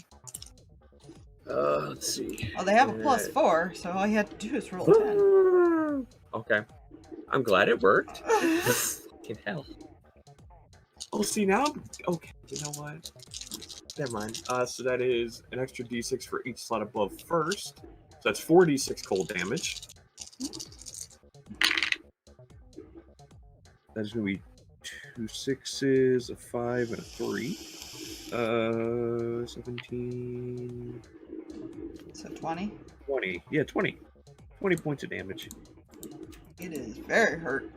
A: Let's see.
C: Oh, they have a plus 4, so all you have to do is roll 10.
A: Okay. I'm glad it worked. Fucking hell. Oh, see now? Okay, you know what? Never mind. So that is an extra d6 for each slot above first. So that's 4d6 cold damage. That's going to be 2 6s, a 5, and a 3. 17...
C: So 20.
A: 20. Yeah, 20. 20 points of damage.
C: It is very hurt.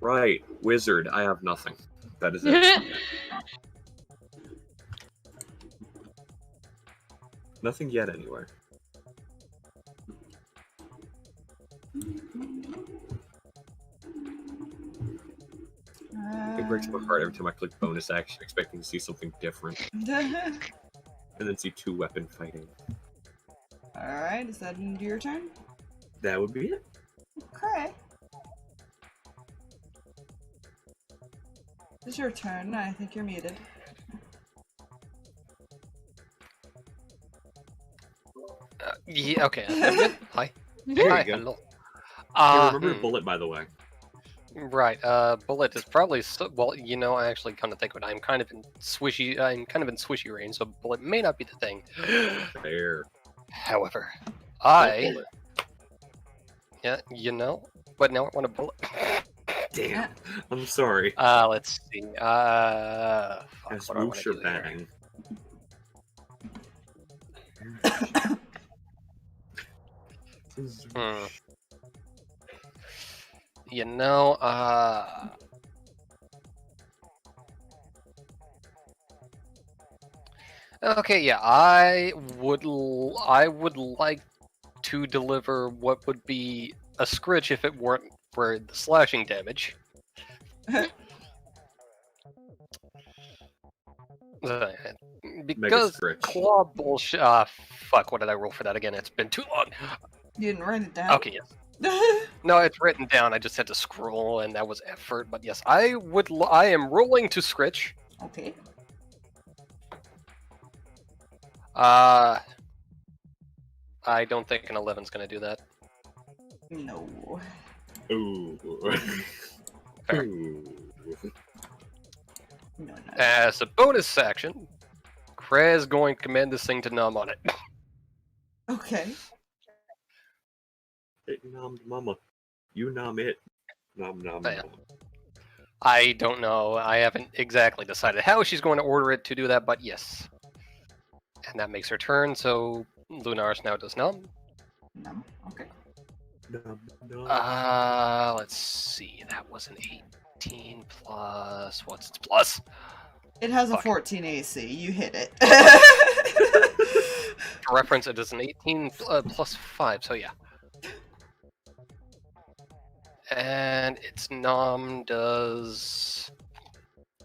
A: Right. Wizard. I have nothing. That is it. Nothing yet, anywhere. It breaks my heart every time I click bonus action, expecting to see something different. And then see 2 weapon fighting.
C: Alright, is that into your turn?
A: That would be it.
C: Kreh. It's your turn. I think you're muted.
D: Yeah, okay. I'm good. Hi.
A: There
D: Hi,
A: you go.
D: hello.
A: Hey, remember your bullet, by the way.
D: Right, bullet is probably well, you know, I actually come to think of it, I'm kind of in swishy range, so bullet may not be the thing.
A: There.
D: However,
A: Bullet.
D: yeah, you know, but now I want a bullet.
A: Damn. I'm sorry.
D: Let's see. Fuck,
A: That's
D: what do I wanna do here?
A: bang.
D: You know, okay, yeah, I would like to deliver what would be a scritch if it weren't for the slashing damage. Because
A: Scritch.
D: claw bullshit. Fuck, what did I roll for that again? It's been too long.
C: You didn't write it down?
D: Okay, yes. No, it's written down. I just had to scroll, and that was effort. But yes, I am rolling to scritch.
C: Okay.
D: I don't think an 11's gonna do that.
C: No.
A: Ooh.
D: Fair.
A: Ooh.
C: No.
D: As a bonus action, Kreh is going to command this thing to numb on it.
C: Okay.
A: It nommed mama. You nom it. Nom nom
D: Yeah.
A: nom.
D: I don't know. I haven't exactly decided how she's going to order it to do that, but yes. And that makes her turn, so Lunaris now does numb.
C: No. Okay.
A: Nom nom.
D: Let's see. That was an 18 plus. What's its plus?
C: It has a
D: Fuck.
C: 14 AC. You hit it.
D: For reference, it is an 18 plus 5, so yeah. And its nom does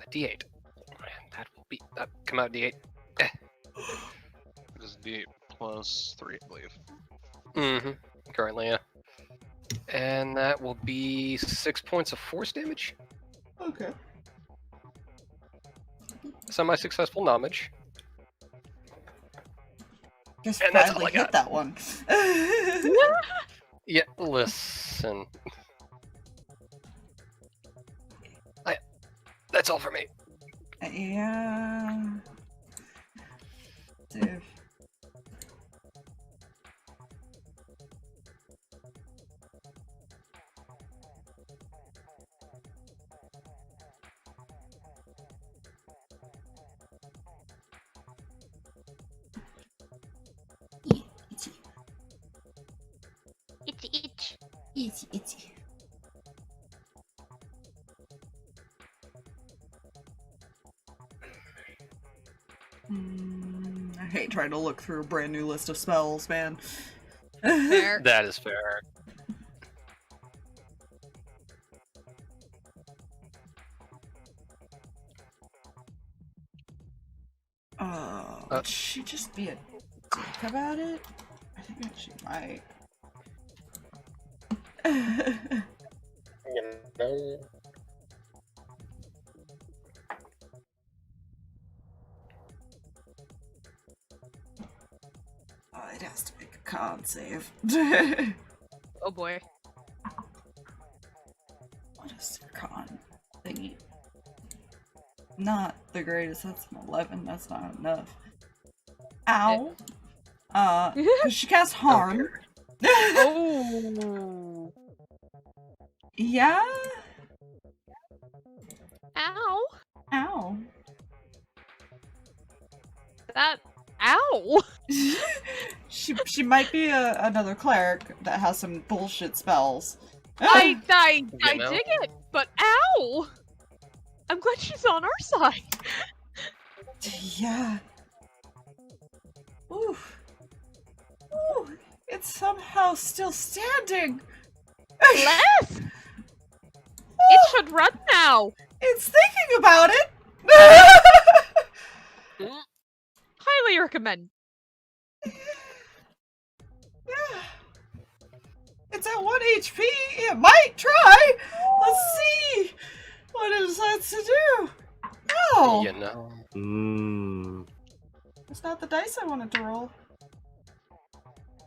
D: a d8. And that will be that come out d8.
B: It is D8 plus 3, I believe.
D: Mm-hmm. Currently, yeah. And that will be 6 points of force damage.
C: Okay.
D: Semi-successful nommage.
C: Guess
D: And that's all
C: Bradley
D: I
C: hit that one.
D: Yeah, listen. That's all for me.
C: Yeah. Dude.
E: Itchy.
C: Itchy. I hate trying to look through a brand new list of spells, man.
E: Fair.
D: That is fair.
C: Would she just be a dick about it? I think that she might. Oh, it has to make a con save.
E: Oh boy.
C: What is their con thingy? Not the greatest. That's an 11. That's not enough. Ow. Cause she cast harm.
E: Oh.
C: Yeah.
E: Ow.
C: Ow.
E: That. Ow.
C: She might be another cleric that has some bullshit spells.
E: I
D: You know?
E: dig it, but ow. I'm glad she's on our side.
C: Yeah. Ooh. Ooh. It's somehow still standing.
E: Less. It should run now.
C: It's thinking about it.
E: Highly recommend.
C: Yeah. It's at 1 HP. It might try. Let's see what it decides to do. Oh,
D: You know.
C: it's not the dice I wanted to roll.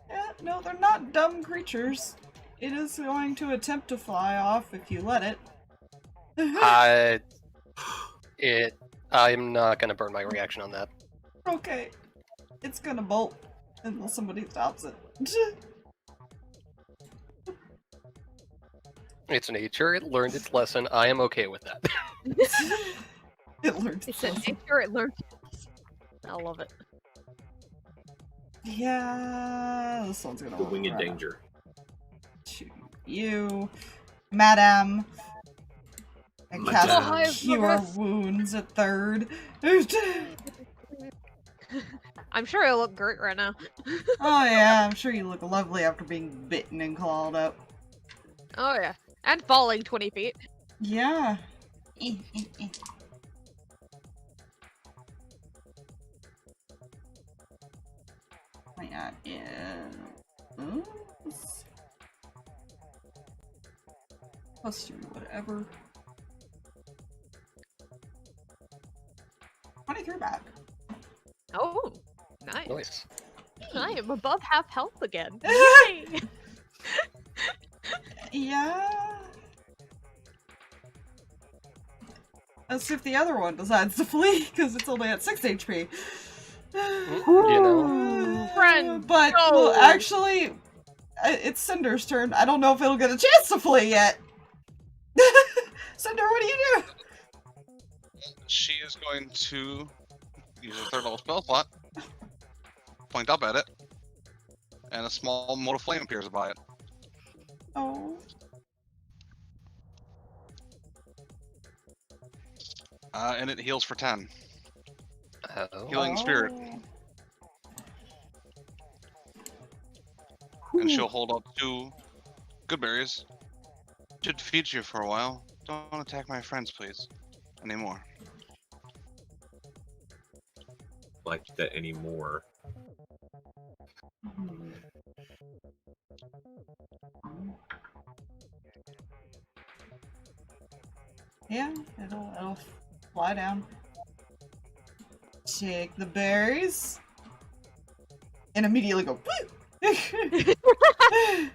C: Yeah, no, they're not dumb creatures. It is going to attempt to fly off if you let it.
D: I'm not gonna burn my reaction on that.
C: Okay. It's gonna bolt unless somebody stops it.
D: It's nature. It learned its lesson. I am okay with that.
C: It learned
E: It's
C: its
E: a
C: lesson.
E: nature. It learned. I love it.
C: Yeah, this one's gonna
A: The winged
C: run
A: danger.
C: to you, Madame. And
A: Madame.
C: cast
E: Hive
C: Cure
E: Loveress.
C: Wounds at third.
E: I'm sure I look great right now.
C: Oh yeah, I'm sure you look lovely after being bitten and clawed up.
E: Oh yeah. And falling 20 feet.
C: Yeah. My god, yeah. Oops. Let's do whatever. 23 back.
E: Oh, nice.
D: Nice.
E: I am above half health again. Yay!
C: Yeah. Let's see if the other one decides to flee, because it's only at 6 HP.
D: You know.
E: Friend,
C: But,
E: no.
C: well, actually, it's Cinder's turn. I don't know if it'll get a chance to flee yet. Cinder, what do you do?
B: She is going to use a third level spell slot, point up at it, and a small mote of flame appears by it.
C: Oh.
B: And it heals for 10.
D: Oh.
B: Healing spirit. And she'll hold up 2 good berries. Should feed you for a while. Don't attack my friends, please. Anymore.
A: Like that anymore.
C: Yeah, it'll fly down. Take the berries. And immediately go, woo! I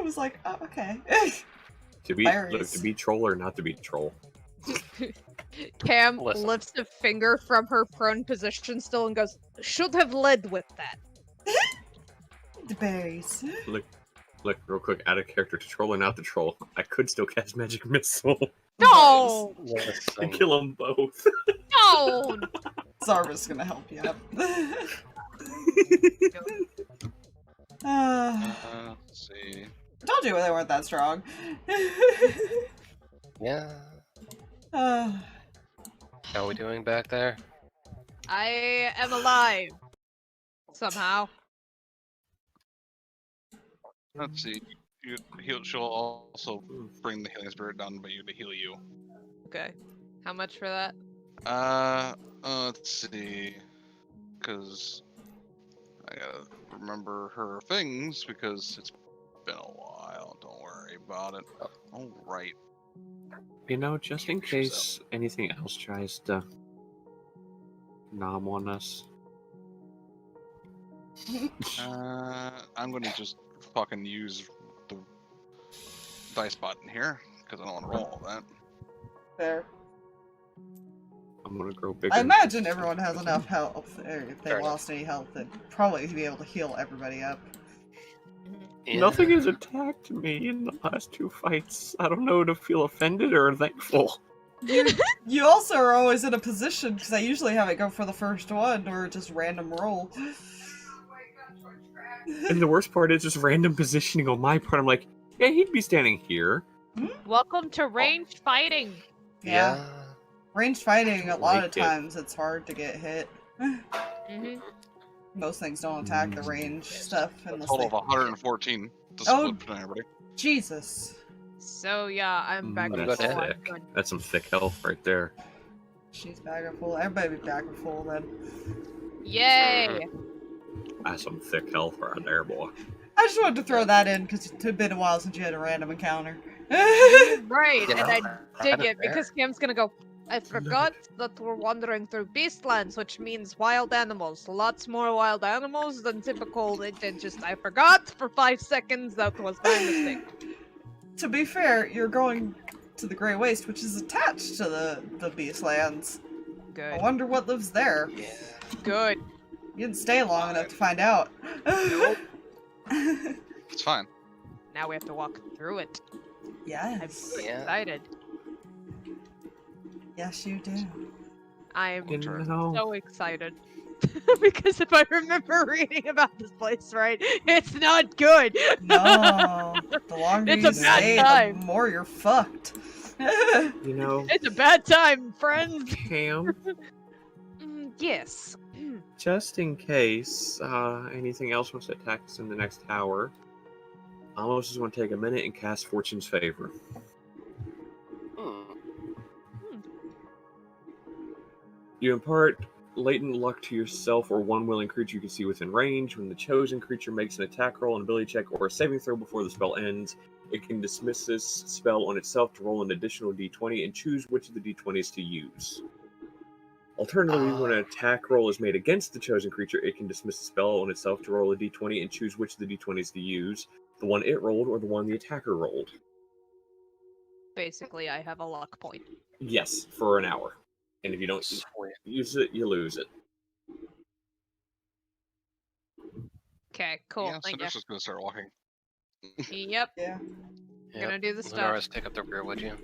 C: was like, oh, okay.
A: To be
C: Berries.
A: look, to be troll or not to be troll.
E: Cam
D: Listen.
E: lifts a finger from her prone position still and goes, should have led with that.
C: The berries.
A: Look, real quick, out of character to troll or not the troll. I could still cast magic missile
E: No!
D: Listen.
A: and kill them both.
E: No!
C: Zarva's gonna help you up.
B: Let's see.
C: Told you they weren't that strong.
D: Yeah.
C: Uh,
D: How are we doing back there?
E: I am alive. Somehow.
B: Let's see. She'll also bring the healing spirit down by you to heal you.
E: Okay. How much for that?
B: Let's see. Because I gotta remember her things because it's been a while. Don't worry about it. Alright.
A: You know, just in case anything else tries to nom on us.
B: I'm gonna just fucking use the dice button here because I don't want to roll all that.
C: fair.
A: I'm gonna grow bigger.
C: I imagine everyone has enough health. Or if they
D: Fair
C: lost any health, they'd probably be able to heal everybody up.
D: Yeah.
A: Nothing has attacked me in the last 2 fights. I don't know to feel offended or thankful.
C: You also are always in a position, because I usually have it go for the first one, or just random roll.
A: And the worst part is just random positioning on my part. I'm like, yeah, he'd be standing here.
E: Welcome to ranged fighting.
C: Yeah. Ranged fighting, a lot of
A: Like it.
C: times it's hard to get hit.
E: Mm-hmm.
C: Most things don't attack the range stuff
B: A
C: unless
B: total
C: they...
B: of 114 to
C: Oh.
B: split between everybody.
C: Jesus.
E: So yeah, I'm back
A: That's
E: to full. I'm
A: thick.
E: good.
A: That's some thick health right there.
C: She's back at full. Everybody be back at full then.
E: Yay!
A: That's some thick health right there, boy.
C: I just wanted to throw that in because it had been a while since you had a random encounter.
E: Right,
D: You
E: and I
D: know,
E: dig
D: kinda
E: it because Cam's gonna go, I forgot that we're wandering through beastlands, which means wild animals. Lots more wild animals than typical. I forgot for 5 seconds. That was my mistake.
C: To be fair, you're going to the Grey Waste, which is attached to the Beastlands. I
E: Good.
C: wonder what lives there.
D: Yeah.
E: Good.
C: You didn't stay long enough to find out.
E: Nope.
B: It's fine.
E: Now we have to walk through it. I'm
C: Yes.
E: so
D: Yeah.
E: excited.
C: Yes, you do.
E: I'm
A: You know,
E: so excited. Because if I remember reading about this place right, it's not good.
C: No. The longer
E: It's
C: you
E: a bad
C: stay,
E: time.
C: the more you're fucked.
A: you know,
E: It's a bad time, friends.
A: Cam,
E: Yes.
A: just in case anything else wants to attack us in the next hour, Amos is going to take a minute and cast Fortune's Favor. You impart latent luck to yourself or one willing creature you can see within range. When the chosen creature makes an attack roll, an ability check, or a saving throw before the spell ends, it can dismiss this spell on itself to roll an additional d20 and choose which of the d20s to use. Alternatively, when an attack roll is made against the chosen creature, it can dismiss the spell on itself to roll a d20 and choose which of the d20s to use, the one it rolled or the one the attacker rolled.
E: Basically, I have a luck point.
A: Yes, for an hour. And if you don't use it, you lose it.
E: Okay, cool.
B: Yeah,
E: Thank
B: Cinder's just gonna start walking.
E: you. Yep,
C: Yeah.
E: gonna do the stuff.
D: Lunaris, take up the rear, would you?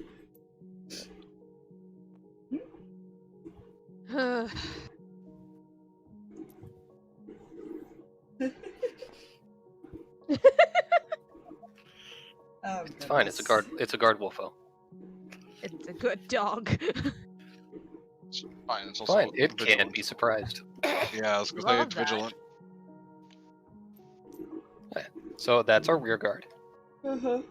C: Oh,
D: It's fine. It's a guard. It's a guard wolfo.
E: It's a good dog.
B: It's fine. It's also
D: Fine. It
B: vigilant.
D: can be surprised.
B: Yeah, I was gonna say
E: Love
B: it's
E: that.
B: vigilant.
D: So that's our rear guard.
C: Uh-huh.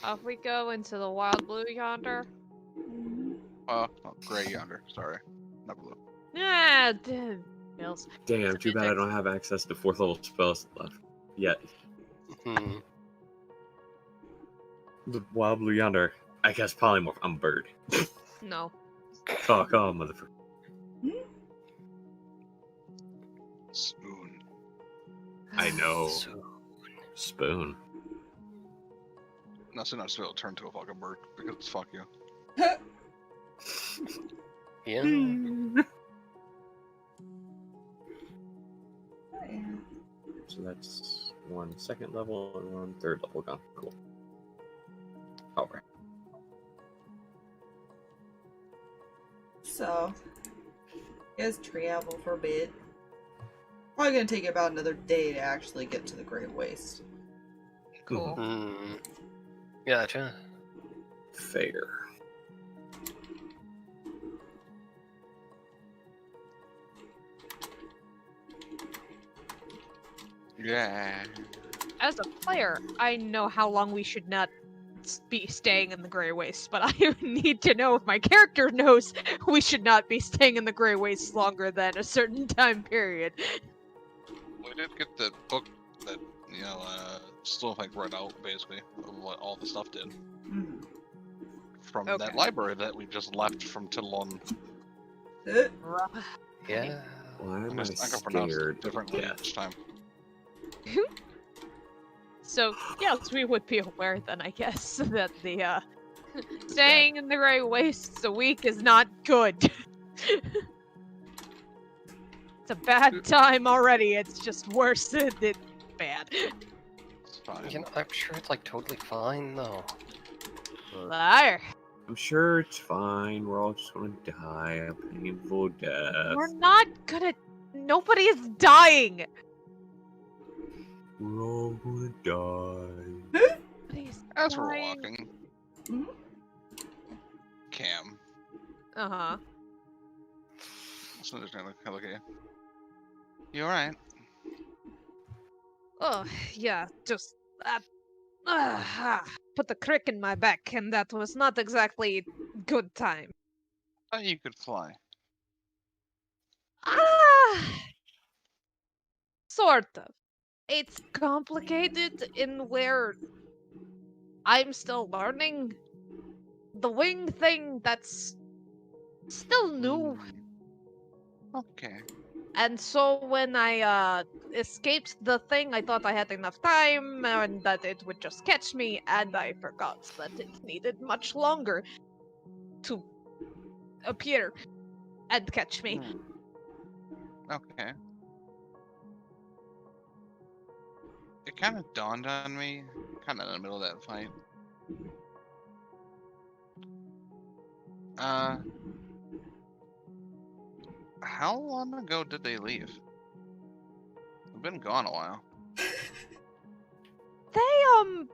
E: Off we go into the wild blue yonder.
B: Oh, gray yonder. Sorry, not blue.
E: Ah, damn. Mills.
A: Damn, too bad I don't have access to 4th level spells left yet.
D: Hmm.
A: The wild blue yonder. I guess polymorph. I'm a bird.
E: No.
A: Oh, motherfucker.
B: Spoon.
A: I know.
D: So,
A: Spoon.
B: No, so not spoon. It'll turn to a fucking bird because fuck you.
D: yeah.
A: So that's 1 second level and 1 third level gone. Cool. Alright.
C: So, you guys travel for a bit. Probably gonna take about another day to actually get to the Great Waste.
E: Cool.
D: Hmm. Gotcha.
A: Fair.
B: Yeah.
E: As a player, I know how long we should not be staying in the Grey Waste, but I need to know if my character knows we should not be staying in the Grey Waste longer than a certain time period.
B: We did get the book that, Snowflake read out, basically, of what all the stuff did.
C: Mhm.
B: From
E: Okay.
B: that library that we just left from Tilon.
D: Yeah.
A: Why am I
B: I'm gonna pronounce
A: scared
B: it
A: of
B: differently
A: death?
B: each time.
E: So, yes, we would be aware then, I guess, that the, staying in the Grey Wastes a week is not good. It's a bad time already, it's just worse than it's bad.
B: It's fine.
D: You know, I'm sure it's like totally fine though.
E: Liar.
A: I'm sure it's fine. We're all just gonna die a painful death.
E: We're not gonna... Nobody is dying!
A: We're all gonna die.
E: Nobody's
B: As we're
E: dying.
B: walking,
C: Mhm.
B: Cam.
E: Uh-huh.
B: So there's gonna look at you. You alright?
E: Oh, yeah, just... put the crick in my back, and that was not exactly good time.
B: Thought you could fly.
E: Sort of. It's complicated in where I'm still learning. The wing thing, that's still new.
B: Okay.
E: And so when I escaped the thing, I thought I had enough time and that it would just catch me, and I forgot that it needed much longer to appear and catch me.
B: Okay. It kind of dawned on me, kind of in the middle of that fight. How long ago did they leave? They've been gone a while.
E: They,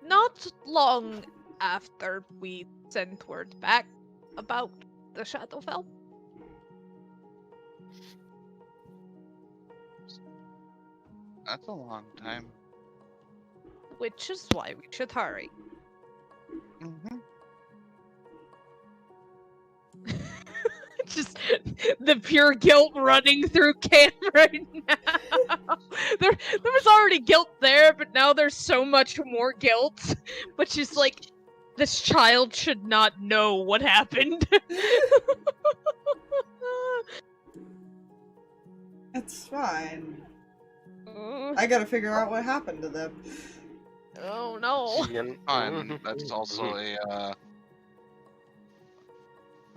E: not long after we send word back about the Shadowfell.
B: That's a long time.
E: Which is why we should hurry.
B: Mm-hmm.
E: Just the pure guilt running through Cam right now. There was already guilt there, but now there's so much more guilt. Which is like, this child should not know what happened.
C: It's fine. I gotta figure out what happened to them.
E: Oh no.
B: And that's also a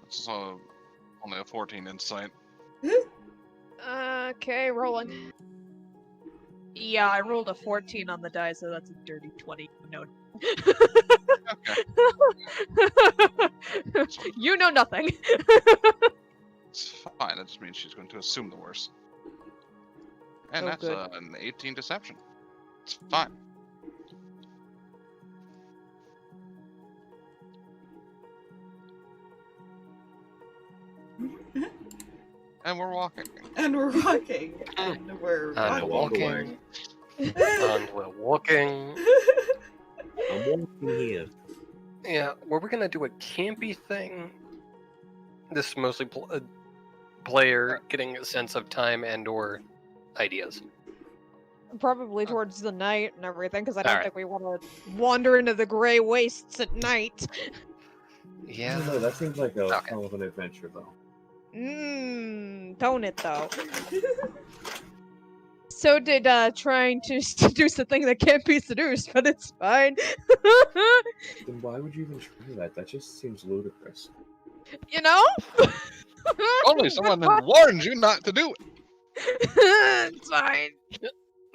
B: that's also only a 14 insight.
E: Okay, rolling. Yeah, I rolled a 14 on the die, so that's a dirty 20. No.
B: Okay.
E: You know nothing.
B: It's fine, that just means she's going to assume the worst. And
E: Oh,
B: that's
E: good.
B: An 18 deception. It's fine. And we're walking.
C: And we're walking. And we're
D: And
C: walking.
D: walking. And we're walking.
A: I'm walking here.
D: Yeah, were we gonna do a campy thing? This is mostly player getting a sense of time and/or ideas.
E: Probably towards the night and everything, because I don't
D: Alright.
E: think we want to wander into the gray wastes at night.
A: I
D: Yeah.
A: don't know, that seems like a
D: Okay.
A: hell of an adventure, though.
E: Don't it though? So did trying to seduce the thing that can't be seduced, but it's fine.
A: Then why would you even try that? That just seems ludicrous.
E: You know?
B: Only someone had warned you not to do it.
E: It's fine.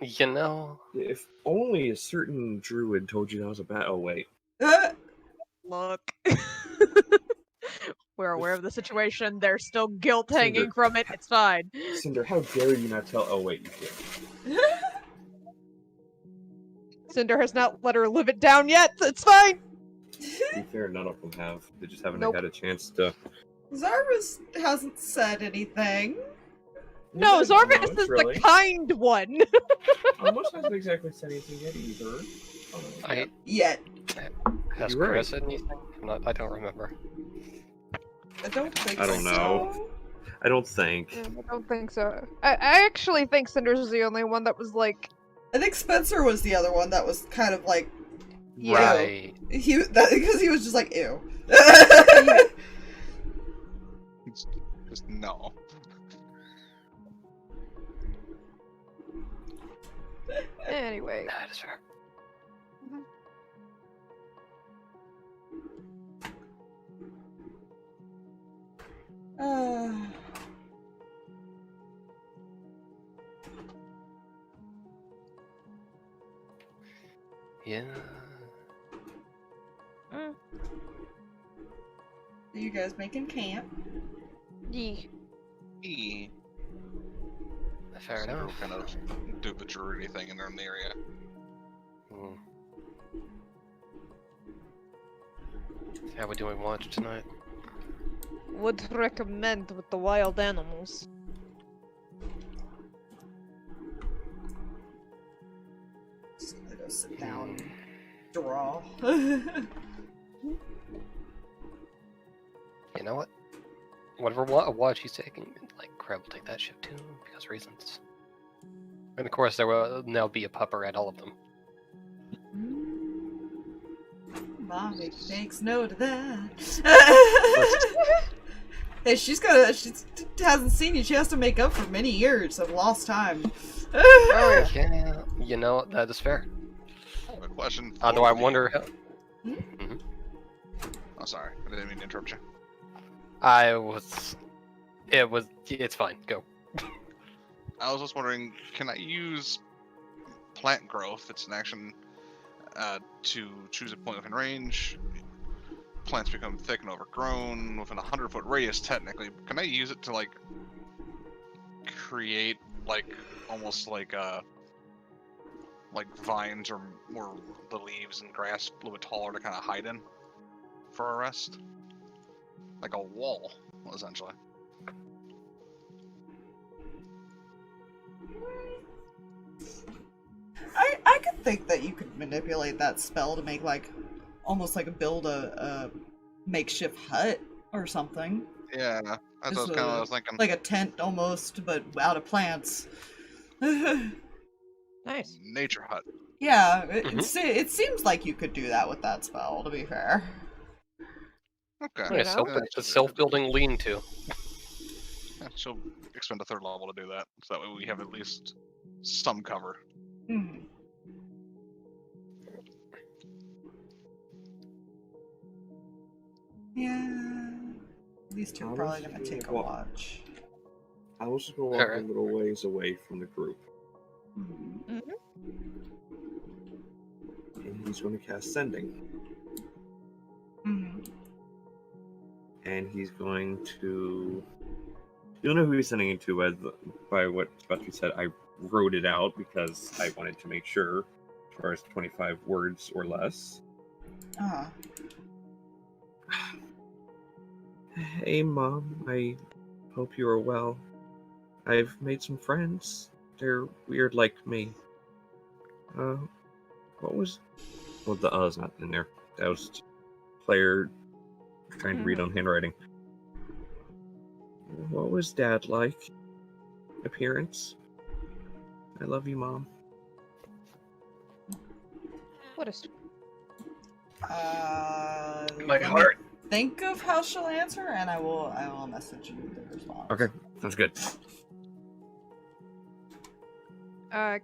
D: You know,
A: If only a certain druid told you that was a bad. Oh wait,
E: Look. We're aware of the situation. There's still guilt hanging from it. It's fine.
A: Cinder, how dare you not tell? Oh wait, you did.
E: Cinder has not let her live it down yet. It's fine.
A: To be fair, none of them have. They just haven't
E: Nope.
A: had a chance to.
C: Zarvis hasn't said anything.
E: No,
A: Almost
E: Zorvis is
A: really.
E: the kind one.
A: Almost hasn't exactly said anything yet either.
D: I
C: Yet.
D: has
A: You're
D: Kreh
A: right.
D: said anything? I don't remember.
C: I don't think
A: I don't know. I don't think.
E: I don't think so. I actually think Cinders was the only one that was like,
C: I think Spencer was the other one that was kind of like
E: yeah.
D: Right.
C: because he was just like ew.
B: Just no.
E: Anyway.
D: That is fair. Yeah.
C: Are you guys making camp?
E: Yeah.
D: Fair
B: So
D: enough.
B: we'll kind of do the druidy thing in the area.
D: Mm. How we doing watch tonight?
E: Would recommend with the wild animals.
C: Just gonna go sit down and draw.
D: You know what? Whatever watch he's taking, like Kreh will take that ship too, because reasons. And of course, there will now be a pupper at all of them.
C: Mommy takes note of that. Hey, she hasn't seen you. She has to make up for many years of lost time.
E: Oh,
D: Yeah, you know, that is fair.
B: I have a question.
D: Although
B: for
D: I
B: the-
D: wonder how...
B: Oh, sorry. I didn't mean to interrupt you.
D: It's fine, go.
B: I was just wondering, can I use plant growth? It's an action to choose a point within range. Plants become thick and overgrown within a 100-foot radius, technically. Can I use it to, like, create, like, almost like vines or the leaves and grass a little bit taller to kind of hide in? for a rest. Like a wall, essentially.
C: I could think that you could manipulate that spell to make like almost like build a makeshift hut or something.
B: Yeah, that's
C: Just
B: what I was thinking.
C: like a tent almost, but out of plants.
E: Nice.
B: Nature hut.
C: Yeah, it seems like you could do that with that spell, to be fair.
B: Okay.
E: You
D: Yeah,
E: know?
D: self-building lean-to.
B: Yeah, she'll expend a third level to do that, so that way we have at least some cover.
C: Hmm. Yeah. These two are probably gonna take a watch.
A: I was just gonna walk a little ways away from the group.
C: Mhm.
A: And he's going to cast Sending.
C: Mhm.
A: And he's going to... You'll know who he's sending it to by what Buffy said. I wrote it out because I wanted to make sure, as far as 25 words or less.
C: Uh-huh.
A: Hey, Mom. I hope you are well. I've made some friends. They're weird like me. What was... Well, the is not in there. That was player trying to read on handwriting. What was Dad like? Appearance? I love you, Mom.
E: What a
D: My
C: let me
D: heart.
C: think of how she'll answer, and I will message you the response.
A: Okay, sounds good.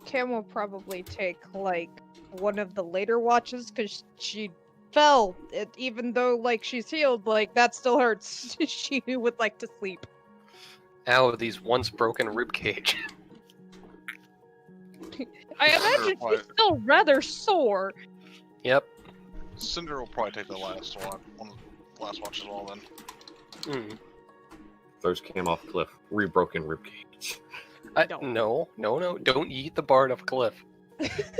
E: Cam will probably take, like, one of the later watches, because she fell, even though, like, she's healed, like, that still hurts. She would like to sleep.
D: Ow, these once broken ribcage.
E: I imagine she's still rather sore.
D: Yep.
B: Cinder will probably take the last one of the last watch as well then.
A: Throws Cam off cliff. Rebroken ribcage.
D: No. Don't eat the bard off a cliff.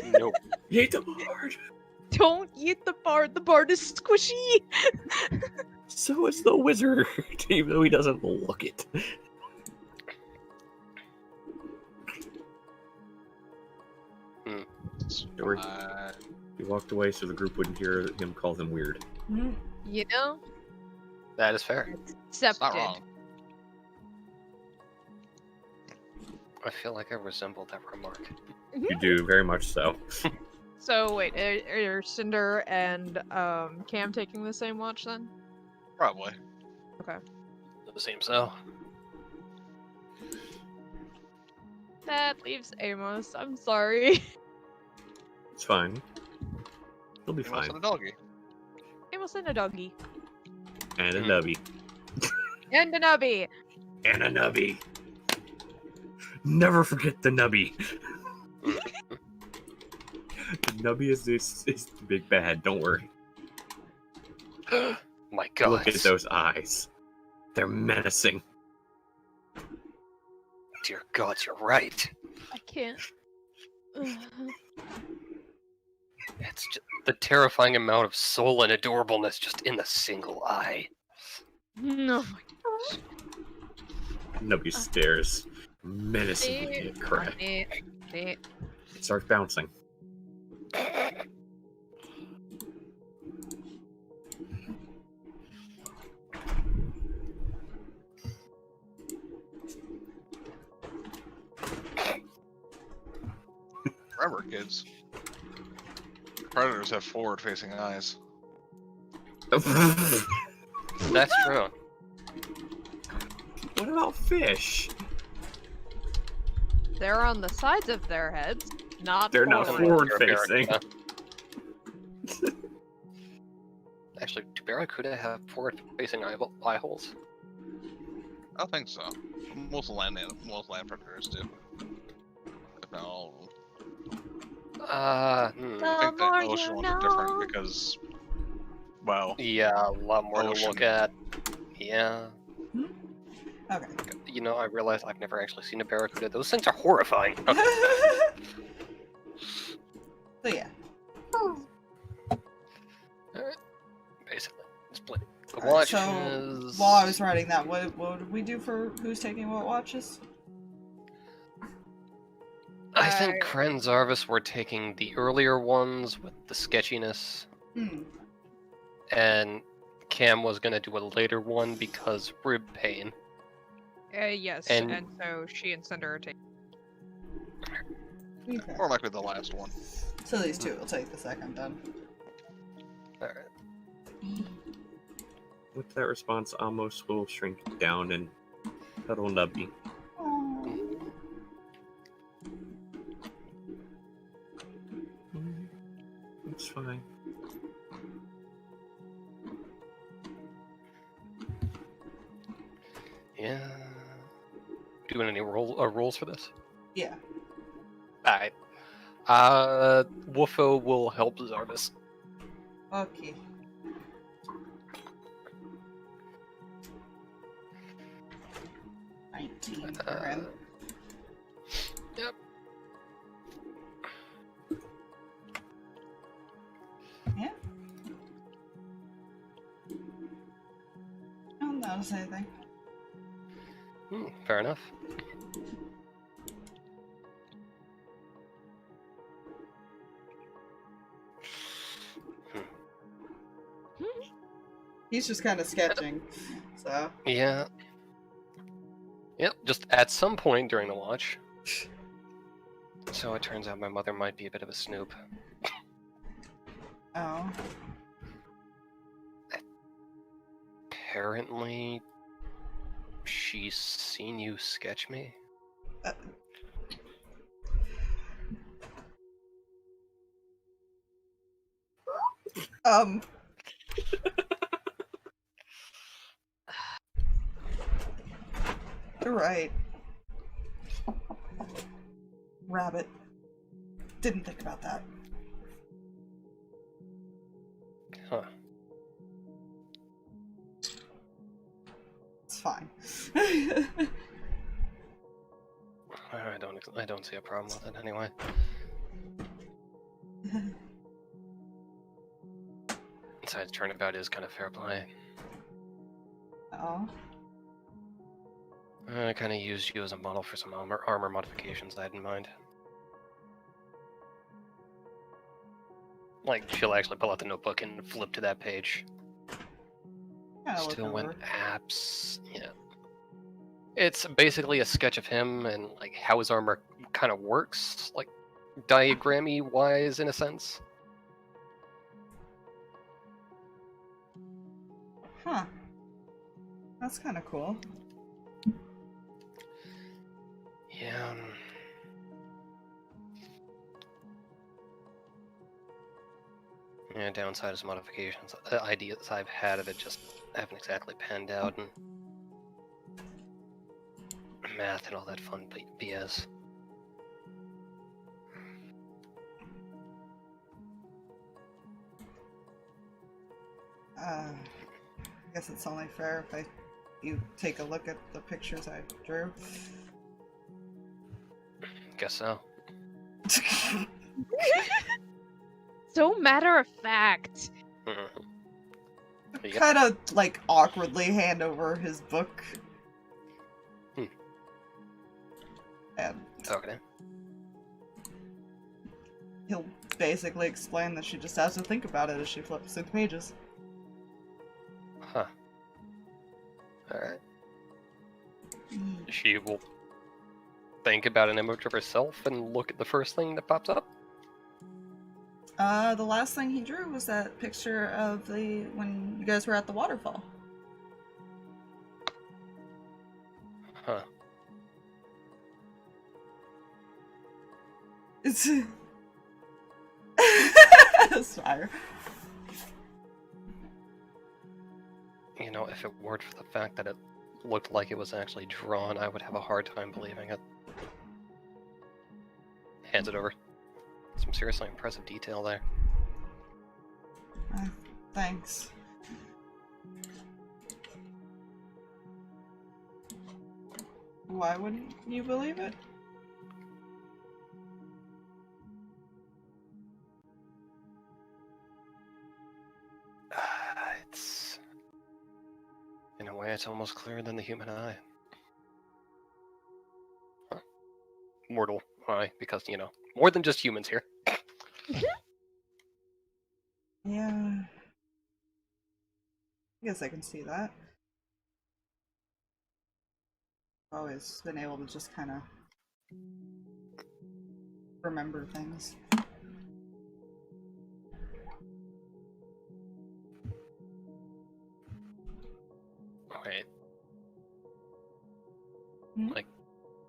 D: Nope.
A: You ate the bard!
E: Don't eat the bard. The bard is squishy.
A: So is the wizard, even though he doesn't look it. He walked away so the group wouldn't hear him call them weird.
E: You know?
D: That is fair.
B: It's not
E: Accepted.
B: wrong.
D: I feel like I resemble that remark.
A: You do, very much so.
E: So wait, are Cinder and Cam taking the same watch then?
B: Probably.
D: It seems so.
E: That leaves Amos. I'm sorry.
A: It's fine. He'll be
B: Amos
A: fine.
B: and a doggy.
E: Amos and a doggy.
A: And a nubby.
E: And a nubby.
A: And a nubby. Never forget the nubby. The nubby is the big bad, don't worry.
D: My God.
A: Look at those eyes. They're menacing.
D: Dear gods, you're right.
E: I can't.
D: It's just the terrifying amount of soul and adorableness just in the single eye.
E: No.
A: Nubby stares menacingly at Kreh. It starts bouncing.
B: Remember, kids. Predators have forward-facing eyes.
D: That's true.
A: What about fish?
E: They're on the sides of their heads, not
A: They're not
E: forward.
A: forward-facing.
D: Actually, do Barracuda have forward-facing eye holes?
B: I think so. Most land predators do. If not all of them. I think the ocean ones are different because, well,
D: yeah, a lot more to look at. Yeah.
C: Okay.
D: You know, I realize I've never actually seen a Barracuda. Those things are horrifying. Okay.
C: So yeah.
D: Alright. Basically. It's watches.
C: So, while I was writing that, what did we do for who's taking what watches?
D: I think Kreh and Zarvis were taking the earlier ones with the sketchiness, and Cam was gonna do a later one because rib pain.
E: Yes, and so she and Cinder are taking.
C: Okay.
B: More likely the last one.
C: So these two will take the second then.
D: Alright.
A: With that response, Amos will shrink down and cuddle Nubby. It's fine.
D: Yeah. Doing any rules for this?
C: Yeah.
D: Alright. Woofo will help Zarvis.
C: Okay. For him.
D: Yep.
C: Yeah. I don't notice anything.
D: Fair enough.
C: He's just kind of sketching, so.
D: Yeah. Yep, just at some point during the watch. So it turns out my mother might be a bit of a snoop.
C: Oh.
D: Apparently, she's seen you sketch me.
C: You're right. Rabbit. Didn't think about that.
D: Huh.
C: It's fine.
D: I don't see a problem with it anyway. Besides, turnabout is kind of fair play.
C: Oh.
D: I kind of used you as a model for some armor modifications I had in mind. Like, she'll actually pull out the notebook and flip to that page. Still went apps, yeah. It's basically a sketch of him and like how his armor kind of works, like diagrammy wise in a sense.
C: Huh. That's kind of cool.
D: Yeah. Yeah, downside is modifications. The ideas I've had of it just haven't exactly panned out, and math and all that fun BS.
C: I guess it's only fair if you take a look at the pictures I drew.
D: Guess so.
E: So matter of fact.
D: Yep.
C: Kind of like awkwardly hand over his book. And
D: Okay.
C: he'll basically explain that she just has to think about it as she flips through the pages.
D: Huh. Alright. She will think about an image of herself and look at the first thing that pops up?
C: The last thing he drew was that picture of when you guys were at the waterfall.
D: Huh.
C: It's... Sorry.
D: You know, if it weren't for the fact that it looked like it was actually drawn, I would have a hard time believing it. Hands it over. Some seriously impressive detail there.
C: Thanks. Why wouldn't you believe it?
D: way, it's almost clearer than the human eye. Huh. Mortal eye, because, you know, more than just humans here.
C: Yeah. I guess I can see that. Always been able to just kind of remember things.
D: Wait.
C: Hmm?
D: Like,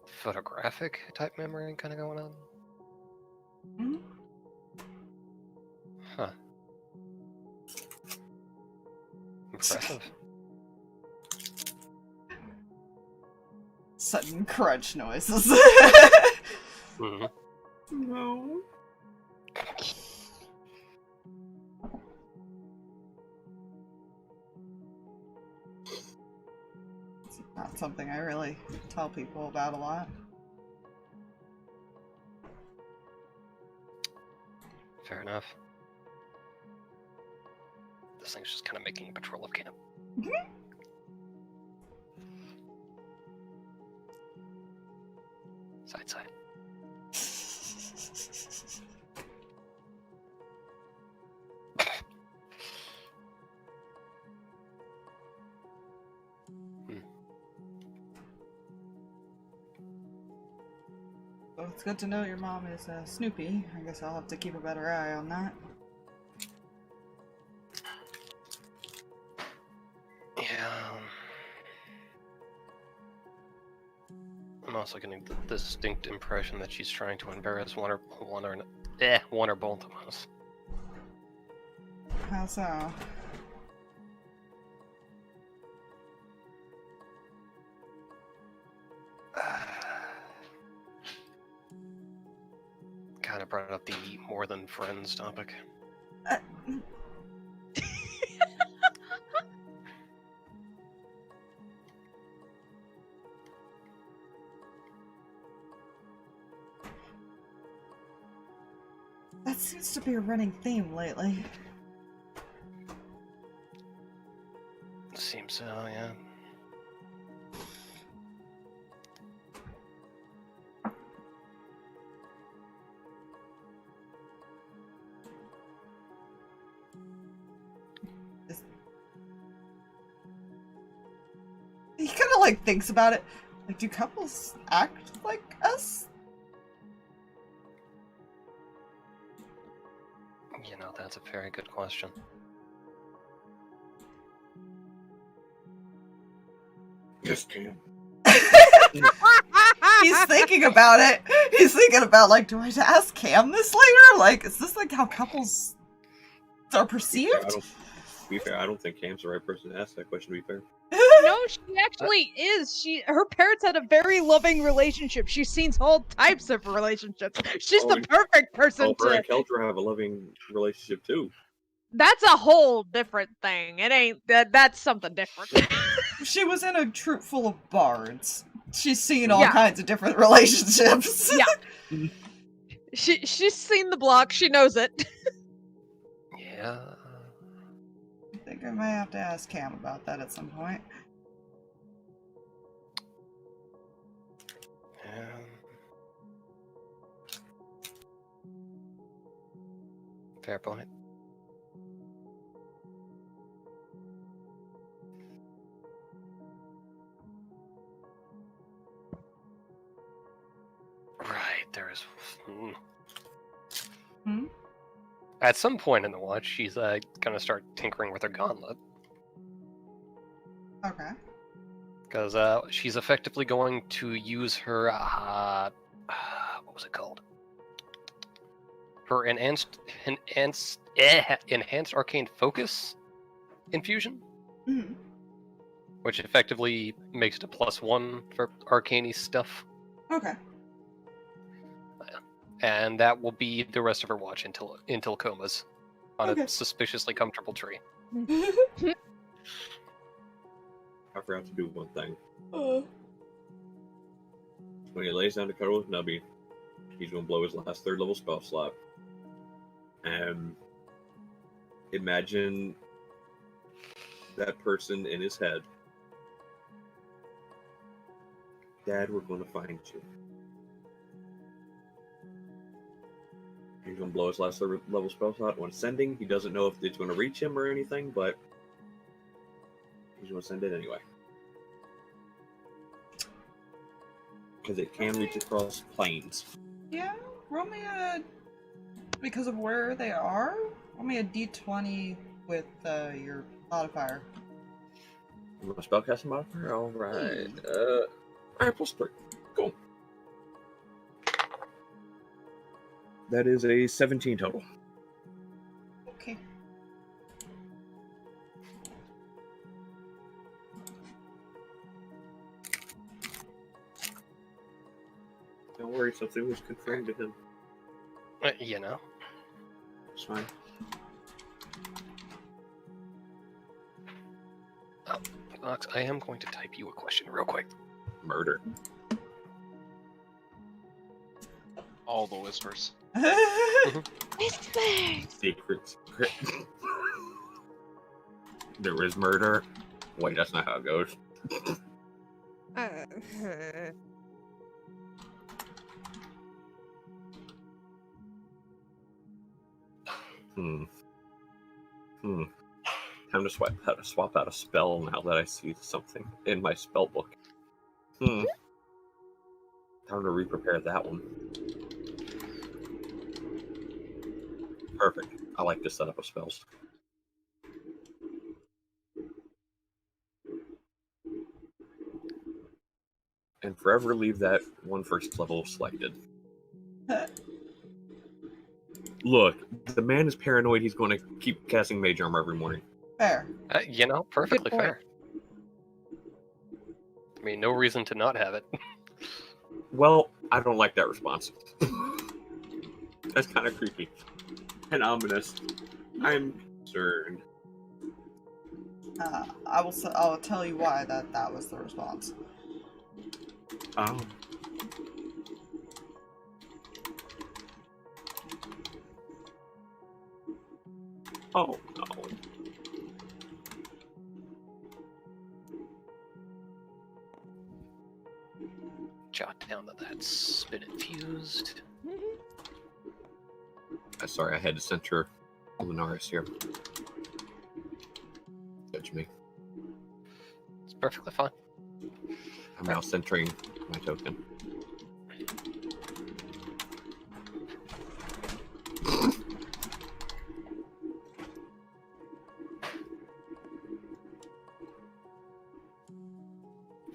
D: photographic type memory kind of going on?
C: Hmm?
D: Huh. Impressive.
C: Sudden crunch noises.
D: Mm-hmm.
A: No.
C: It's not something I really tell people about a lot.
D: Fair enough. This thing's just kind of making a patrol of camp. Side.
C: So it's good to know your mom is Snoopy. I guess I'll have to keep a better eye on that.
D: Yeah. I'm also getting the distinct impression that she's trying to embarrass one or both of us.
C: How so?
D: Kind of brought up the more than friends topic.
C: That seems to be a running theme lately.
D: Seems so, yeah.
C: He kind of like thinks about it. Like, do couples act like us?
D: You know, that's a very good question.
A: Yes, Cam.
C: He's thinking about it. He's thinking about, like, do I ask Cam this later? Like, is this like how couples are perceived?
A: To be fair, I don't think Cam's the right person to ask that question, to be fair.
E: No, she actually is. Her parents had a very loving relationship. She's seen all types of relationships. She's the perfect person
A: Her
E: to.
A: and Keldra have a loving relationship, too.
E: That's a whole different thing. It ain't that. That's something different.
C: She was in a troop full of bards. She's seen all
E: Yeah.
C: kinds of different relationships.
E: Yeah. She's seen the block. She knows it.
D: Yeah.
C: I think I might have to ask Cam about that at some point.
D: Yeah. Fair point. Right, there is.
C: Hmm?
D: At some point in the watch, she's gonna start tinkering with her gauntlet.
C: Okay.
D: Because she's effectively going to use her, what was it called? Her enhanced arcane focus infusion,
C: Mm-hmm.
D: which effectively makes it a +1 for arcane stuff.
C: Okay.
D: And that will be the rest of her watch until comas on
C: Okay.
D: a suspiciously comfortable tree.
A: I forgot to do one thing. When he lays down to cuddle with Nubby, he's going to blow his last 3rd level spell slot. Imagine that person in his head Dad, we're going to find you. He's going to blow his last level spell slot when sending. He doesn't know if it's going to reach him or anything, but he's going to send it anyway. Because it can reach across planes.
C: Yeah, roll me a... Because of where they are, roll me a d20 with your modifier.
A: You want a spellcasting modifier? Alright. Alright, +3. Cool. That is a 17 total.
C: Okay.
A: Don't worry, something was confirmed to him.
D: You know.
A: It's fine.
D: Fox, I am going to type you a question real quick.
A: Murder.
B: All the whispers.
E: Whispers!
A: Secrets. There is murder. Wait, that's not how it goes. Time to swap out a spell now that I see something in my spell book. Time to re-prepare that one. Perfect. I like this setup of spells. And forever leave that one first level selected. Look, the man is paranoid. He's going to keep casting Mage Armor every morning.
C: Fair.
D: You know, perfectly
E: point.
D: fair. I mean, no reason to not have it.
A: Well, I don't like that response. That's kind of creepy and ominous. I'm concerned.
C: I'll tell you why that was the response.
A: Oh. Oh no.
D: Jot down that that's been infused.
A: Sorry, I had to center Lunaris here. Judge me.
D: It's perfectly fine.
A: I'm now centering my token.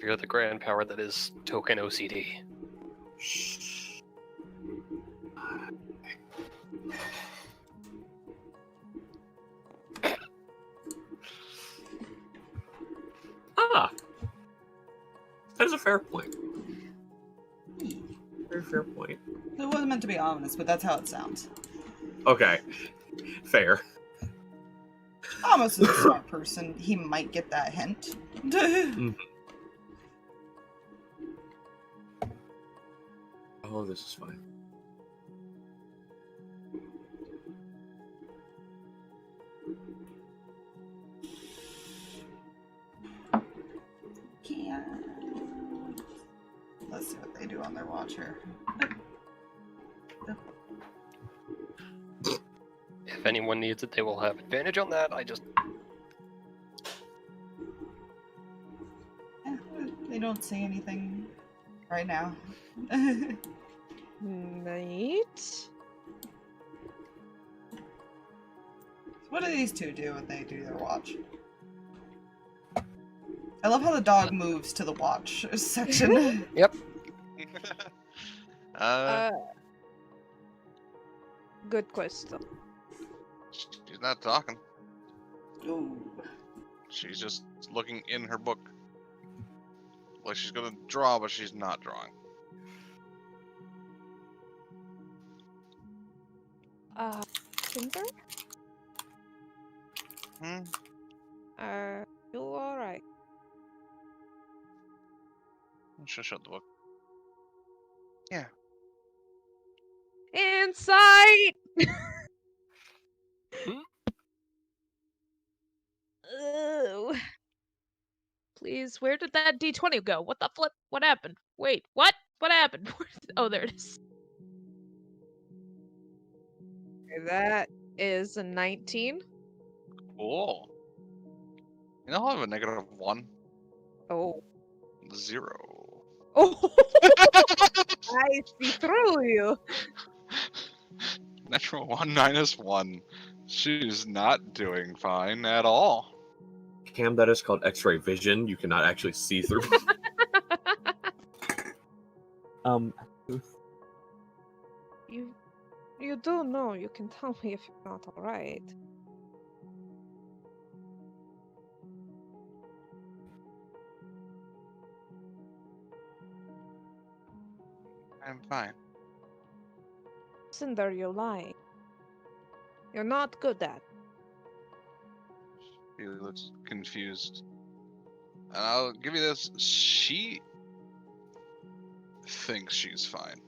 D: You're the grand power that is token OCD.
A: Shh. That is a fair point. Very fair point.
C: It wasn't meant to be ominous, but that's how it sounds.
A: Okay. Fair.
C: Amos is a smart person. He might get that hint.
A: Oh, this is fine.
C: Let's see what they do on their watch here.
D: If anyone needs it, they will have advantage on that.
C: They don't say anything right now.
E: Right.
C: What do these two do when they do their watch? I love how the dog moves to the watch section.
D: Yep.
E: Good question.
B: She's not talking.
C: Ooh.
B: She's just looking in her book. Like she's gonna draw, but she's not drawing.
E: Cinder? Are you alright?
B: She'll shut the book. Yeah.
E: Insight! Ooh. please. Where did that D20 go? What the flip? What happened? Wait, what? What happened? Oh, there it is. Okay, that is a 19.
B: Cool. You know, I'll have a -1.
E: Oh.
B: 0.
E: Oh, I see through you.
B: Natural 1 -1. She's not doing fine at all.
A: Cam, that is called X-ray vision. You cannot actually see through.
E: You do know. You can tell me if you're not all right.
B: I'm fine.
E: Cinder, you're lying. You're not good at.
B: He looks confused. And I'll give you this. She thinks she's fine.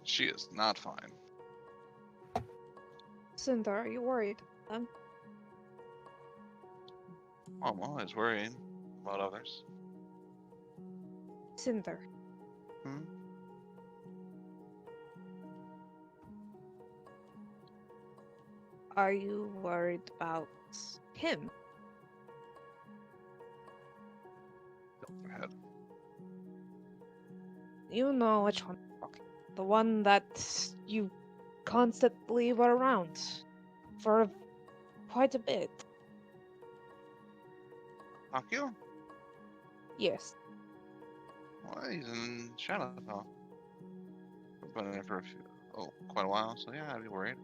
B: She is not fine.
E: Cinder, are you worried?
B: I'm always worrying about others.
E: Cinder.
B: Hmm?
E: Are you worried about him?
B: Go ahead.
E: You know which one I'm talking about. The one that you constantly were around for quite a bit.
B: Akio?
E: Yes.
B: Well, he's in Shuttlestomp. We've been there for quite a while, so yeah, I'd be worried.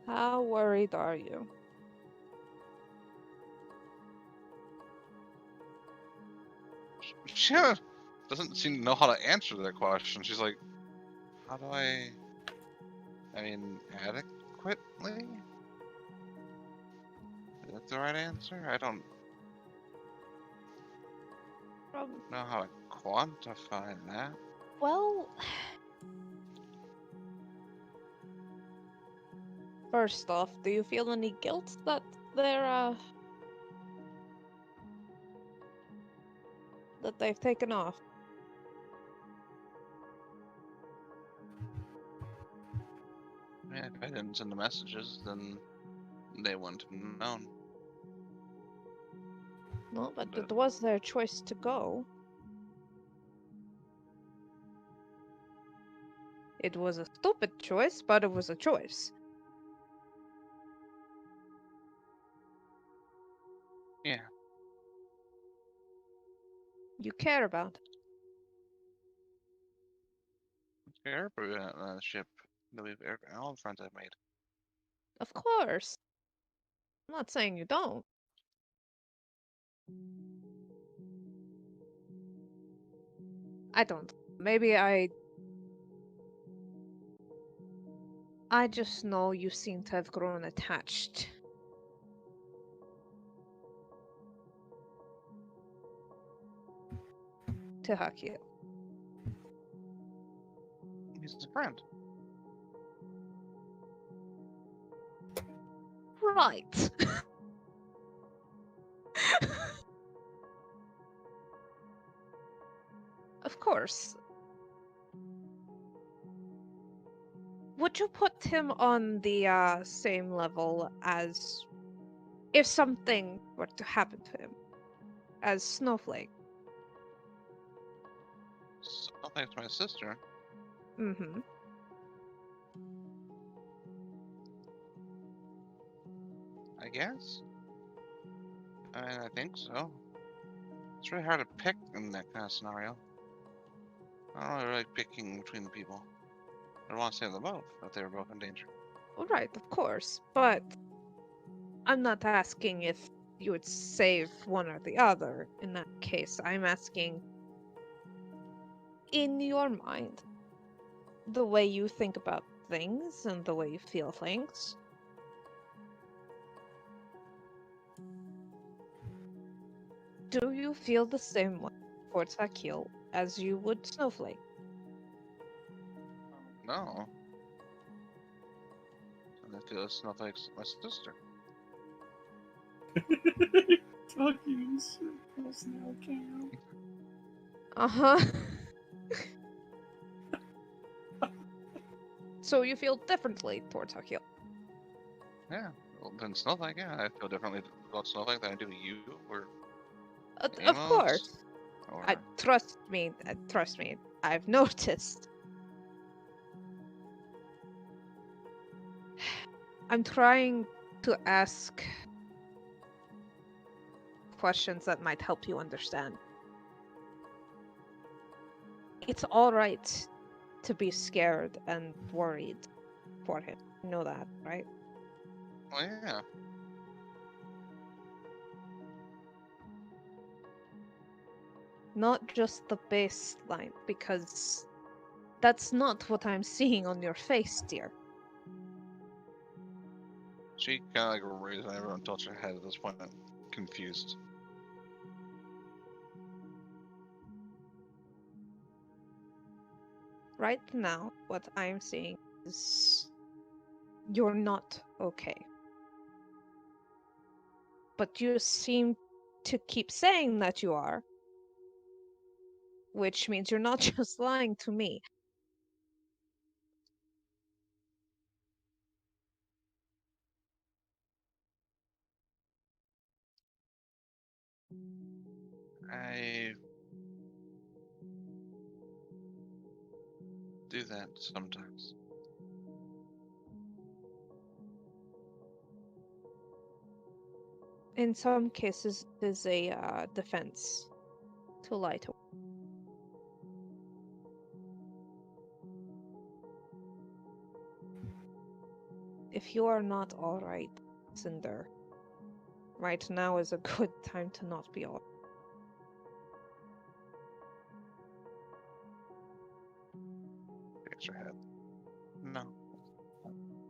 E: How worried are you?
B: She doesn't seem to know how to answer that question. She's like, how do I mean, adequately? Is that the right answer? I don't know how to quantify that.
E: Well, first off, do you feel any guilt that they've taken off?
B: Yeah, if I didn't send the messages, then they wouldn't have known.
E: No, but it was their choice to go. It was a stupid choice, but it was a choice.
B: Yeah.
E: You care about it.
B: Fair, but the ship that we've all the friends I've made.
E: Of course. I'm not saying you don't. I don't. Maybe I just know you seem to have grown attached. To Hakio.
B: He's a friend.
E: Right. Of course. Would you put him on the same level as if something were to happen to him? As Snowflake?
B: Snowflake's my sister.
E: Mm-hmm.
B: I guess. I mean, I think so. It's really hard to pick in that kind of scenario. I don't really like picking between the people. I want to save them both if they were both in danger.
E: All right, of course, but I'm not asking if you would save one or the other in that case. I'm asking, in your mind, the way you think about things and the way you feel things. Do you feel the same way towards Akil as you would Snowflake?
B: No. I feel Snowflake's my sister.
A: Talking in circles now, Cam.
E: Uh-huh. So you feel differently towards Akio.
B: Yeah. Well, then Snowflake, yeah, I feel differently about Snowflake than I do you or
E: Of
B: Amos,
E: course.
B: Or
E: Trust me. I've noticed. I'm trying to ask questions that might help you understand. It's all right to be scared and worried for him. You know that, right?
B: well, yeah.
E: Not just the baseline, because that's not what I'm seeing on your face, dear.
B: She kind of like raised and everyone tilts her head at this point, confused.
E: Right now, what I'm seeing is you're not okay. But you seem to keep saying that you are, which means you're not just lying to me.
B: I do that sometimes.
E: In some cases, it is a defense to lie to. If you are not alright, Cinder, right now is a good time to not be alright.
B: Shakes her head. No.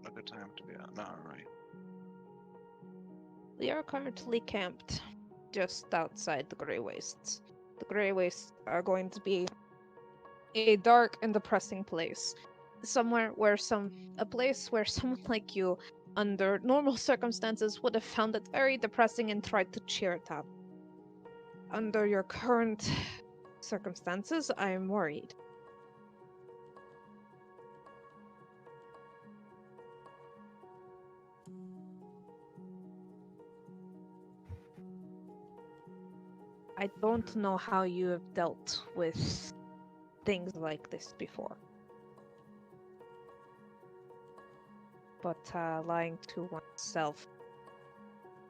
B: A good time to be not alright.
E: We are currently camped just outside the Grey Wastes. The Grey Wastes are going to be a dark and depressing place. A place where someone like you, under normal circumstances, would have found it very depressing and tried to cheer it up. Under your current circumstances, I am worried. I don't know how you have dealt with things like this before. But lying to oneself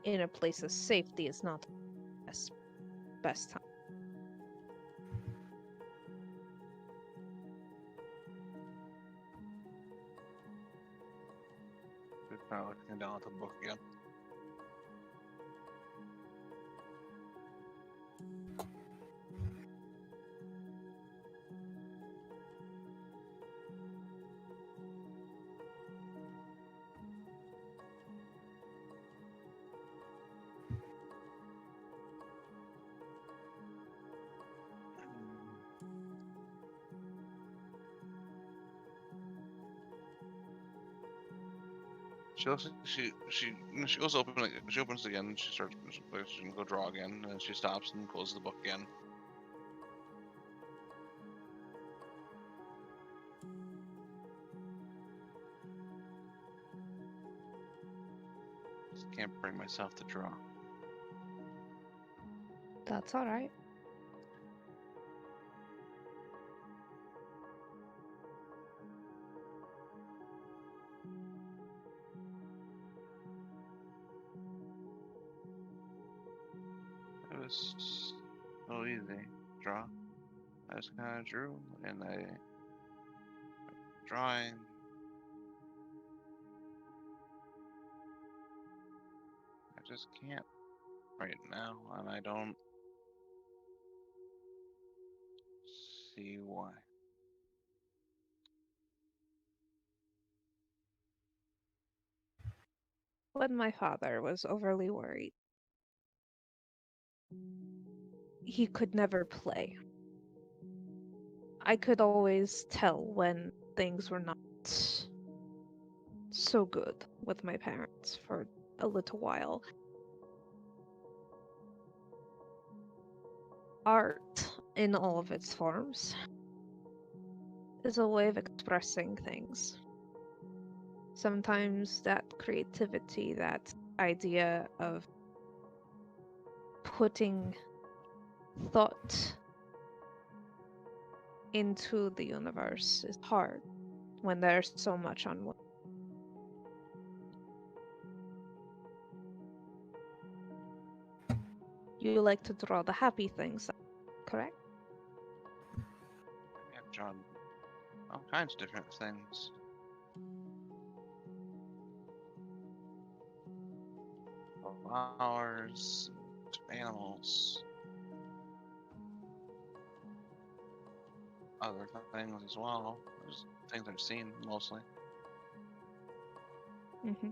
E: in a place of safety is not the best time.
B: She's kind of looking down at the book again. She goes open. She opens again. And she starts. She can go draw again, and then she stops and closes the book again. Just can't bring myself to draw.
E: That's alright.
B: It was so easy. Draw. I just kind of drew, and drawing. I just can't right now, and I don't see why.
E: When my father was overly worried, he could never play. I could always tell when things were not so so good with my parents for a little while. Art, in all of its forms, is a way of expressing things. Sometimes that creativity, that idea of putting thought into the universe is hard when there's so much on one. You like to draw the happy things, correct?
B: I've drawn all kinds of different things. Flowers, animals, other things as well. There's things I've seen mostly.
E: Mm-hmm.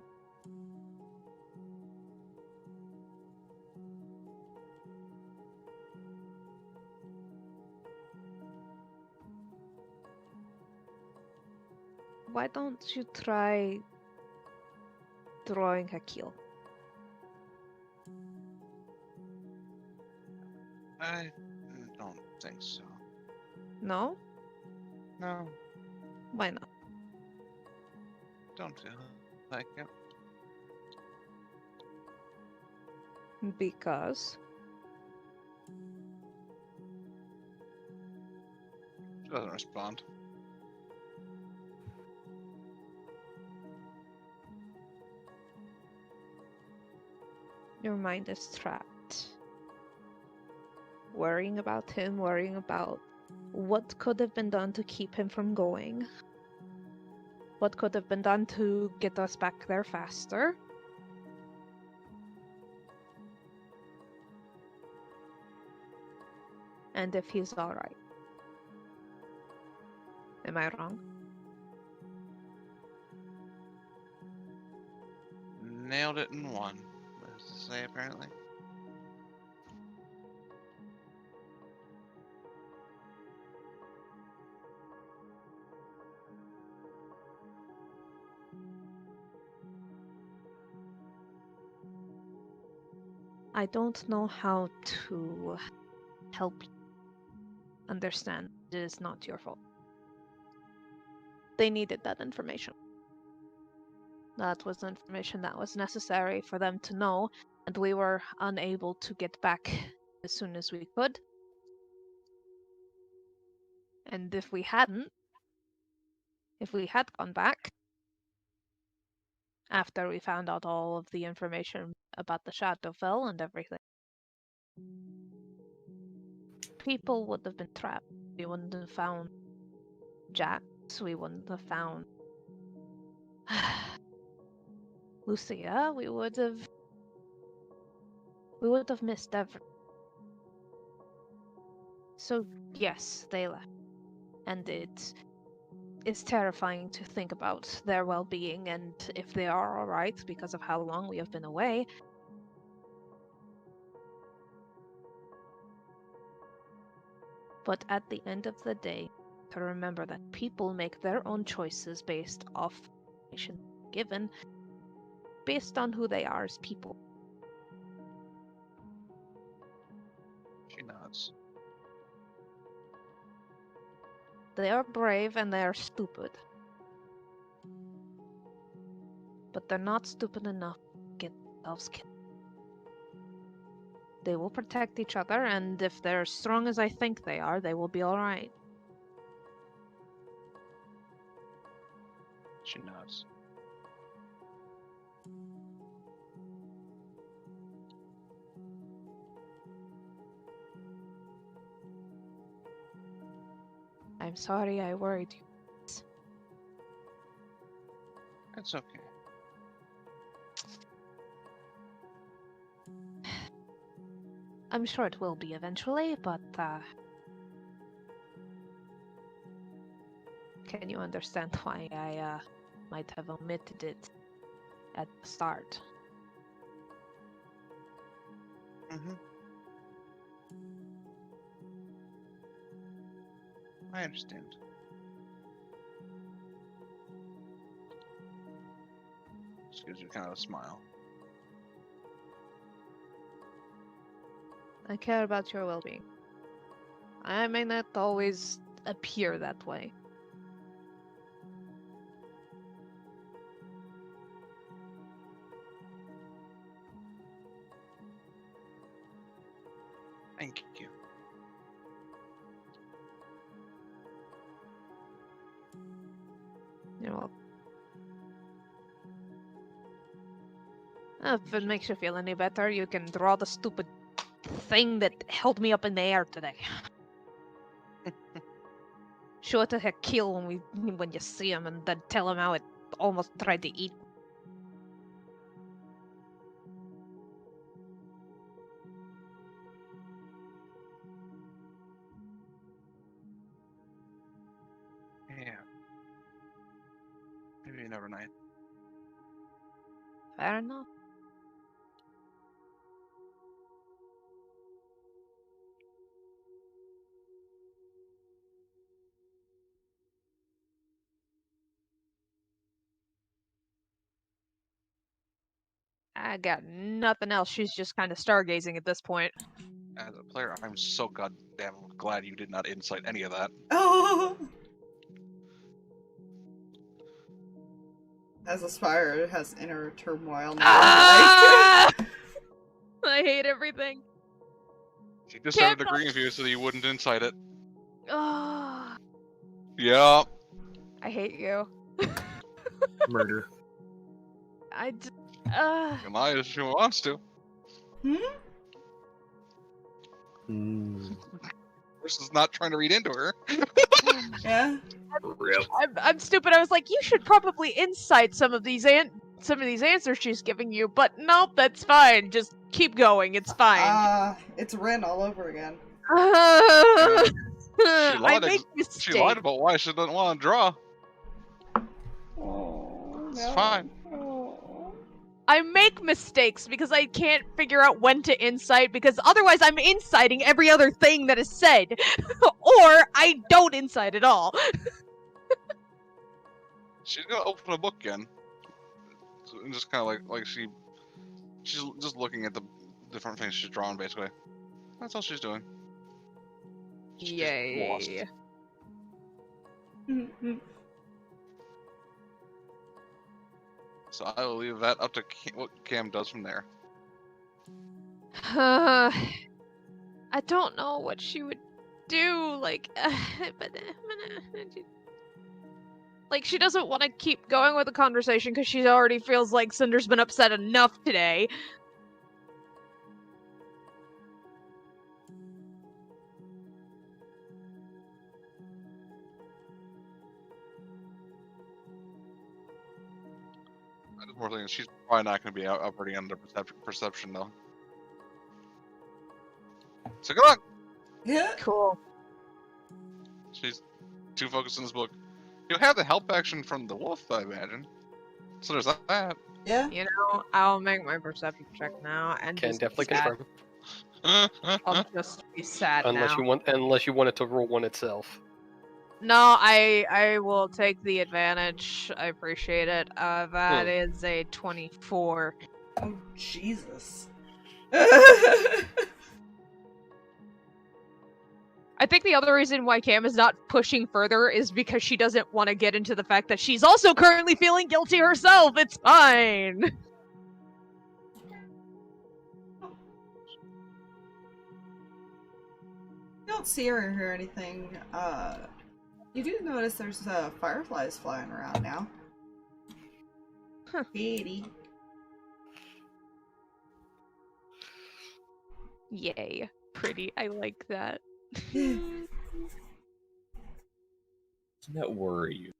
E: Why don't you try drawing a keel?
B: I don't think so.
E: No?
B: No,
E: Why not?
B: don't feel like it.
E: Because
B: She doesn't respond.
E: your mind is trapped. Worrying about him, worrying about what could have been done to keep him from going. What could have been done to get us back there faster. And if he's alright. Am I wrong?
B: Nailed it in one. What does it say apparently?
E: I don't know how to help you understand it is not your fault. They needed that information. That was the information that was necessary for them to know, and we were unable to get back as soon as we could. And if we had gone back, after we found out all of the information about the Shadowfell and everything, people would have been trapped. We wouldn't have found Jax, we wouldn't have found Lucia, we would have missed everything. So yes, they left. And it is terrifying to think about their well-being and if they are alright because of how long we have been away. But at the end of the day, to remember that people make their own choices based off information given, based on who they are as people.
B: She nods.
E: They are brave and they are stupid. But they're not stupid enough to get themselves killed. They will protect each other, and if they're as strong as I think they are, they will be alright.
B: She nods.
E: I'm sorry I worried you.
B: It's okay.
E: I'm sure it will be eventually, but can you understand why I might have omitted it at the start?
B: Mm-hmm. I understand. Just gives you kind of a smile.
E: I care about your well-being. I may not always appear that way.
B: Thank you.
E: You're welcome. If it makes you feel any better, you can draw the stupid thing that held me up in the air today. Show it to Hakil when you see him, and then tell him how it almost tried to eat.
B: Yeah. Maybe another night.
E: Fair enough. I got nothing else. She's just kind of stargazing at this point.
B: As a player, I'm so goddamn glad you did not incite any of that.
C: Oh. As a Spire has inner turmoil now.
E: Ah! I hate everything.
B: She just started agreeing with you so that you wouldn't incite it.
E: Oh,
B: Yeah.
E: I hate you.
A: Murder.
B: You can lie if she wants to. Versus not trying to read into her.
C: Yeah.
A: Rip.
E: I'm stupid. I was like, you should probably incite some of these answers she's giving you, but nope, that's fine. Just keep going. It's fine.
C: It's Rin all over again.
E: I make mistakes.
B: She lied about why she doesn't want to draw.
C: Oh,
B: It's fine.
E: I make mistakes because I can't figure out when to incite, because otherwise I'm inciting every other thing that is said. Or I don't incite at all.
B: She's gonna open a book again. And just kind of like she's just looking at the different things she's drawn, basically. That's all she's doing. She's
E: Yay.
B: lost. So I will leave that up to what Cam does from there.
E: I don't know what she would do, like, like, she doesn't want to keep going with the conversation because she already feels like Cinder's been upset enough today.
B: More thing is she's probably not going to be operating under perception though. So good luck.
C: Yeah.
E: Cool.
B: She's too focused on this book. You'll have the help action from the wolf, I imagine. So there's that.
C: Yeah.
E: You know, I'll make my perception check now and
D: Can
E: just
D: definitely
E: be sad.
D: confirm.
E: I'll just be sad
D: Unless
E: now.
D: you want it to roll one itself.
E: No, I will take the advantage. I appreciate it. That is a 24.
C: Oh, Jesus.
E: I think the other reason why Cam is not pushing further is because she doesn't want to get into the fact that she's also currently feeling guilty herself. It's fine.
C: You don't see her or hear anything. You do notice there's fireflies flying around now.
E: Huh.
C: Katie.
E: Yay. Pretty. I like that.
A: Doesn't that worry you?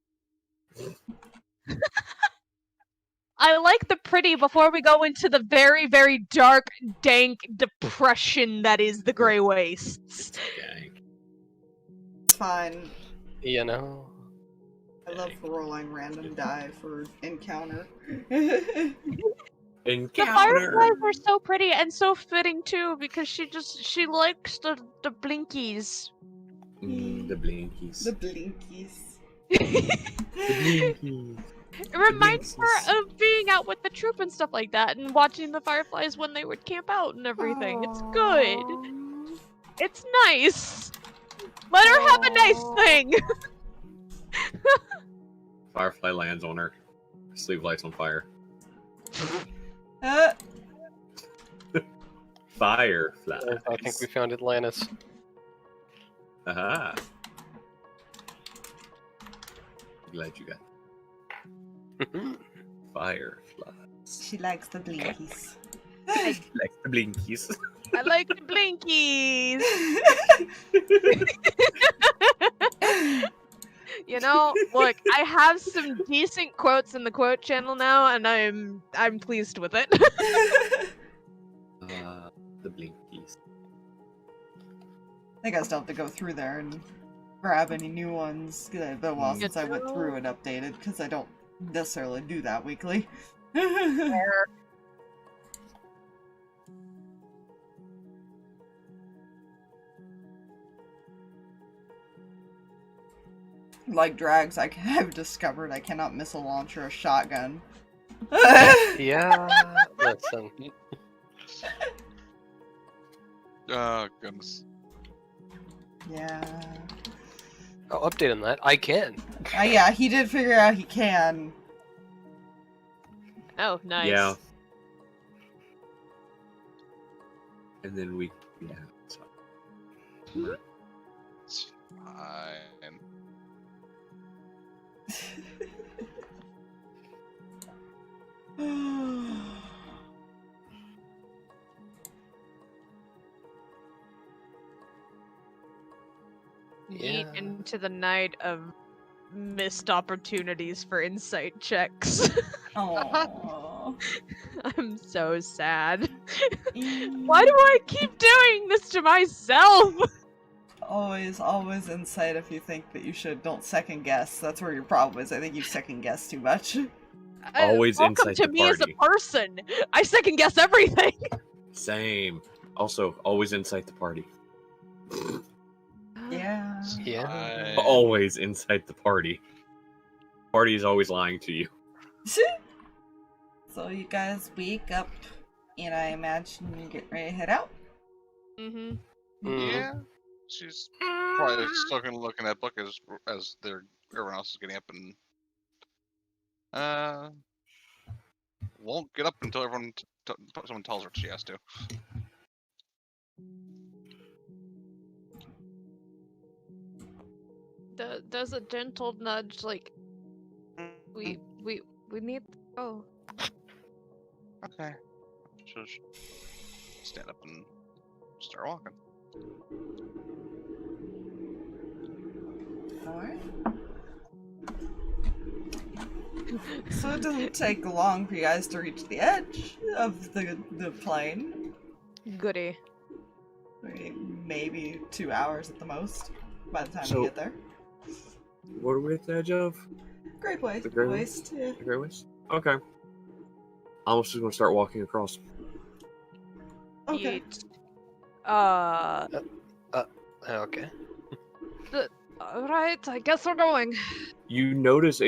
E: I like the pretty before we go into the very, very dark, dank depression that is the Grey Wastes.
A: Gang.
C: It's fine.
D: You know.
C: I love rolling random die for encounter.
E: The fireflies are so pretty and so fitting too, because she likes the blinkies.
A: The blinkies.
C: The blinkies.
A: The blinkies.
E: It reminds
A: Blinkies.
E: her of being out with the troop and stuff like that, and watching the fireflies when they would camp out and everything. It's good. It's nice. Let her have a nice thing.
A: Firefly lands on her. Sleeve lights on fire. Firefly.
D: I think we found Atlantis.
A: Aha. Glad you got Firefly.
C: She likes the blinkies.
A: Like the blinkies.
E: I like the blinkies. You know, look, I have some decent quotes in the quote channel now, and I'm pleased with it.
A: The blinkies.
C: I think I still have to go through there and grab any new ones. It's been a while since I went through and updated, because I don't necessarily do that weekly. Like drags, I've discovered I cannot missile launch or a shotgun.
D: Yeah, listen.
B: Oh, goodness.
C: Yeah.
D: Oh, update on that. I can.
C: Yeah, he did figure out he can.
E: Oh, nice.
A: Yeah. And then we. Yeah. So.
B: It's fine.
E: Yeet into the night of missed opportunities for insight checks.
C: Aww.
E: I'm so sad. Why do I keep doing this to myself?
C: Always insight if you think that you should. Don't second guess. That's where your problem is. I think you second guess too much.
A: Always
E: Welcome
A: insight
E: to
A: the
E: me as a
A: party.
E: person. I second guess everything.
A: Same. Also, always incite the party.
C: Yeah.
D: Yeah.
B: Fine.
A: Always incite the party. Party is always lying to you.
C: So you guys wake up, and I imagine you get ready to head out.
E: Mm-hmm.
B: Yeah. She's probably still gonna looking at book as everyone else is getting up and won't get up until someone tells her she has to.
E: Does a gentle nudge like we need oh
B: Okay. She'll stand up and start walking.
C: Alright. So it doesn't take long for you guys to reach the edge of the plane.
E: goody.
C: Maybe 2 hours at the most by the time
A: So-
C: you get there.
A: What are we at the edge of?
C: Great place.
A: The Great
C: Waste. Yeah.
A: The Great West? Okay. Amos is going to start walking across.
C: Okay.
E: Yeet.
D: Okay.
E: Alright, I guess we're going.
A: You notice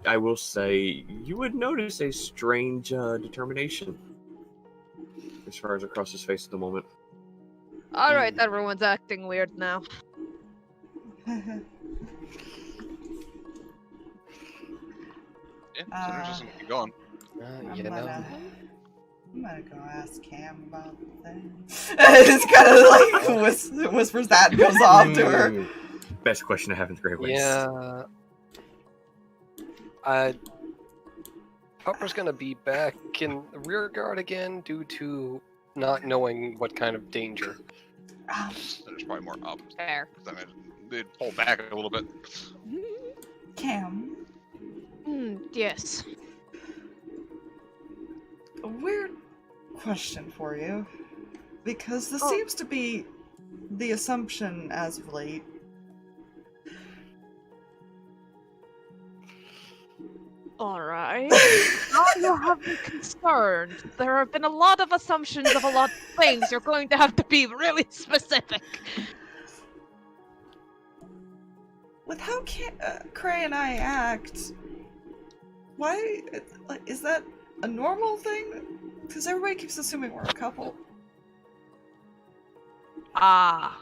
A: I will say, you would notice a strange determination as far as across his face at the moment.
E: Alright, everyone's acting weird now.
B: Yeah, so we're just gonna keep going.
D: You know.
C: I'm gonna go ask Cam about things. Just kind of like whispers that and goes off to her.
A: Best question I have in the Great West.
D: Yeah. Pupper's gonna be back in the rear guard again due to not knowing what kind of danger.
B: There's probably more up.
E: Fair.
B: I mean, they'd pull back a little bit.
C: Cam,
E: Yes.
C: a weird question for you. Because this
E: Oh.
C: seems to be the assumption as of late.
E: Alright. Now you have me concerned. There have been a lot of assumptions of a lot of things. You're going to have to be really specific.
C: With how Kreh and I act, Why? Like, is that a normal thing? Because everybody keeps assuming we're a couple.
E: Ah.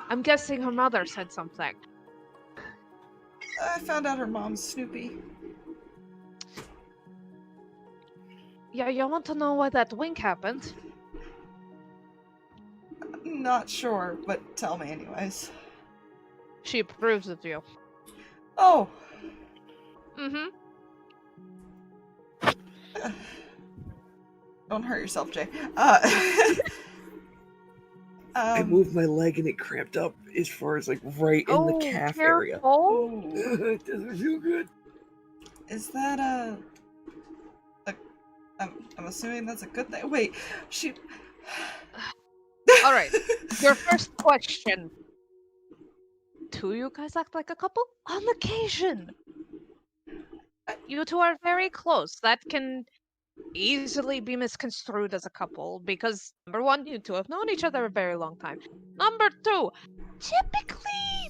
E: I'm guessing her mother said something.
C: I found out her mom's Snoopy.
E: Yeah, you want to know why that wink happened?
C: Not sure, but tell me anyways.
E: She approves of you.
C: Oh.
E: Mm-hmm.
C: Don't hurt yourself, Jay.
A: I moved my leg and it cramped up as far as like right in the calf area.
E: Careful.
A: It doesn't feel good.
C: Is that I'm assuming that's a good thing. Wait, she.
E: All right. Your first question. Do you guys act like a couple? On occasion. You two are very close. That can easily be misconstrued as a couple because, number one, you two have known each other a very long time. Number two, typically,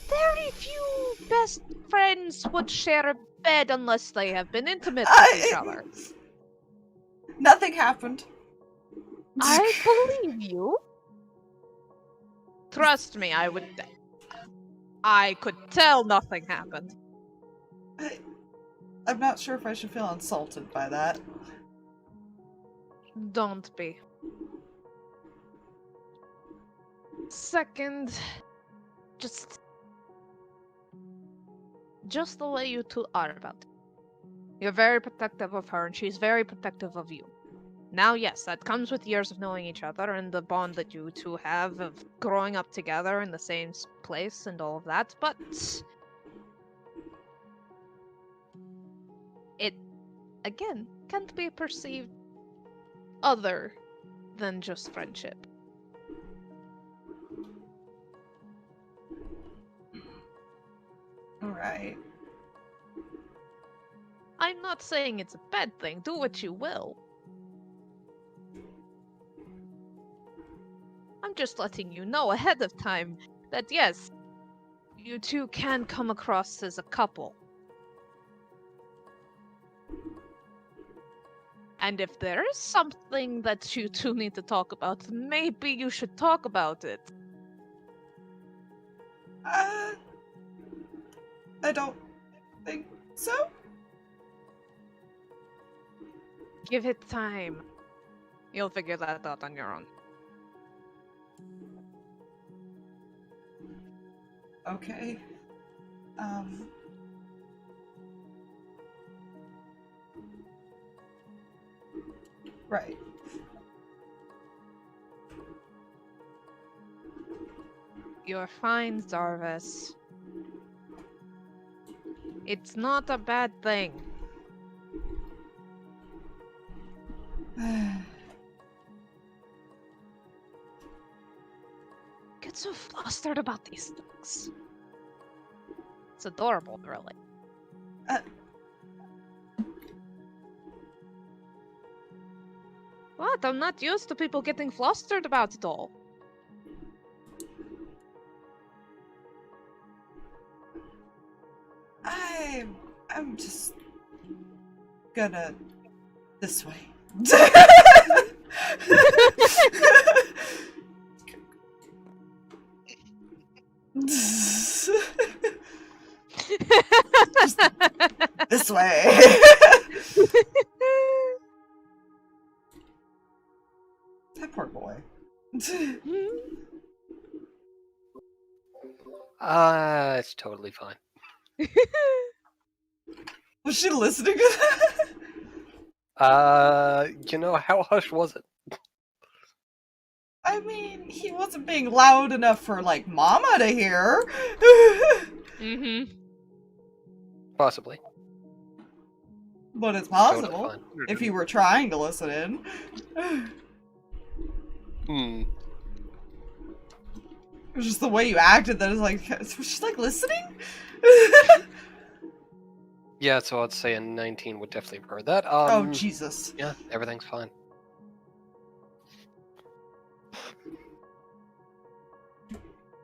E: very few best friends would share a bed unless they have been intimate with each other.
C: Nothing happened.
E: I believe you. Trust me, I could tell nothing happened.
C: I'm not sure if I should feel insulted by that.
E: Don't be. Second, just the way you two are about it. You're very protective of her, and she's very protective of you. Now, yes, that comes with years of knowing each other and the bond that you two have of growing up together in the same place and all of that, but it, again, can't be perceived other than just friendship.
C: Alright.
E: I'm not saying it's a bad thing. Do what you will. I'm just letting you know ahead of time that yes, you two can come across as a couple. And if there is something that you two need to talk about, maybe you should talk about it.
C: I don't think so.
E: Give it time. You'll figure that out on your own.
C: Okay. Right.
E: You're fine, Zarvis. It's not a bad thing. Get so flustered about these things. It's adorable, really. What? I'm not used to people getting flustered about it all.
C: I'm just gonna this way. This way. That poor boy.
D: It's totally fine.
C: Was she listening to that?
D: You know, how hush was it?
C: I mean, he wasn't being loud enough for, like, Mama to hear.
E: Mm-hmm.
D: Possibly.
C: But it's
D: Totally
C: possible,
D: fine.
C: if you were trying to listen in.
D: Hmm.
C: It was just the way you acted that is like, was she, like, listening?
D: Yeah, so I'd say a 19 would definitely have heard that.
C: Oh, Jesus.
D: Yeah, everything's fine.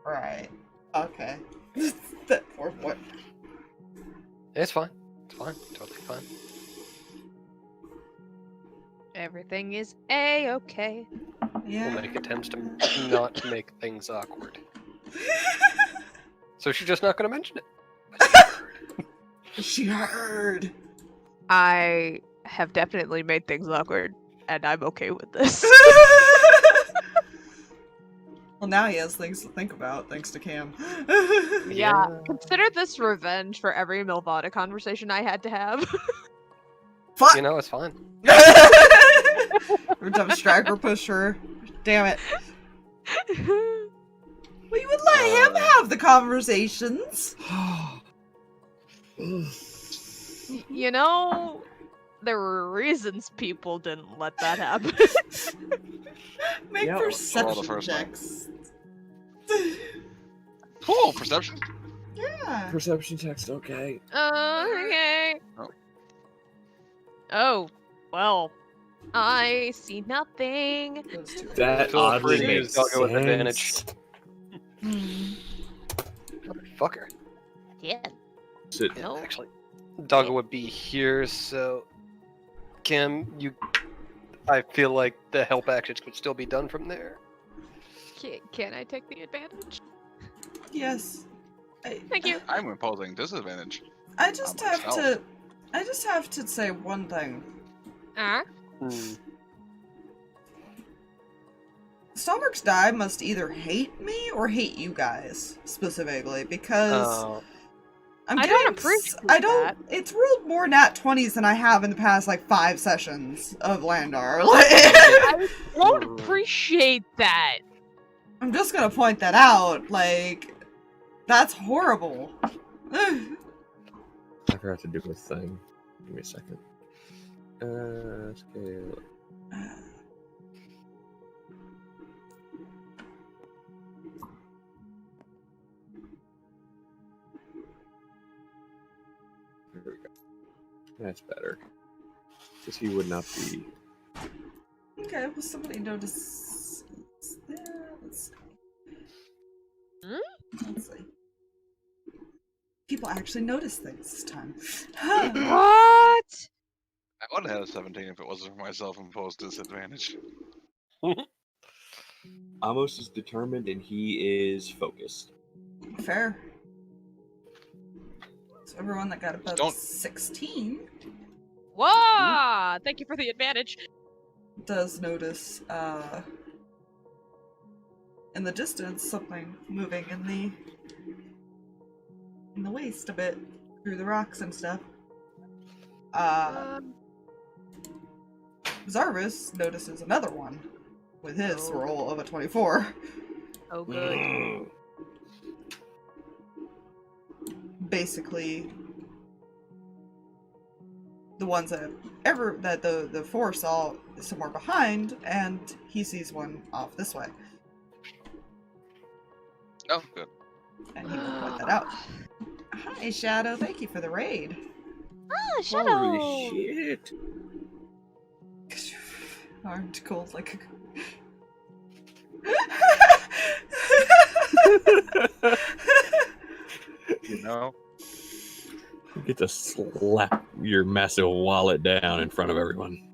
C: Right. Okay. That poor boy.
D: It's fine. It's fine. Totally fine.
E: Everything is A-okay.
C: Yeah.
D: We'll make attempts to not make things awkward. So she's just not going to mention it.
C: She heard.
E: I have definitely made things awkward, and I'm okay with this.
C: Well, now he has things to think about, thanks to Cam.
E: Yeah, consider this revenge for every Milvada conversation I had to have.
C: Fuck!
D: You know, it's fine.
C: Every time Striker pushed her. Damn it. We would let him have the conversations.
E: You know, there were reasons people didn't let that happen.
C: Make
A: Yeah,
C: perception
B: first
C: checks.
B: Cool, perception.
C: Yeah.
A: Perception text, okay.
E: Okay.
C: Oh.
E: Oh, well, I see nothing.
C: Those two.
A: That
D: Feel
A: oddly
D: free to
A: makes
D: use doggo with advantage.
A: sense.
D: Fucker.
E: Yeah.
A: Sit.
E: No.
D: Actually, Doggo would be here, so Kim, I feel like the help actions could still be done from there.
E: Can I take the advantage?
C: Yes.
E: Thank you.
B: I'm imposing disadvantage.
C: I just
B: On
C: have
B: myself.
C: to. I just have to say one thing. Stalberg's die must either hate me or hate you guys specifically because
E: I don't appreciate that.
C: It's rolled more nat 20s than I have in the past like 5 sessions of Landar.
E: I won't appreciate that.
C: I'm just gonna point that out. Like, that's horrible.
A: I forgot to do a thing. Give me a second. Scale. There we go. That's better. Because he would not be.
C: Okay, will somebody notice there? Let's see. Let's see. People actually notice things this time.
E: What?
B: I would have had a 17 if it wasn't for my self-imposed disadvantage.
A: Amos is determined and he is focused.
C: Fair. So everyone that got above
B: Don't-
C: 16
E: Whoa! Thank you for the advantage.
C: does notice in the distance something moving in the waist a bit through the rocks and stuff. Zarvis notices another one with his roll of a 24.
E: Oh, good.
C: Basically, the ones that the four saw somewhere behind, and he sees one off this way,
B: Oh, good.
C: and he will point that out. Hi, Shadow. Thank you for the raid.
E: Ah, Shadow!
A: Holy shit!
C: Armed cold like
B: You know?
A: You get to slap your massive wallet down in front of everyone.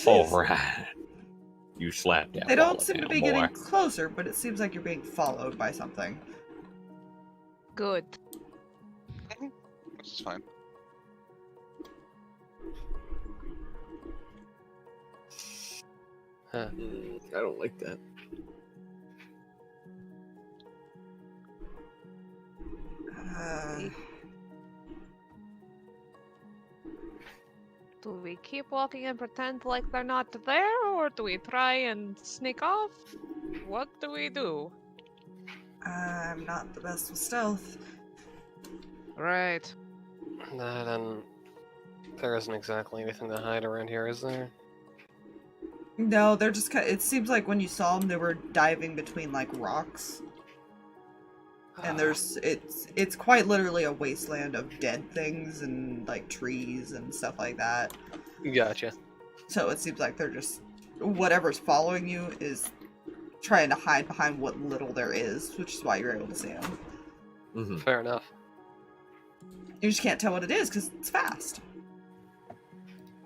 A: Alright. You slapped that
C: They don't
A: wallet
C: seem to
A: down,
C: be
A: boy.
C: getting closer, but it seems like you're being followed by something.
E: Good.
B: Which is fine.
D: Huh.
A: I don't like that.
E: Do we keep walking and pretend like they're not there, or do we try and sneak off? What do we do?
C: I'm not the best with stealth.
E: Right.
D: Then there isn't exactly anything to hide around here, is there?
C: No, they're just it seems like when you saw them, they were diving between like rocks. And it's quite literally a wasteland of dead things and like trees and stuff like that.
D: Gotcha.
C: So it seems like they're just whatever's following you is trying to hide behind what little there is, which is why you're able to see them.
A: Mm-hmm.
D: Fair enough.
C: You just can't tell what it is because it's fast.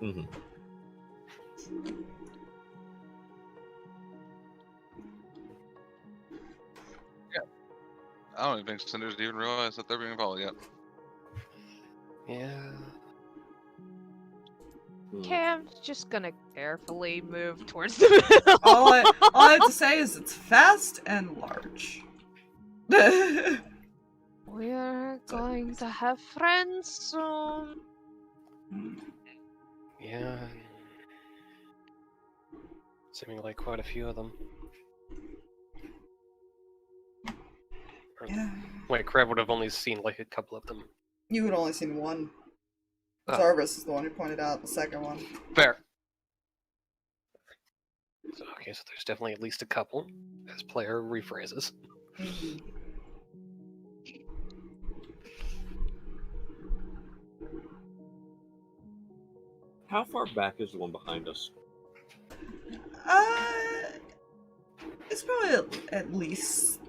A: Mm-hmm.
B: I don't even think Cinder's even realized that they're being followed yet.
D: Yeah.
E: Cam's just gonna carefully move towards the middle.
C: All I have to say is it's fast and large.
E: We're going to have friends soon.
D: Yeah. Seeming like quite a few of them.
C: Yeah.
D: Wait, Kreh would have only seen like a couple of them.
C: You had only seen one.
D: Oh.
C: Zarvis is the one who pointed out the second one.
D: Fair. So, okay, so there's definitely at least a couple, as player rephrases.
C: Mm-hmm.
A: How far back is the one behind us?
C: It's probably at least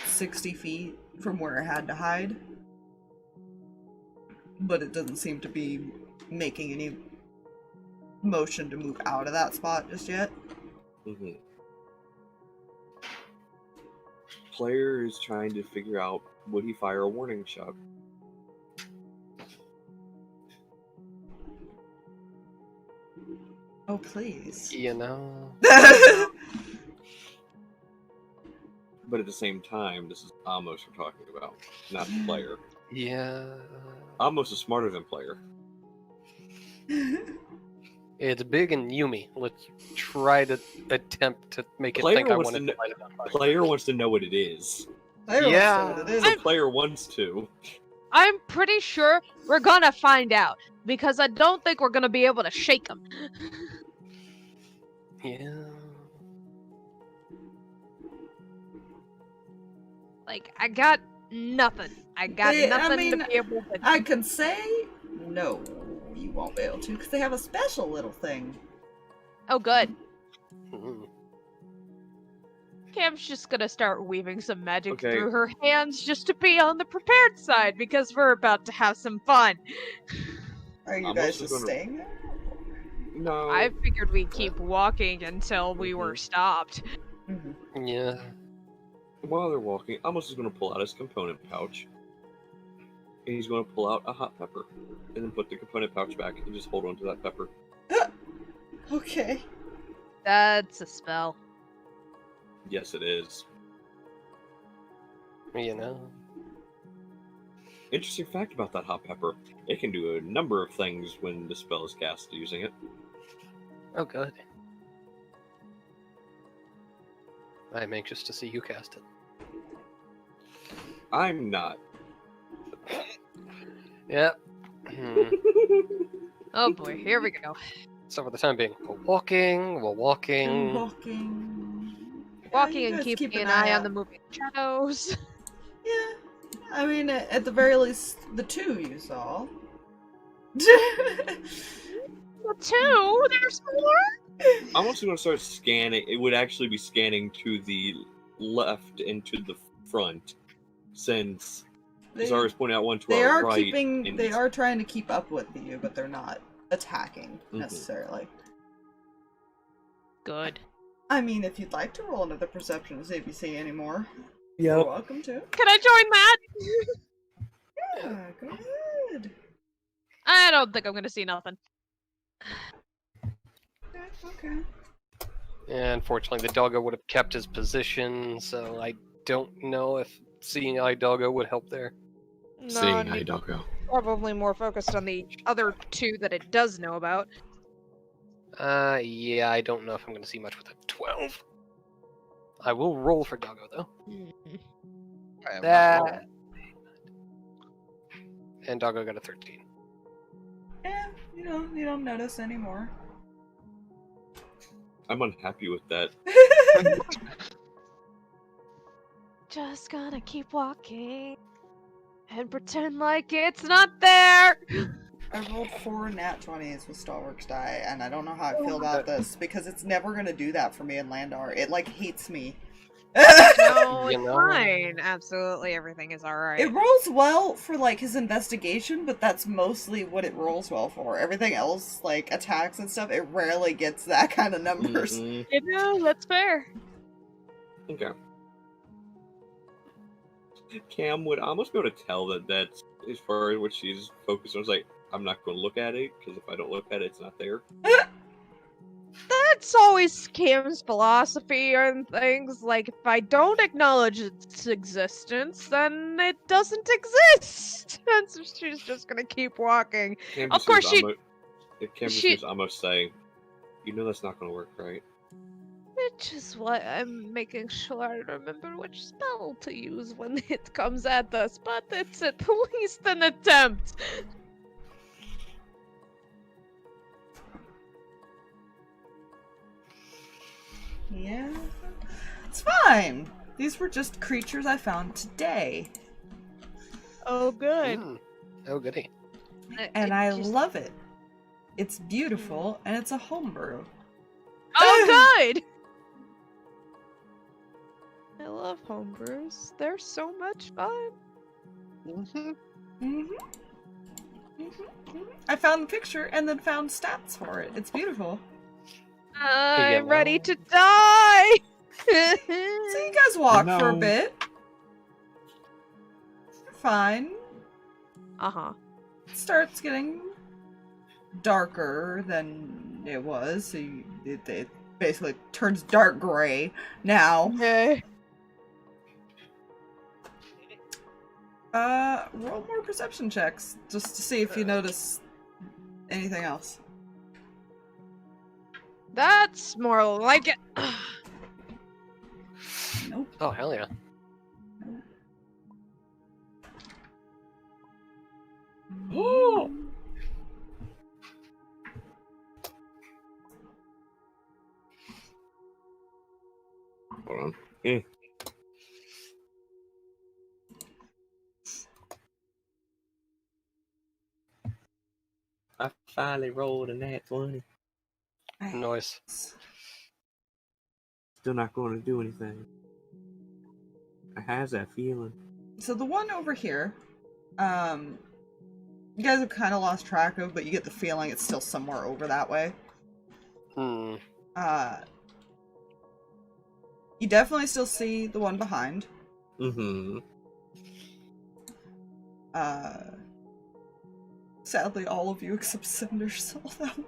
C: 60 feet from where it had to hide. But it doesn't seem to be making any motion to move out of that spot just yet.
A: Mm-hmm. Player is trying to figure out, would he fire a warning shot?
C: Oh, please.
D: You know?
A: But at the same time, this is Amos we're talking about, not the player.
D: Yeah.
A: Amos is smarter than player.
D: It's big and Yumi. Let's try to attempt to make it
A: Player
D: think I
A: wants
D: wanted
A: to
D: to light it on fire.
A: Player wants to know what it is.
D: Yeah.
C: What it is.
A: The player wants to.
E: I'm pretty sure we're gonna find out, because I don't think we're gonna be able to shake them.
D: Yeah.
E: Like, I got nothing. I got nothing to be able to...
C: I can say, no, you won't be able to, because they have a special little thing.
E: Oh, good.
D: Mhm.
E: Cam's just gonna start weaving some magic
A: Okay.
E: through her hands just to be on the prepared side, because we're about to have some fun.
C: Are you
A: I'm
C: guys
A: also
C: just
A: gonna-
C: staying there?
A: No.
E: I figured we'd keep walking until we were stopped.
C: Mm-hmm.
D: Yeah.
A: While they're walking, Amos is going to pull out his component pouch. And he's going to pull out a hot pepper. And then put the component pouch back and just hold on to that pepper.
C: Okay.
E: That's a spell.
A: Yes, it is.
D: You know?
A: Interesting fact about that hot pepper. It can do a number of things when the spell is cast using it.
D: Oh, good. I'm anxious to see you cast it.
A: I'm not.
D: Yep. Hmm.
E: Oh boy, here we go.
D: So for the time being, we're walking.
C: Walking.
E: Walking
C: you
E: and
C: guys
E: keeping
C: keep
E: an eye on
C: out.
E: the moving shadows.
C: Yeah. I mean, at the very least, the two you saw.
E: The two? There's more?
A: I'm also going to start scanning. It would actually be scanning to the left and to the front. Since Zara's pointing out one to
C: They
A: our
C: are
A: right.
C: keeping.
A: and
C: They are trying to keep up with you, but they're not attacking necessarily.
E: Good.
C: I mean, if you'd like to roll another perception to see if you see any more,
A: Yep.
C: you're welcome to.
E: Can I join that?
C: Yeah, go ahead.
E: I don't think I'm gonna see nothing.
C: Okay.
D: And unfortunately, the doggo would have kept his position, so I don't know if seeing eye doggo would help there.
A: Seeing eye doggo.
E: Probably more focused on the other two that it does know about.
D: Yeah, I don't know if I'm going to see much with a 12. I will roll for doggo, though.
B: I am not
D: That...
B: rolling.
D: And doggo got a 13.
C: Yeah, you don't notice anymore.
A: I'm unhappy with that.
E: Just gonna keep walking and pretend like it's not there.
C: I rolled 4 nat 20s with Stalworks die, and I don't know how I feel about this, because it's never gonna do that for me in Landar. It, like, hates me
E: No,
D: You
E: it's
D: know?
E: fine. Absolutely, everything is alright.
C: It rolls well for like his investigation, but that's mostly what it rolls well for. Everything else, like attacks and stuff, it rarely gets that kind of numbers.
A: Mm-mm.
E: You know, that's fair.
A: Okay. Cam would almost be able to tell that that's as far as what she's focused on. It's like, I'm not going to look at it, because if I don't look at it, it's not there.
E: That's always Cam's philosophy on things. Like, if I don't acknowledge its existence, then it doesn't exist. And so she's just gonna keep walking.
A: Cam
E: Of
A: just
E: course
A: hears
E: she-
A: Cam just
E: she-
A: hears almost saying, you know that's not going to work, right?
E: Which is why I'm making sure I remember which spell to use when it comes at us, but it's at least an attempt.
C: Yeah. It's fine. These were just creatures I found today.
E: Oh, good.
D: Oh, goody.
C: And
E: It
C: I
E: just-
C: love it. It's beautiful, and it's a homebrew.
E: Oh, good! I love homebrews. They're so much fun.
C: I found the picture and then found stats for it. It's beautiful.
E: I'm ready to die!
C: So you guys walk for a
A: No.
C: bit. You're fine.
E: Uh-huh.
C: It starts getting darker than it was, so it basically turns dark gray now.
E: Okay.
C: Roll more perception checks just to see if you notice anything else.
E: That's more like it.
C: Nope.
D: Oh, hell yeah.
A: Oh! Hold on. I finally rolled a nat 20.
D: Nice.
A: Still not going to do anything. I has that feeling.
C: So the one over here, you guys have kind of lost track of, but you get the feeling it's still somewhere over that way.
D: Hmm.
C: You definitely still see the one behind.
A: Mm-hmm.
C: Sadly, all of you except Cinder saw that one.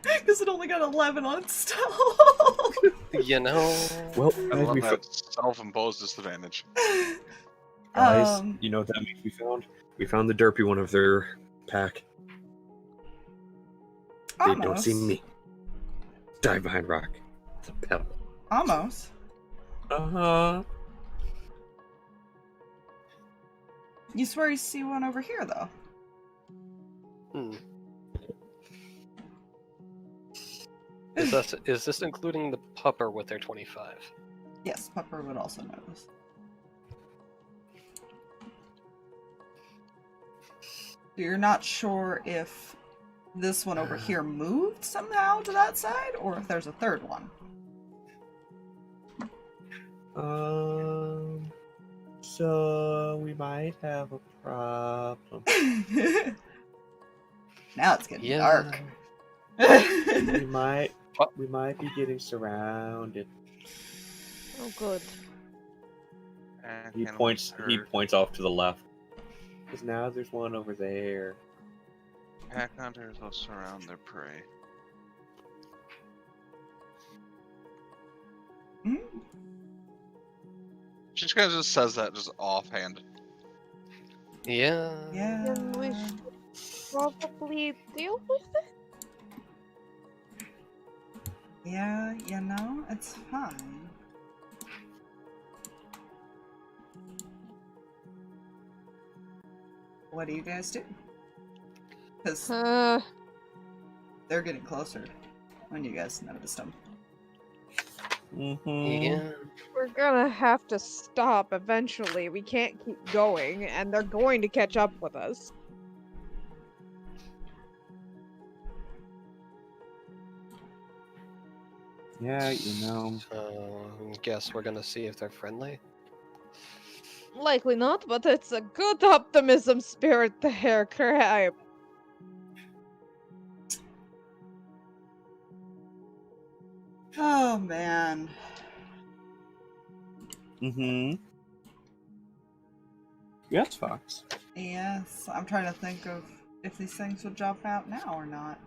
C: Because it only got 11 on stealth.
D: You know.
A: Well,
B: I
A: as
B: love
A: we
B: that self-imposed disadvantage.
A: guys, you know what that means we found? We found the derpy one of their pack. They don't see me. Dive behind rock. It's a pebble.
C: Almost.
A: Uh-huh.
C: You swear you see one over here, though.
D: Hmm. Is this including the pupper with their 25?
C: Yes, Pepper would also notice. You're not sure if this one over here moved somehow to that side, or if there's a third one.
A: So we might have a problem.
C: Now it's getting
D: Yeah.
C: dark.
A: We might be getting surrounded.
E: Oh, good.
A: He points off to the left. Because now there's one over there.
B: Pack hunters will surround their prey.
C: Mm.
B: She just kind of just says that just offhand.
D: Yeah.
C: Yeah.
E: Then we should probably deal with it.
C: Yeah, you know, it's fine. What do you guys do? Because they're getting closer when you guys noticed them.
A: Mm-hmm.
D: Yeah.
E: We're gonna have to stop eventually. We can't keep going, and they're going to catch up with us.
A: Yeah, you know.
D: So, guess we're gonna see if they're friendly.
E: Likely not, but it's a good optimism spirit there, Kreh.
C: Oh man.
A: Mm-hmm. Yes, Fox.
C: Yes, I'm trying to think of if these things would drop out now or not.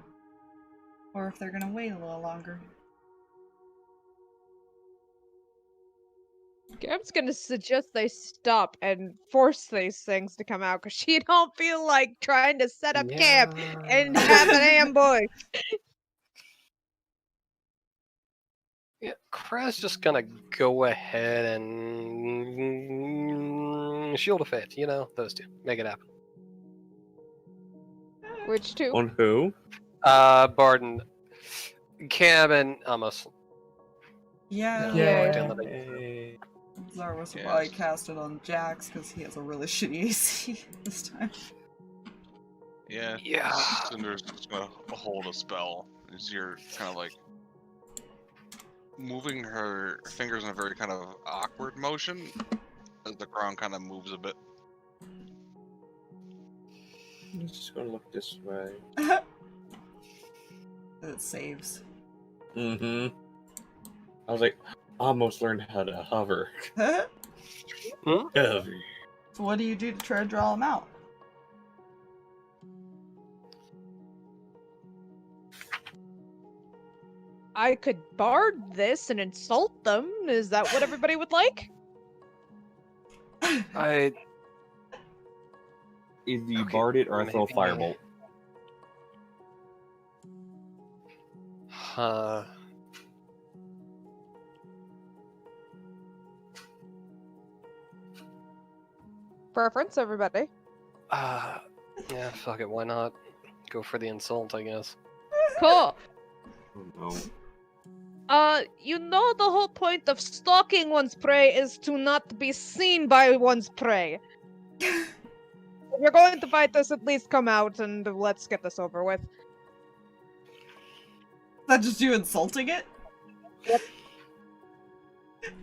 C: Or if they're gonna wait a little longer.
E: Gab's gonna suggest they stop and force these things to come out because she don't feel like trying to set up camp and have an ambush.
D: Yeah, Kreh's just gonna go ahead and shield of fate. You know, those two. Make it happen.
E: Which two?
A: On who?
D: Barden, Cam, and Amos.
C: Yeah.
E: Yeah.
C: Zarwis will
B: Yes.
C: probably cast it on Jax because he has a really shitty AC this time.
B: Yeah.
D: Yeah.
B: Cinder's just gonna hold a spell. As you're kind of like moving her fingers in a very kind of awkward motion as the ground kind of moves a bit.
A: I'm just gonna look this way.
C: It saves.
A: Mm-hmm. I was like, almost learned how to hover.
C: So
A: Hover.
C: what do you do to try to draw him out?
E: I could bard this and insult them. Is that what everybody would like?
D: I
A: Either you
D: Okay,
A: bard it or I throw a
D: maybe.
A: firebolt.
E: Preference, everybody.
D: Yeah, fuck it, why not? Go for the insult, I guess.
E: Cool.
A: Oh
E: You know the whole point of stalking one's prey is to not be seen by one's prey. If you're going to fight this, at least come out and let's get this over with.
C: Is that just you insulting it?
A: no.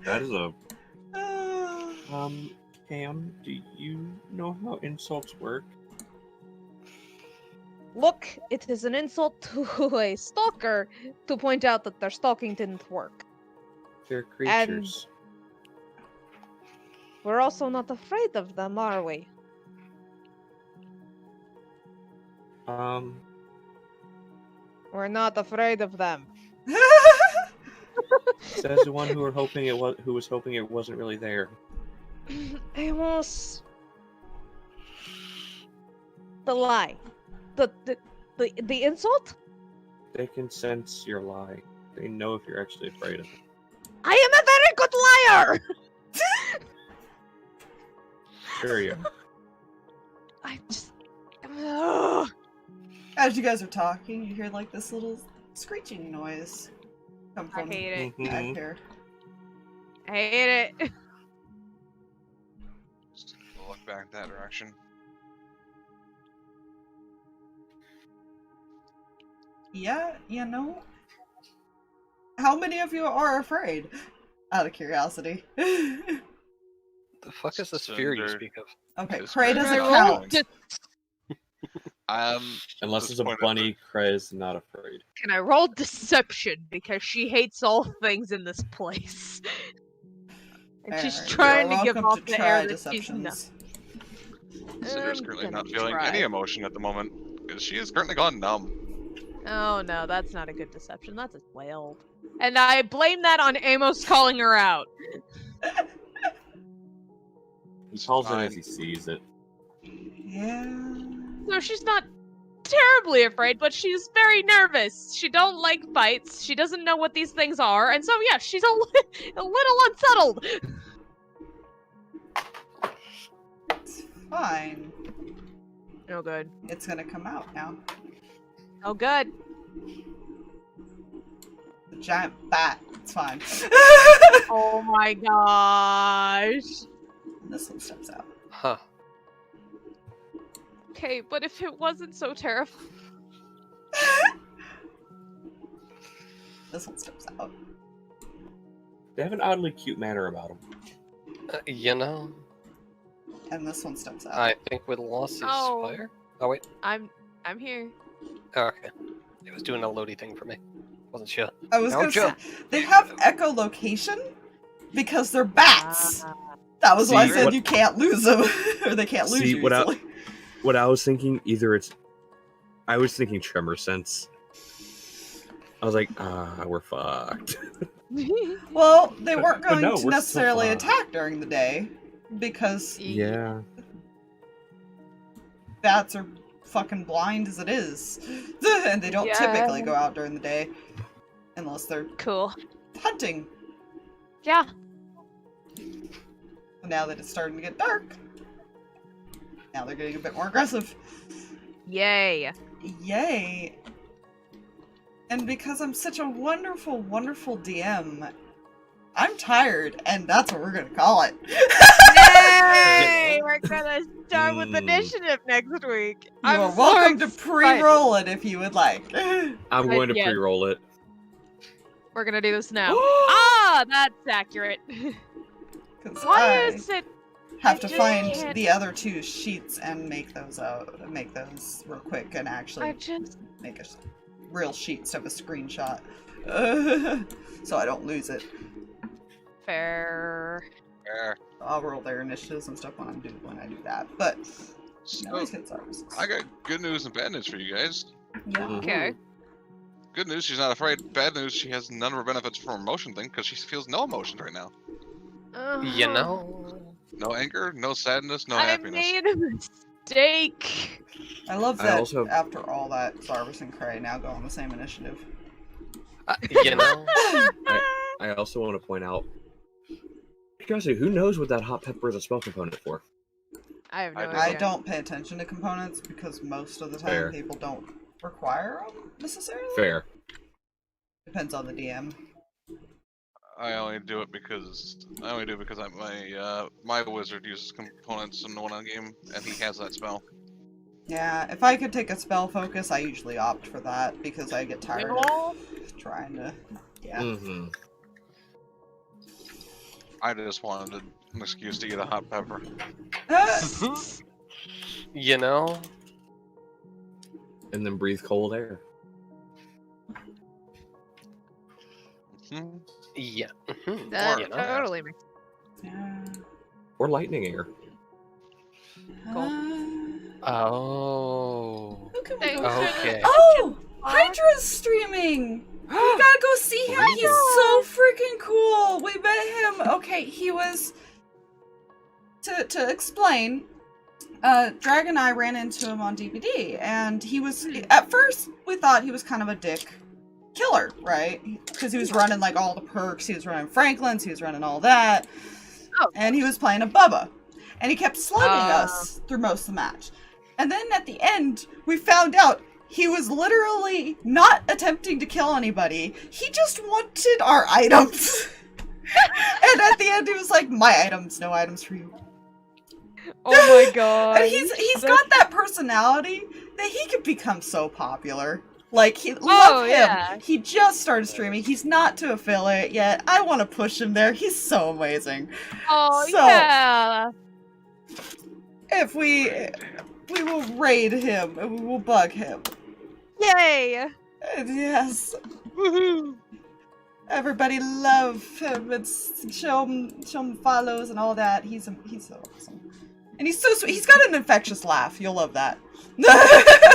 A: That is a...
C: Uh,
A: Cam, do you know how insults work?
E: Look, it is an insult to a stalker to point out that their stalking didn't work.
A: They're creatures.
E: We're also not afraid of them, are we? We're not afraid of them.
A: Says the one who was hoping it wasn't really there.
E: Amos. The lie. The insult?
A: They can sense your lie. They know if you're actually afraid of it.
E: I am a very good liar!
A: Sure you.
E: I just... Ugh.
C: As you guys are talking, you hear like this little screeching noise come
E: I
C: from
E: hate it.
C: back
A: Mhm.
C: here.
E: I hate it.
B: Just look back that direction.
C: Yeah, you know. How many of you are afraid? Out of curiosity. Okay,
D: The fuck is this fear you
B: Cinder.
D: speak of?
B: It's
C: Kreh
B: very
C: doesn't
B: roll
C: count.
A: Unless
B: At
A: it's
B: this
A: a
B: point,
A: bunny, Kreh is not afraid.
E: Can I roll deception because she hates all things in this place? And she's
C: Alright,
E: trying
C: you're
E: to give
C: welcome
E: off
C: to
E: the
C: try
E: air that she's not.
C: deceptions.
B: Cinder's
E: I'm
B: currently
E: gonna
B: not feeling
E: try.
B: any emotion at the moment because she is currently gone numb.
E: Oh no, that's not a good deception. That's a wailed. And I blame that on Amos calling her out.
A: He calls it
B: Fine.
A: as he sees it.
C: Yeah.
E: So she's not terribly afraid, but she's very nervous. She don't like fights. She doesn't know what these things are, and so yeah, she's a little unsettled.
C: It's fine.
E: No good.
C: It's gonna come out now.
E: Oh good.
C: The giant bat. It's fine.
E: Oh my gosh.
C: This one steps out.
D: Huh.
E: Okay, but if it wasn't so terrifying.
C: This one steps out.
A: They have an oddly cute manner about them.
D: You know,
C: And this one steps out.
D: I think we lost the
E: Oh.
D: spire. Oh wait.
E: I'm here.
D: Oh, okay. It was doing a loady thing for me. Wasn't sure.
C: I was
D: Now
C: gonna say,
D: jump.
C: they have echolocation because they're bats. That was why I
A: See,
C: said
A: what-
C: you can't lose them, or they can't lose
A: See,
C: you
A: what I-
C: easily.
A: What I was thinking, I was thinking tremor sense. I was like, we're fucked.
C: Well, they weren't
A: But
C: going
A: no,
C: to
A: we're still
C: necessarily
A: fine.
C: attack during the day because
A: Yeah.
C: bats are fucking blind as it is, and they don't
E: Yeah.
C: typically go out during the day unless they're
E: Cool.
C: hunting.
E: Yeah.
C: But now that it's starting to get dark, now they're getting a bit more aggressive.
E: Yay.
C: Yay! And because I'm such a wonderful, wonderful DM, I'm tired, and that's what we're gonna call it.
E: Yay! We're gonna start with
A: Mm.
E: initiative next week.
C: You
E: I'm
C: are
E: so
C: welcome to
E: excited.
C: pre-roll it if you would like.
A: I'm going to
E: yeah.
A: pre-roll it.
E: We're gonna do this now. Ah, that's accurate.
C: 'Cause
E: Why
C: I
E: is it?
C: have
E: I
C: to
E: just
C: find
E: can't-
C: the other two sheets and make those real quick and
E: I
C: actually
E: just.
C: make a real sheet instead of a screenshot. So I don't lose it.
E: Fair.
B: There.
C: I'll roll their initiatives and stuff when I do that. But
B: So,
C: always hit services.
B: I got good news and bad news for you guys.
C: Yeah.
E: Okay.
B: Good news, she's not afraid. Bad news, she has none of her benefits from her emotion thing because she feels no emotions right now.
D: You know.
B: No anger, no sadness, no
E: I
B: happiness.
E: made a mistake.
C: I love
A: I
C: that
A: also-
C: after all that, Zarvis and Kreh now go on the same initiative.
D: You know.
A: I also want to point out, Curiosity, who knows what that hot pepper is a spell component for?
E: I have no
B: I
E: idea.
C: I don't pay attention to components because most of the time
A: Fair.
C: people don't require them necessarily.
A: Fair.
C: Depends on the DM.
B: I only do it because my wizard uses components in the one on game, and he has that spell.
C: Yeah, if I could take a spell focus, I usually opt for that because I get tired
E: Well,
C: of trying to. Yeah.
A: Mm-hmm.
B: I just wanted an excuse to eat a hot pepper.
D: You know.
A: And then breathe cold air.
B: Hmm.
D: Yeah.
E: that
D: You know.
E: totally makes
C: Yeah.
A: Or lightning air.
D: Oh.
C: Who can we
E: Thanks.
C: go?
D: Okay.
C: Oh, Hydra's streaming. We gotta go see him. He's so freaking cool. We met him. Okay, he was. To explain, Drag and I ran into him on DVD, and he was. At first, we thought he was kind of a dick killer, right? Because he was running like all the perks. He was running Franklin's. He was running all that.
E: Oh.
C: And he was playing a Bubba, and he kept slugging
E: Ah.
C: us through most of the match. And then at the end, we found out he was literally not attempting to kill anybody. He just wanted our items. And at the end, he was like, "My items, no items for you."
E: Oh my god.
C: And he's got that personality that he could become so popular. Like, love him.
E: yeah.
C: He just started streaming. He's not to affiliate yet. I want to push him there. He's so amazing.
E: Oh
C: So-
E: yeah.
C: If we will raid him and we will bug him.
E: Yay.
C: And yes,
B: Woohoo!
C: everybody love him and show him follows and all that. He's so awesome. And he's so sweet. He's got an infectious laugh. You'll love that.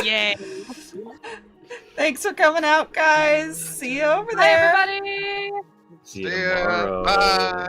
E: Yay.
C: Thanks for coming out, guys. See you over
E: Bye
C: there.
E: everybody.
A: See you
B: See ya.
A: tomorrow.
B: Bye.